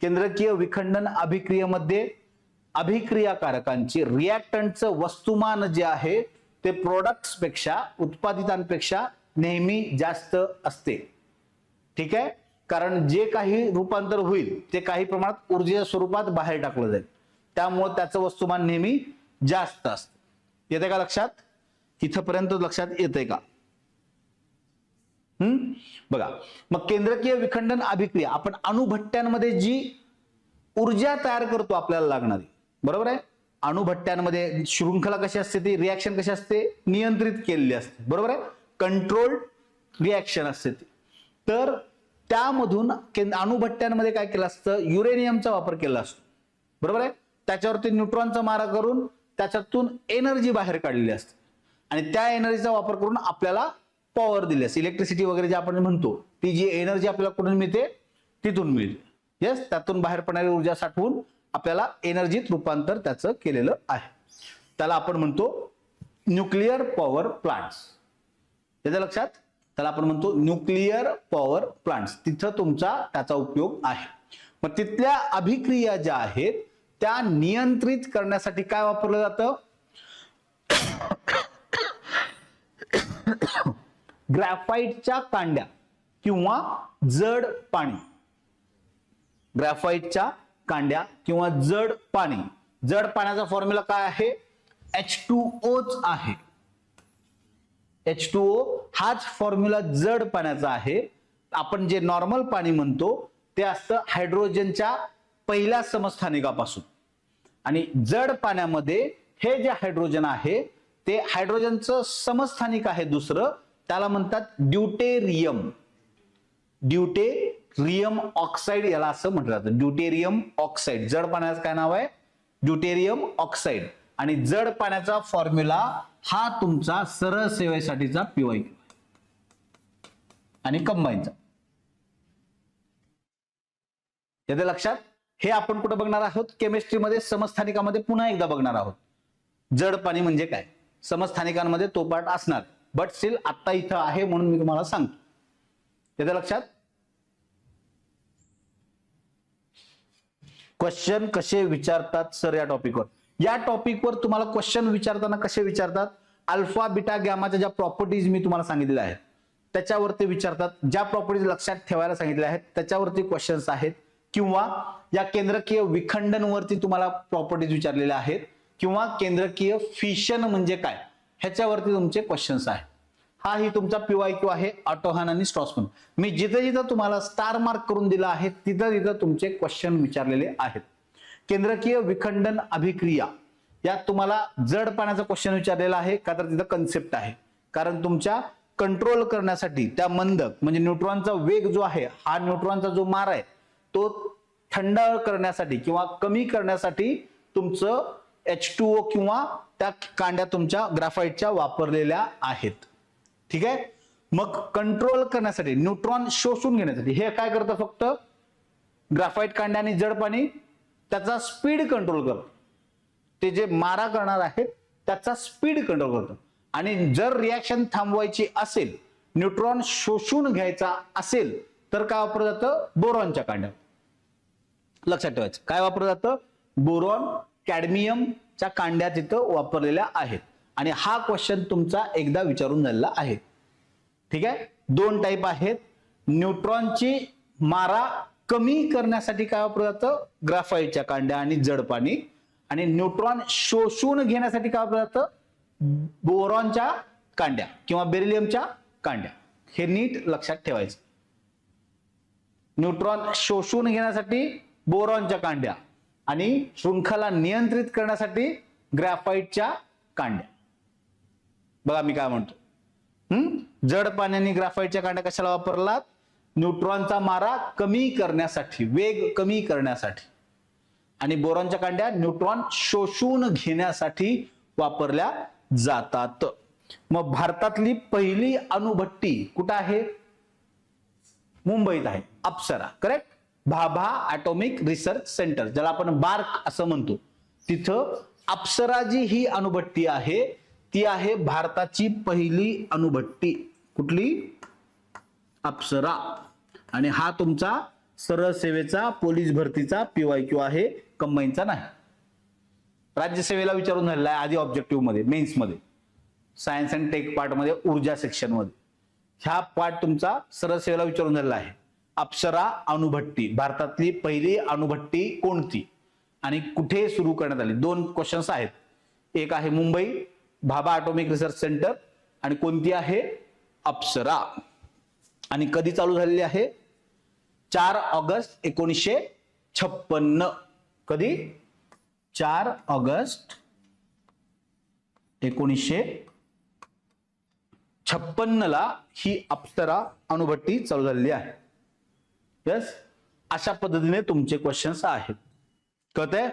S1: केंद्रकीय विखंडन अभिक्रियेमध्ये अभिक्रियाकारकांची रिएक्टंटचं वस्तुमान जे आहे ते प्रोडक्ट्स पेक्षा उत्पादितांपेक्षा नेहमी जास्त असते. ठीक आहे? कारण जे काही रूपांतर होईल ते काही प्रमाणात ऊर्जेच्या स्वरूपात बाहेर टाकलं जाईल, त्यामुळे त्याचं वस्तुमान नेहमी जास्त असतं. येते का लक्षात? इथपर्यंत लक्षात येते का? बघा, मग केंद्रकीय विखंडन अभिक्रिया आपण अणुभट्ट्यांमध्ये जी ऊर्जा तयार करतो आपल्याला लागणारी, बरोबर आहे? अणुभट्ट्यांमध्ये शृंखला कशी असते? ती रिएक्शन कशी असते? नियंत्रित केलेली असते, बरोबर आहे? कंट्रोल्ड रिएक्शन असते ती. तर त्यामधून अणुभट्ट्यांमध्ये काय केलं असतं? युरेनियमचा वापर केला असतो, बरोबर आहे? त्याच्यावरती न्यूट्रॉनचा मारा करून त्याच्यातून एनर्जी बाहेर काढलेली असते आणि त्या एनर्जीचा वापर करून आपल्याला पॉवर दिली असते, इलेक्ट्रिसिटी वगैरे जे आपण म्हणतो, ती जी एनर्जी आपल्याला कुठून मिळते, तिथून मिळते. येस, त्यातून बाहेर पडणारी ऊर्जा साठवून आपल्याला एनर्जीत रूपांतर त्याचं केलेलं आहे. त्याला आपण म्हणतो न्यूक्लिअर पॉवर प्लांट्स. त्याच्या लक्षात, त्याला आपण म्हणतो न्यूक्लिअर पॉवर प्लांट्स. तिथं तुमचा त्याचा उपयोग आहे. मग तिथल्या अभिक्रिया ज्या आहेत त्या नियंत्रित करण्यासाठी काय वापरलं जातं? ग्रॅफाइटच्या कांड्या किंवा जड पाणी. ग्रॅफाइटच्या कांड्या किंवा जड पाणी. जड पाण्याचा फॉर्म्युला काय आहे? H2O आहे. H2O हाच फॉर्म्युला जड पाण्याचा आहे. आपण जे नॉर्मल पाणी म्हणतो ते असतं हायड्रोजनच्या पहिल्या समस्थानिकापासून, आणि जड पाण्यामध्ये हे जे हायड्रोजन आहे ते हायड्रोजनचं समस्थानिक आहे दुसरं, त्याला म्हणतात ड्यूटेरियम. ड्यूटेरियम ऑक्साईड याला असं म्हटलं जातं, ड्यूटेरियम ऑक्साईड. जड पाण्याचं काय नाव आहे? Deuterium oxide. आणि जड पाण्याचा फॉर्म्युला हा तुमचा सरळ सेवेसाठीचा PYQ आणि कंबाईनचा. येते लक्षात? हे आपण कुठे बघणार आहोत? केमिस्ट्रीमध्ये समस्थानिकामध्ये पुन्हा एकदा बघणार आहोत. जड पाणी म्हणजे काय, समस्थानिकांमध्ये तो पार्ट असणार, बट स्टील आता इथं आहे म्हणून मी तुम्हाला सांगतो. येते लक्षात? क्वेश्चन कसे विचारतात सर या टॉपिकवर? या टॉपिकवर तुम्हाला क्वेश्चन विचारताना कसे विचारतात? अल्फा बीटा गॅमाच्या ज्या प्रॉपर्टीज मी तुम्हाला सांगितलेल्या आहेत त्याच्यावरती विचारतात. ज्या प्रॉपर्टीज लक्षात ठेवायला सांगितल्या आहेत त्याच्यावरती क्वेश्चन्स आहेत, किंवा या केंद्रकीय विखंडन वरती तुम्हाला प्रॉपर्टीज विचारलेल्या आहेत, किंवा केंद्रकीय फिशन म्हणजे काय ह्याच्यावरती तुमचे क्वेश्चन्स आहेत. हा ही तुमचा PYQ आहे, ऑटोहान आणि स्ट्रॉसमन. मी जिथे जिथं तुम्हाला स्टार मार्क करून दिला आहे तिथं तिथं तुमचे क्वेश्चन विचारलेले आहेत. केंद्रकीय विखंडन अभिक्रिया यात तुम्हाला जड पाण्याचा क्वेश्चन विचारलेला आहे का, तर तिथं कन्सेप्ट आहे. कारण तुमच्या कंट्रोल करण्यासाठी त्या मंदक म्हणजे न्यूट्रॉनचा वेग जो आहे, हा न्यूट्रॉनचा जो मार आहे तो थंड करण्यासाठी किंवा कमी करण्यासाठी तुमचं H2O किंवा त्या कांड्या तुमच्या ग्राफाइटच्या वापरलेल्या आहेत. ठीक आहे. मग कंट्रोल करण्यासाठी, न्यूट्रॉन शोषून घेण्यासाठी हे काय करतं? फक्त ग्राफाइट कांड्या आणि जड पाणी त्याचा स्पीड कंट्रोल करतं. ते जे मारा करणार आहेत त्याचा स्पीड कंट्रोल करतं. आणि जर रिॲक्शन थांबवायची असेल, न्यूट्रॉन शोषून घ्यायचा असेल, तर काय वापरलं जातं? बोरॉनच्या कांड्या. लक्षात ठेवायचं, काय वापरलं जातं? बोरॉन, कॅडमियमच्या कांड्या तिथं वापरलेल्या आहेत. आणि हा क्वेश्चन तुमचा एकदा विचारून झालेला आहे. ठीक आहे. दोन टाईप आहेत. न्यूट्रॉनची मारा कमी करण्यासाठी काय वापरलं जातं? ग्राफाइटच्या कांड्या आणि जड पाणी. आणि न्यूट्रॉन शोषून घेण्यासाठी काय वापरलं जातं? बोरॉनच्या कांड्या किंवा बेरिलियमच्या कांड्या. हे नीट लक्षात ठेवायचं. न्यूट्रॉन शोषून घेण्यासाठी बोरॉनच्या कांड्या आणि शृंखला नियंत्रित करण्यासाठी ग्राफाइटच्या कांड्या. बघा मी काय म्हणतो, जड पाण्याने ग्राफाइटच्या कांड्या कशाला वापरलात? न्यूट्रॉनचा मारा कमी करण्यासाठी, वेग कमी करण्यासाठी. आणि बोरॉनच्या कांड्या न्यूट्रॉन शोषून घेण्यासाठी वापरल्या जातात. मग भारतातली पहिली अणुभट्टी कुठं आहे? मुंबईत आहे, Apsara. Correct. Bhabha atomic research centre, ज्याला आपण बार्क असं म्हणतो, तिथं अप्सरा जी ही अणुभट्टी आहे ती आहे भारताची पहिली अणुभट्टी. कुठली? अप्सरा. आणि हा तुमचा सरळ सेवेचा पोलीस भरतीचा PYQ आहे, कंबाईनचा नाही. राज्यसेवेला विचारून झालेला आहे आधी ऑब्जेक्टिव्ह मध्ये, मेन्स मध्ये, सायन्स अँड टेक पार्ट मध्ये, ऊर्जा सेक्शन मध्ये. ह्या पार्ट तुमचा सरळ सेवेला विचारून झालेला आहे. अप्सरा अणुभट्टी, भारतातली पहिली अणुभट्टी कोणती आणि कुठे सुरू करण्यात आली? दोन क्वेश्चन्स आहेत. एक आहे Mumbai Bhabha atomic research centre, आणि कोणती आहे? अप्सरा. आणि कधी चालू झालेली आहे? 4 ऑगस्ट 1956. कधी? 4 ऑगस्ट 1956 ला ही अप्सरा अणुभट्टी चालू झालेली आहे. यस. अशा पद्धतीने तुमचे क्वेश्चन्स आहेत. कळतंय?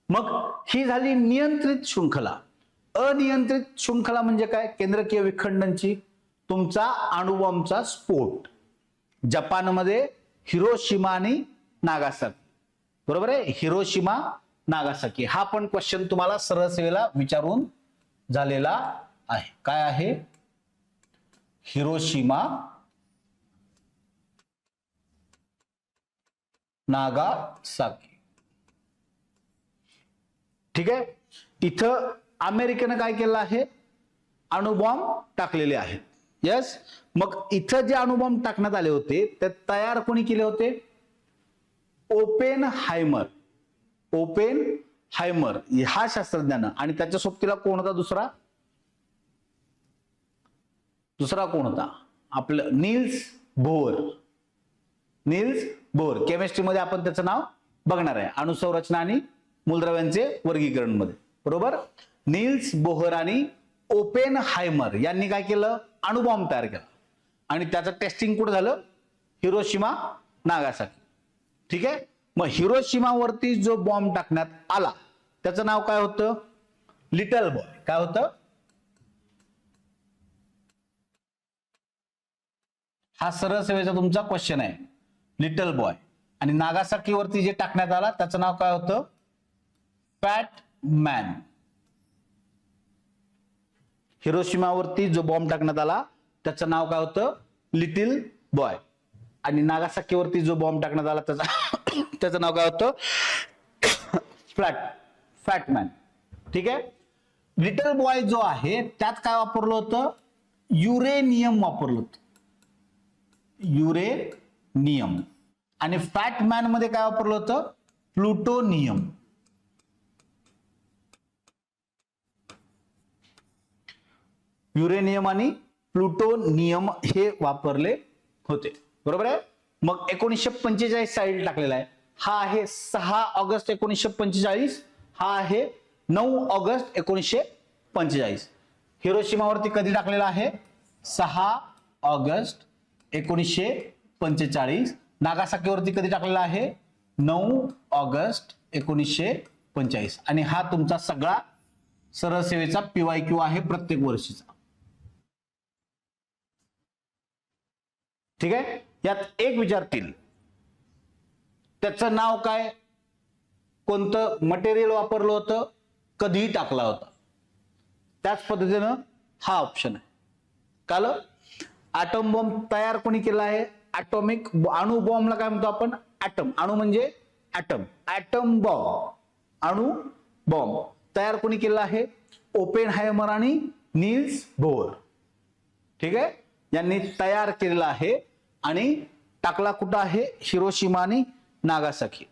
S1: मग ही झाली नियंत्रित शृंखला. अनियंत्रित शृंखला म्हणजे काय? केंद्रकीय विखंडनची. तुमचा अणुबॉम्बचा स्फोट. जपानमध्ये हिरोशिमा आणि नागासाकी. बरोबर आहे, हिरोशिमा नागासाकी. हा पण क्वेश्चन तुम्हाला सरळ सेवेला विचारून झालेला आहे. काय आहे? Hiroshima Nagasaki. ठीक आहे. इथं अमेरिकेनं काय केलं आहे? अणुबॉम्ब टाकलेले आहेत. यस. मग इथं जे अणुबॉम्ब टाकण्यात आले होते ते तयार कोणी केले होते? ओपेनहायमर. ओपेनहायमर हा शास्त्रज्ञानं. आणि त्याच्या सोबतीला कोण होता? दुसरा कोण होता? आपलं नील्स बोहर. Niels Bohr. केमिस्ट्रीमध्ये आपण त्याचं नाव बघणार आहे, अणुसंरचना आणि मूलद्रव्यांचे वर्गीकरण मध्ये. बरोबर. नील्स बोहर आणि ओपेनहायमर यांनी काय केलं? अणुबॉम्ब तयार केला. आणि त्याचं टेस्टिंग कुठे झालं? Hiroshima Nagasaki. ठीक आहे. मग हिरोशिमावरती जो बॉम्ब टाकण्यात आला त्याचं नाव काय होतं? Little boy. काय होतं? हा सरळ सेवेचा तुमचा क्वेश्चन आहे. Little boy. आणि नागासाकीवरती जे टाकण्यात आला त्याचं नाव काय होतं? Fat man. हिरोशिमावरती जो बॉम्ब टाकण्यात आला त्याचं नाव काय होतं? Little boy. आणि नागासाकीवरती जो बॉम्ब टाकण्यात आला त्याचं नाव काय होतं? Fat man. ठीक आहे. लिटल बॉय जो आहे त्यात काय वापरलं होतं? युरेनियम वापरलं होतं. युरेनियम. आणि फॅट मॅन मध्ये काय वापरलं होतं? प्लुटोनियम. युरेनियम आणि प्लुटोनियम हे वापरले होते. बरोबर आहे. मग 1945 साइड टाकलेला आहे. हा आहे 6 ऑगस्ट 1945. हा आहे 9 ऑगस्ट 1945. हिरोशिमावरती कधी टाकलेला आहे? 6 ऑगस्ट 1945. नागासाकीवरती कधी टाकलेला आहे? 9 ऑगस्ट 1945. आणि हा तुमचा सगळा सरळ सेवेचा PYQ आहे प्रत्येक वर्षीचा. ठीक आहे. यात एक विचारतील त्याचं नाव काय? कोणतं मटेरियल वापरलं होतं? कधी टाकला होता? त्याच पद्धतीनं हा ऑप्शन आहे. काल ॲटम बॉम्ब तयार कोणी केला आहे? ॲटॉमिक अणु बॉम्बला काय म्हणतो आपण? ॲटम. अणु म्हणजे ॲटम. ॲटम बॉम्ब, अणु बॉम्ब तयार कोणी केला आहे? ओपेनहायमर आणि नील्स बोहर. ठीक आहे. यांनी तयार केलेला आहे. आणि टाकला कुठं आहे? हिरोशिमा आणि नागासाकी.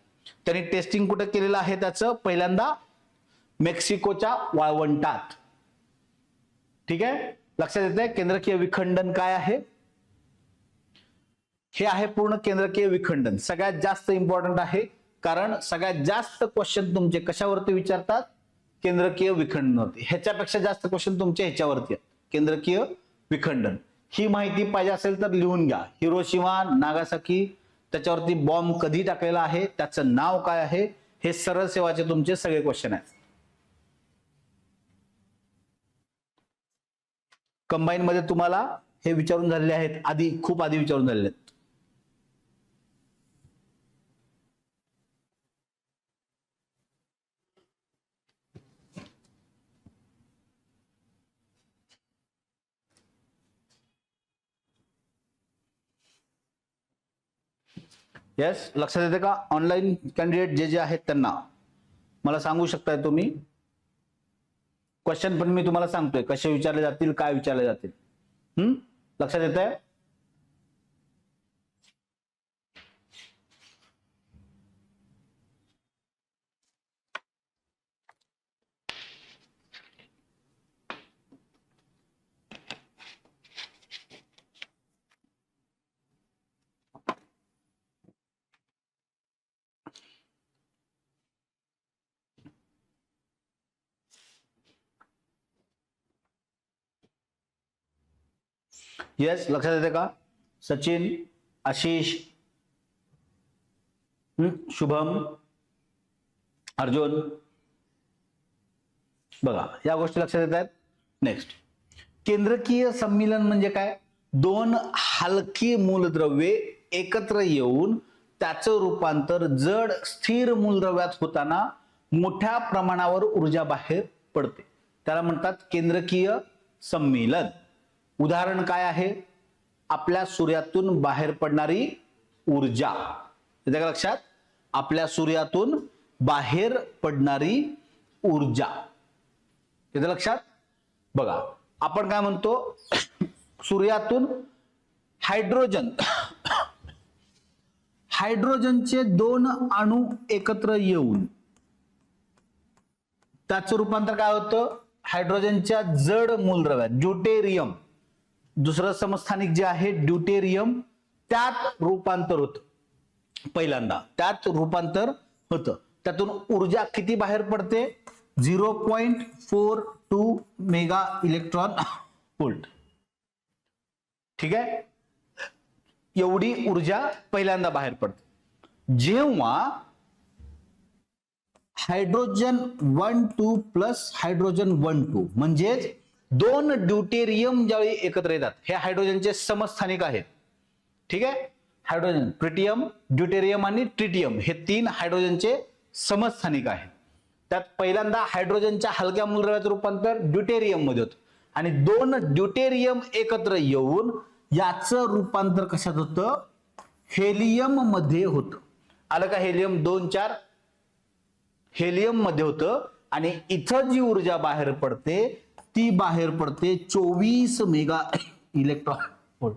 S1: त्यांनी टेस्टिंग कुठं केलेलं आहे त्याचं? पहिल्यांदा मेक्सिकोच्या वाळवंटात. ठीक आहे. लक्षात येतंय केंद्रकीय विखंडन काय आहे? हे आहे पूर्ण केंद्रकीय विखंडन. सगळ्यात जास्त इम्पॉर्टंट आहे, कारण सगळ्यात जास्त क्वेश्चन तुमचे कशावरती विचारतात? केंद्रकीय विखंडनावरती. ह्याच्यापेक्षा जास्त क्वेश्चन तुमचे ह्याच्यावरती आहेत, केंद्रकीय विखंडन. ही माहिती पाहिजे असेल तर लिहून घ्या. हिरोशिमा नागासाकी त्याच्यावरती बॉम्ब कधी टाकलेला आहे, त्याचं नाव काय आहे, हे सरळ सेवाचे तुमचे सगळे क्वेश्चन आहेत. कंबाईन मध्ये तुम्हाला हे विचारून झालेले आहेत, आधी खूप आधी विचारून झालेले आहेत. येस. लक्षात येते का? ऑनलाईन कॅन्डिडेट जे आहेत त्यांना मला सांगू शकताय तुम्ही. क्वेश्चन पण मी तुम्हाला सांगतोय कसे विचारले जातील, काय विचारले जातील. लक्षात येत आहे? येस. लक्षात येते का? सचिन, आशिष, शुभम, अर्जुन, बघा या गोष्टी लक्षात येत आहेत. नेक्स्ट, केंद्रकीय सम्मिलन म्हणजे काय? दोन हलकी मूलद्रव्ये एकत्र येऊन त्याचं रूपांतर जड स्थिर मूलद्रव्यात होताना मोठ्या प्रमाणावर ऊर्जा बाहेर पडते, त्याला म्हणतात केंद्रकीय सम्मिलन. उदाहरण काय आहे? आपल्या सूर्यातून बाहेर पडणारी ऊर्जा. येतं का लक्षात? आपल्या सूर्यातून बाहेर पडणारी ऊर्जा. येतं लक्षात? बघा आपण काय म्हणतो, सूर्यातून हायड्रोजनचे दोन अणू एकत्र येऊन त्याचं रूपांतर काय होतं? हायड्रोजनच्या जड मूलद्रव्यात ड्यूटेरियम, दुसरं समस्थानिक जे आहे ड्यूटेरियम, त्यात रूपांतर होतं. पहिल्यांदा त्यात रूपांतर होतं. त्यातून ऊर्जा किती बाहेर पडते? 0.42 मेगा इलेक्ट्रॉन व्होल्ट. ठीक आहे, एवढी ऊर्जा पहिल्यांदा बाहेर पडते. जेव्हा हायड्रोजन 1,2 प्लस हायड्रोजन 1,2 म्हणजेच दोन ड्यूटेरियम ज्यावेळी एकत्र येतात, हे हायड्रोजनचे समस्थानिक आहेत. ठीक आहे, हायड्रोजन, ट्रिटियम, ड्यूटेरियम आणि ट्रिटियम हे तीन हायड्रोजनचे समस्थानिक आहेत. त्यात पहिल्यांदा हायड्रोजनच्या हलक्या मूलद्रव्याचं रूपांतर ड्यूटेरियम मध्ये होतं आणि दोन ड्यूटेरियम एकत्र येऊन याचं रूपांतर कशात होतं? हेलियम मध्ये होतं. आलं का? हेलियम 2-4 हेलियम मध्ये होतं आणि इथं जी ऊर्जा बाहेर पडते ती बाहेर पडते 24 मेगा इलेक्ट्रॉन व्होल्ट.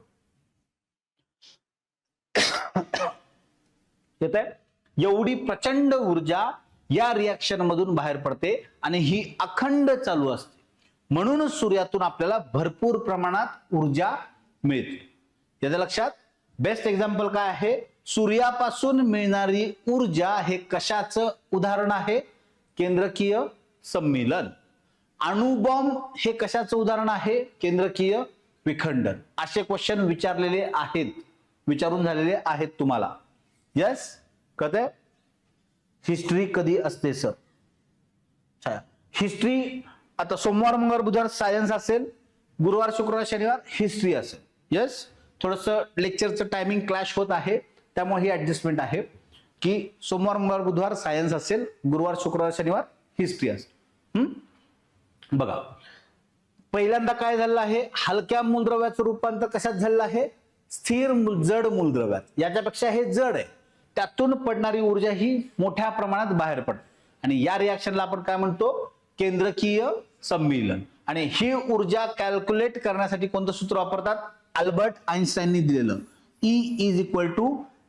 S1: येतंय? एवढी प्रचंड ऊर्जा या रिएक्शन मधून बाहेर पडते आणि ही अखंड चालू असते. म्हणूनच सूर्यातून आपल्याला भरपूर प्रमाणात ऊर्जा मिळते. याचं लक्षात? बेस्ट एक्झाम्पल काय आहे? सूर्यापासून मिळणारी ऊर्जा हे कशाचं उदाहरण आहे? केंद्रकीय सम्मिलन. अणुबॉम्ब हे कशाचं उदाहरण आहे? केंद्रकीय विखंडन. असे क्वेश्चन विचारलेले आहेत, विचारून झालेले आहेत तुम्हाला. यस, कळतंय? हिस्ट्री कधी असते सर? हिस्ट्री आता सोमवार, मंगळवार, बुधवार सायन्स असेल, गुरुवार, शुक्रवार, शनिवार हिस्ट्री असेल. यस, थोडस लेक्चरचं टायमिंग क्लॅश होत आहे, त्यामुळे ही ऍडजस्टमेंट आहे की सोमवार, मंगळवार, बुधवार सायन्स असेल, गुरुवार, शुक्रवार, शनिवार हिस्ट्री असेल. बघा पहिल्यांदा काय झालं आहे? हलक्या मूलद्रव्याचं रूपांतर कशात झालं आहे? स्थिर जड मूलद्रव्यात. याच्यापेक्षा हे जड आहे, त्यातून पडणारी ऊर्जा ही मोठ्या प्रमाणात बाहेर पडते आणि या रिएक्शनला आपण काय म्हणतो? केंद्रकीय सम्मिलन. आणि ही ऊर्जा कॅल्क्युलेट करण्यासाठी कोणतं सूत्र वापरतात? अल्बर्ट आइन्स्टाईनने दिलेलं E =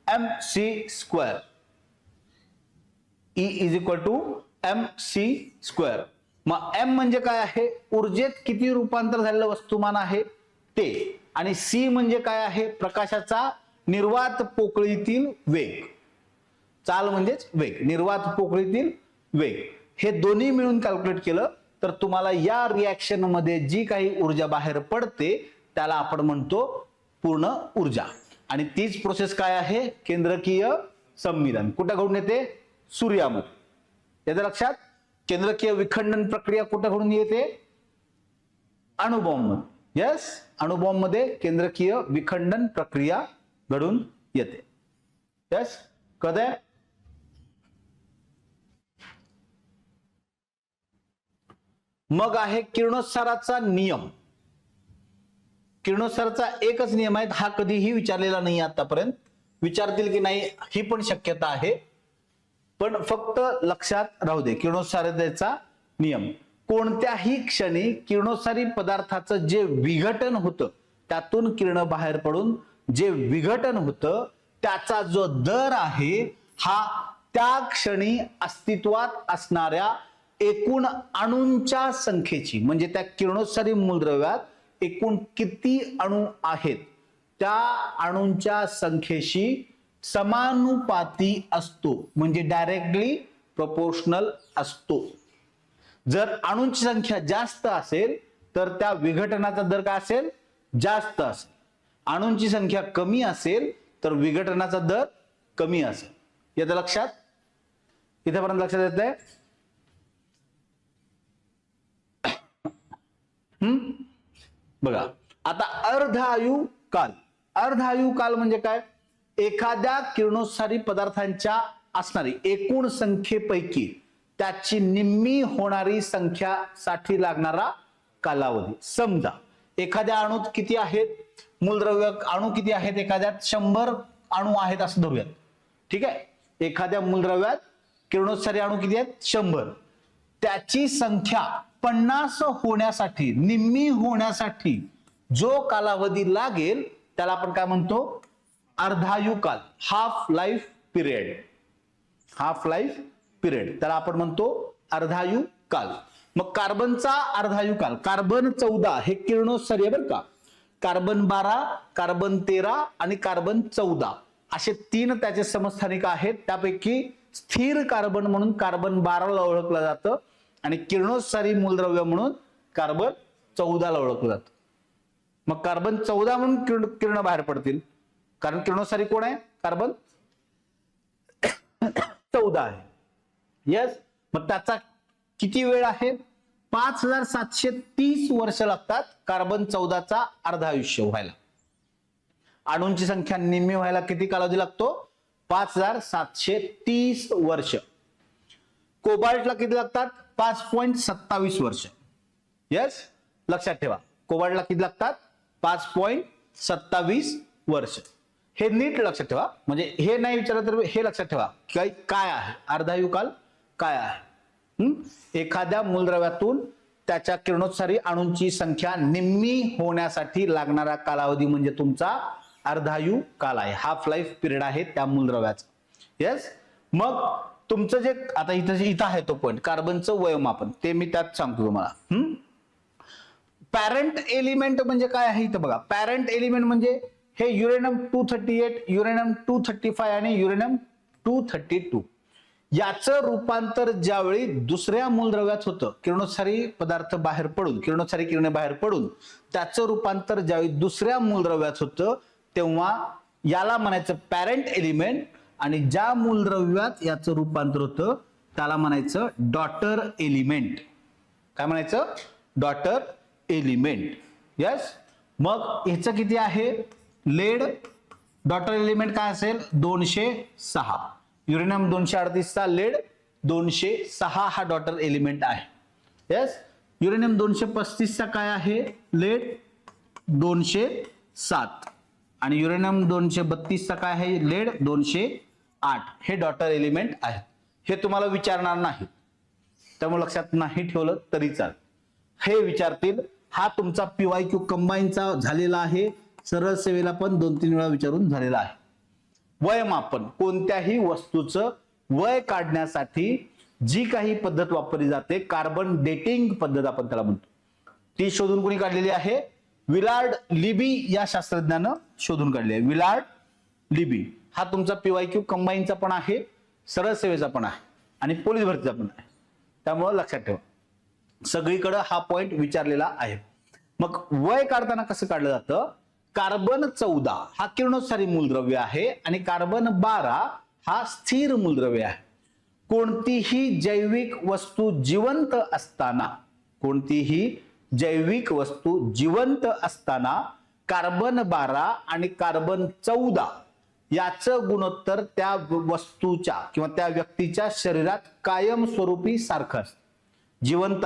S1: mc². E = mc². मग m म्हणजे काय आहे? ऊर्जेत किती रूपांतर झालेलं वस्तुमान आहे ते. आणि c म्हणजे काय आहे? प्रकाशाचा निर्वात पोकळीतील वेग. चाल म्हणजेच वेग, निर्वात पोकळीतील वेग. हे दोन्ही मिळून कॅल्क्युलेट केलं तर तुम्हाला या रिएक्शन मध्ये जी काही ऊर्जा बाहेर पडते त्याला आपण म्हणतो पूर्ण ऊर्जा. आणि तीच प्रोसेस काय आहे? केंद्रकीय सम्मिलन. कुठे घडून येते? सूर्यामध्ये. याचं लक्षात? केंद्रकीय विखंडन प्रक्रिया कुठे घडून येते? अणुबॉम्ब मध्ये. यस, अणुबॉम्ब मध्ये केंद्रकीय विखंडन प्रक्रिया घडून येते. यस, कधी? मग आहे किरणोत्साराचा नियम. किरणोत्साराचा एकच नियम आहे, हा कधीही विचारलेला नाही आतापर्यंत. विचारतील की नाही ही पण शक्यता आहे, पण फक्त लक्षात राहू दे. किरणोत्साराचा नियम, कोणत्याही क्षणी किरणोत्सारी पदार्थाचं जे विघटन होतं त्यातून किरण बाहेर पडून जे विघटन होतं त्याचा जो दर आहे हा त्या क्षणी अस्तित्वात असणाऱ्या एकूण अणूंच्या संख्येची, म्हणजे त्या किरणोत्सारी मूलद्रव्यात एकूण किती अणू आहेत त्या अणूंच्या संख्येशी समानुपाती असतो, म्हणजे डायरेक्टली प्रोपोर्शनल असतो. जर अणूंची संख्या जास्त असेल तर त्या विघटनाचा दर काय असेल? जास्त असेल. अणूंची संख्या कमी असेल तर विघटनाचा दर कमी असेल. येतं लक्षात? इथेपर्यंत लक्षात येतंय? बघा आता अर्धायू काल. अर्धायू काल म्हणजे काय? एखाद्या किरणोत्सारी पदार्थांच्या असणारी एकूण संख्येपैकी त्याची निम्मी होणारी संख्यासाठी लागणारा कालावधी. समजा एखाद्या अणूत किती आहेत, मूलद्रव्य अणू किती आहेत, एखाद्यात 100 अणू आहेत असं धरूयात. ठीक आहे, एखाद्या मूलद्रव्यात किरणोत्सारी अणू किती आहेत? 100. त्याची संख्या 50 होण्यासाठी, निम्मी होण्यासाठी जो कालावधी लागेल त्याला आपण काय म्हणतो? अर्धायू काल, half life period. Half life period त्याला आपण म्हणतो अर्धायू काल. मग कार्बनचा अर्धायू काल, कार्बन 14 हे किरणोत्सारी आहे बरं का. कार्बन 12, कार्बन 13 आणि कार्बन 14 असे 3 त्याचे समस्थानिक आहेत. त्यापैकी स्थिर कार्बन म्हणून कार्बन 12 ला ओळखलं जातं आणि किरणोत्सारी मूलद्रव्य म्हणून कार्बन 14 ला ओळखलं जातं. मग कार्बन 14 म्हणून किरण बाहेर पडतील, कारण किरणोत्सारी कोण आहे? कार्बन 14 आहे. यस. मग त्याचा किती वेळ आहे? 5730 वर्ष लागतात कार्बन 14चा अर्धायुष्य व्हायला. अणूंची संख्या निम्मी व्हायला किती कालावधी लागतो? 5730 वर्ष. कोबाल्टला किती लागतात? 5.27 वर्ष. यस, लक्षात ठेवा. कोबाल्टला किती लागतात? 5.27 वर्ष. हे नीट लक्षात ठेवा, म्हणजे हे नाही विचारलं तर हे लक्षात ठेवा काय आहे अर्धायू काल, काय आहे. एखाद्या मूलद्रव्यातून त्याच्या किरणोत्सारी अणूंची संख्या निम्मी होण्यासाठी लागणारा कालावधी म्हणजे तुमचा अर्धायू काल आहे, हाफ लाईफ पिरियड आहे त्या मूलद्रव्याचा. यस. मग तुमचं जे आता इथं आहे तो पॉइंट, कार्बनचं वयोमापन, ते मी त्यात सांगतो तुम्हाला. पॅरेंट एलिमेंट म्हणजे काय आहे इथं बघा. पॅरेंट एलिमेंट म्हणजे हे युरेनियम 238, युरेनियम 235 आणि युरेनियम 232 याचं रूपांतर ज्यावेळी दुसऱ्या मूलद्रव्यात होतं, किरणोत्सारी पदार्थ बाहेर पडून, किरणोत्सारी किरणे बाहेर पडून त्याचं रूपांतर ज्यावेळी दुसऱ्या मूलद्रव्यात होतं तेव्हा याला म्हणायचं पॅरेंट एलिमेंट, आणि ज्या मूलद्रव्यात याचं रूपांतर होतं त्याला म्हणायचं डॉटर एलिमेंट. काय म्हणायचं? Daughter element. यस. मग ह्याचं किती आहे? लेड डॉटर एलिमेंट काय असेल? 206. युरेनियम 238 चा लेड 206 हा डॉटर एलिमेंट आहे. यस. युरेनियम 235 चा काय आहे? लेड 207 आणि युरेनियम 232 चा काय आहे? लेड 208. हे डॉटर एलिमेंट आहेत. हे तुम्हाला विचारणार नाही, त्यामुळे लक्षात नाही ठेवलं तरी चालेल. हे विचारतील. हा तुमचा PYQ कंबाईनचा झालेला आहे, सरळ सेवेला पण 2-3 वेळा विचारून झालेला आहे. वयमापन, कोणत्याही वस्तूचं वय काढण्यासाठी जी काही पद्धत वापरली जाते, कार्बन डेटिंग पद्धत आपण त्याला म्हणतो, ती शोधून कोणी काढलेली आहे? विलार्ड लिबी या शास्त्रज्ञानं शोधून काढली आहे. विलार्ड लिबी हा तुमचा PYQ कंबाईनचा पण आहे, सरळ सेवेचा पण आहे आणि पोलीस भरतीचा पण आहे. त्यामुळे लक्षात ठेवा, सगळीकडे हा पॉइंट विचारलेला आहे. मग वय काढताना कसं काढलं जातं? कार्बन 14 हा किरणोत्सारी मूलद्रव्य आहे आणि कार्बन 12 हा स्थिर मूलद्रव्य आहे. कोणतीही जैविक वस्तू जिवंत असताना, कोणतीही जैविक वस्तू जिवंत असताना कार्बन 12 आणि कार्बन 14 याचं गुणोत्तर त्या वस्तूच्या किंवा त्या व्यक्तीच्या शरीरात कायमस्वरूपी सारखं असतं. जिवंत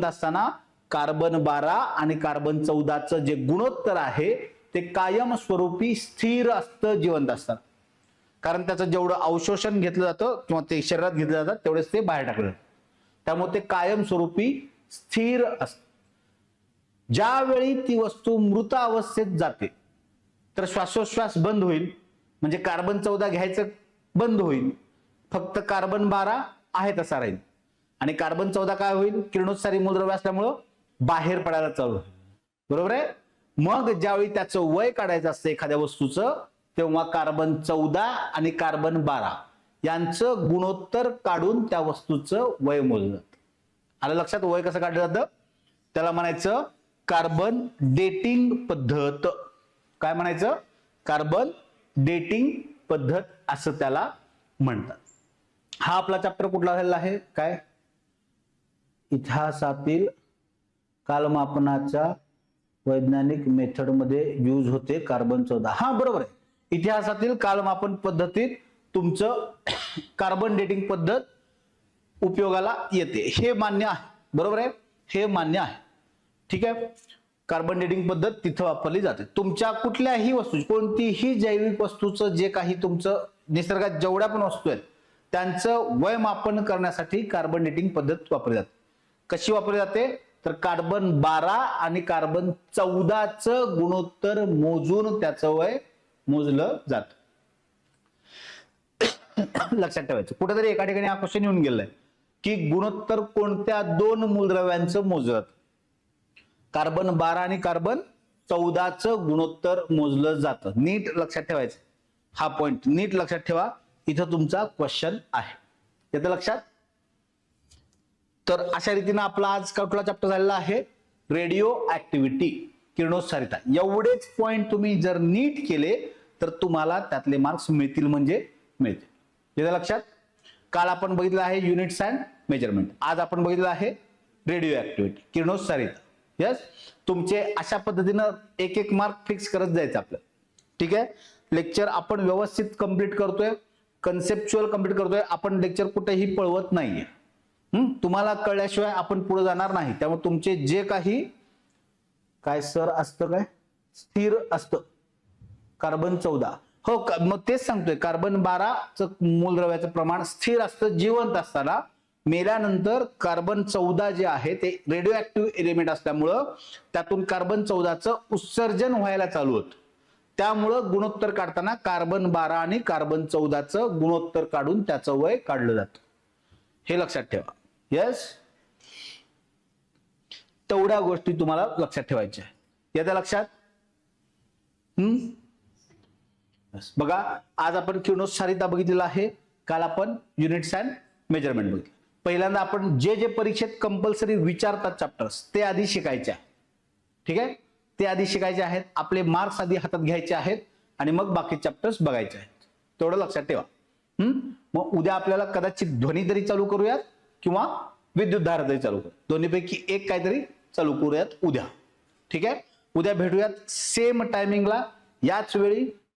S1: असताना कार्बन 12 आणि कार्बन 14चं जे गुणोत्तर आहे ते कायमस्वरूपी स्थिर असतं जिवंत असताना, कारण त्याचं जेवढं अवशोषण घेतलं जातं किंवा ते शरीरात घेतलं जातं तेवढेच ते बाहेर टाकलं जातं. त्यामुळे ते कायमस्वरूपी स्थिर असतं. ज्यावेळी ती वस्तू मृत अवस्थेत जाते तर श्वासोश्वास बंद होईल, म्हणजे कार्बन 14 घ्यायचं बंद होईल, फक्त कार्बन 12 आहे तसा राहील आणि कार्बन 14 काय होईल? किरणोत्सारी मूलद्रव्य असल्यामुळं बाहेर पडायला चालू होईल. बरोबर आहे. मग ज्यावेळी त्याचं वय काढायचं असतं एखाद्या वस्तूचं, तेव्हा कार्बन 14 आणि कार्बन 12 यांचं गुणोत्तर काढून त्या वस्तूचं वय मोजलं जातं. आलं लक्षात? वय कसं काढलं जातं? त्याला म्हणायचं कार्बन डेटिंग पद्धत. काय म्हणायचं? कार्बन डेटिंग पद्धत असं त्याला म्हणतात. हा आपला चॅप्टर कुठला झालेला आहे? काय? इतिहासातील कालमापनाच्या वैज्ञानिक मेथडमध्ये यूज होते कार्बन 14. हा बरोबर आहे. इतिहासातील कालमापन पद्धतीत तुमचं कार्बन डेटिंग पद्धत उपयोगाला येते, हे मान्य आहे. बरोबर आहे, हे मान्य आहे. ठीक आहे. कार्बन डेटिंग पद्धत तिथं वापरली जाते. तुमच्या कुठल्याही वस्तू, कोणतीही जैविक वस्तूचं जे काही तुमचं निसर्गात जेवढ्या पण वस्तू आहेत त्यांचं वय मापन करण्यासाठी कार्बन डेटिंग पद्धत वापरली जाते. कशी वापरली जाते तर कार्बन 12 आणि कार्बन 14चं गुणोत्तर मोजून त्याचं वय मोजलं जातं. लक्षात ठेवायचं. कुठेतरी एका ठिकाणी हा क्वेश्चन येऊन गेलाय की गुणोत्तर कोणत्या दोन मूलद्रव्यांचं मोजलं जातं. कार्बन 12 आणि कार्बन 14चं गुणोत्तर मोजलं जातं. नीट लक्षात ठेवायचं, हा पॉइंट नीट लक्षात ठेवा. इथं तुमचा क्वेश्चन आहे, येतं लक्षात. तर अशा रीतीने आपला आज कुठला चॅप्टर झालेला आहे, रेडिओ ऍक्टिव्हिटी, किरणोत्सारिता. एवढेच पॉइंट तुम्ही जर नीट केले तर तुम्हाला त्यातले मार्क्स मिळतील म्हणजे मिळतील. येतं लक्षात. काल आपण बघितलं आहे युनिट्स अँड मेजरमेंट, आज आपण बघितलं आहे रेडिओ ऍक्टिव्हिटी, किरणोत्सारिता. यस, तुमचे अशा पद्धतीनं एक एक मार्क फिक्स करत जायचं आपलं. ठीक आहे. लेक्चर आपण व्यवस्थित कंप्लीट करतोय, कन्सेप्च्युअल कंप्लीट करतोय. आपण लेक्चर कुठेही पळवत नाहीये. तुम्हाला कळल्याशिवाय आपण पुढे जाणार नाही. त्यामुळे तुमचे जे काही काय सर असतं, काय स्थिर असतं कार्बन 14, हो मग तेच सांगतोय, कार्बन 12चं मूलद्रव्याचं प्रमाण स्थिर असतं जिवंत असताना. मेल्यानंतर कार्बन 14 जे आहे ते रेडिओ ऍक्टिव्ह एलिमेंट असल्यामुळं त्यातून कार्बन 14चं उत्सर्जन व्हायला चालू होतं. त्यामुळं गुणोत्तर काढताना कार्बन 12 आणि कार्बन 14चं गुणोत्तर काढून त्याचं वय काढलं जातं. हे लक्षात ठेवा. यस, तेवढ्या गोष्टी तुम्हाला लक्षात ठेवायच्या आहे. येत्या लक्षात. बघा, आज आपण किरणोत्सारिता बघितलेला आहे, काल आपण युनिट्स अँड मेजरमेंट बघितलं. पहिल्यांदा आपण जे जे परीक्षेत कंपल्सरी विचारतात चॅप्टर्स ते आधी शिकायचे आहे. ठीक आहे, ते आधी शिकायचे आहेत. आपले मार्क्स आधी हातात घ्यायचे आहेत आणि मग बाकी चॅप्टर्स बघायचे आहेत. तेवढं लक्षात ठेवा. मग उद्या आपल्याला कदाचित ध्वनी तरी चालू करूयात किंवा विद्युत धारा तरी चालू करूयात. दोन्हीपैकी एक काहीतरी चालू करूयात उद्या. ठीक आहे, उद्या भेटूयात सेम टायमिंगला, याच वेळी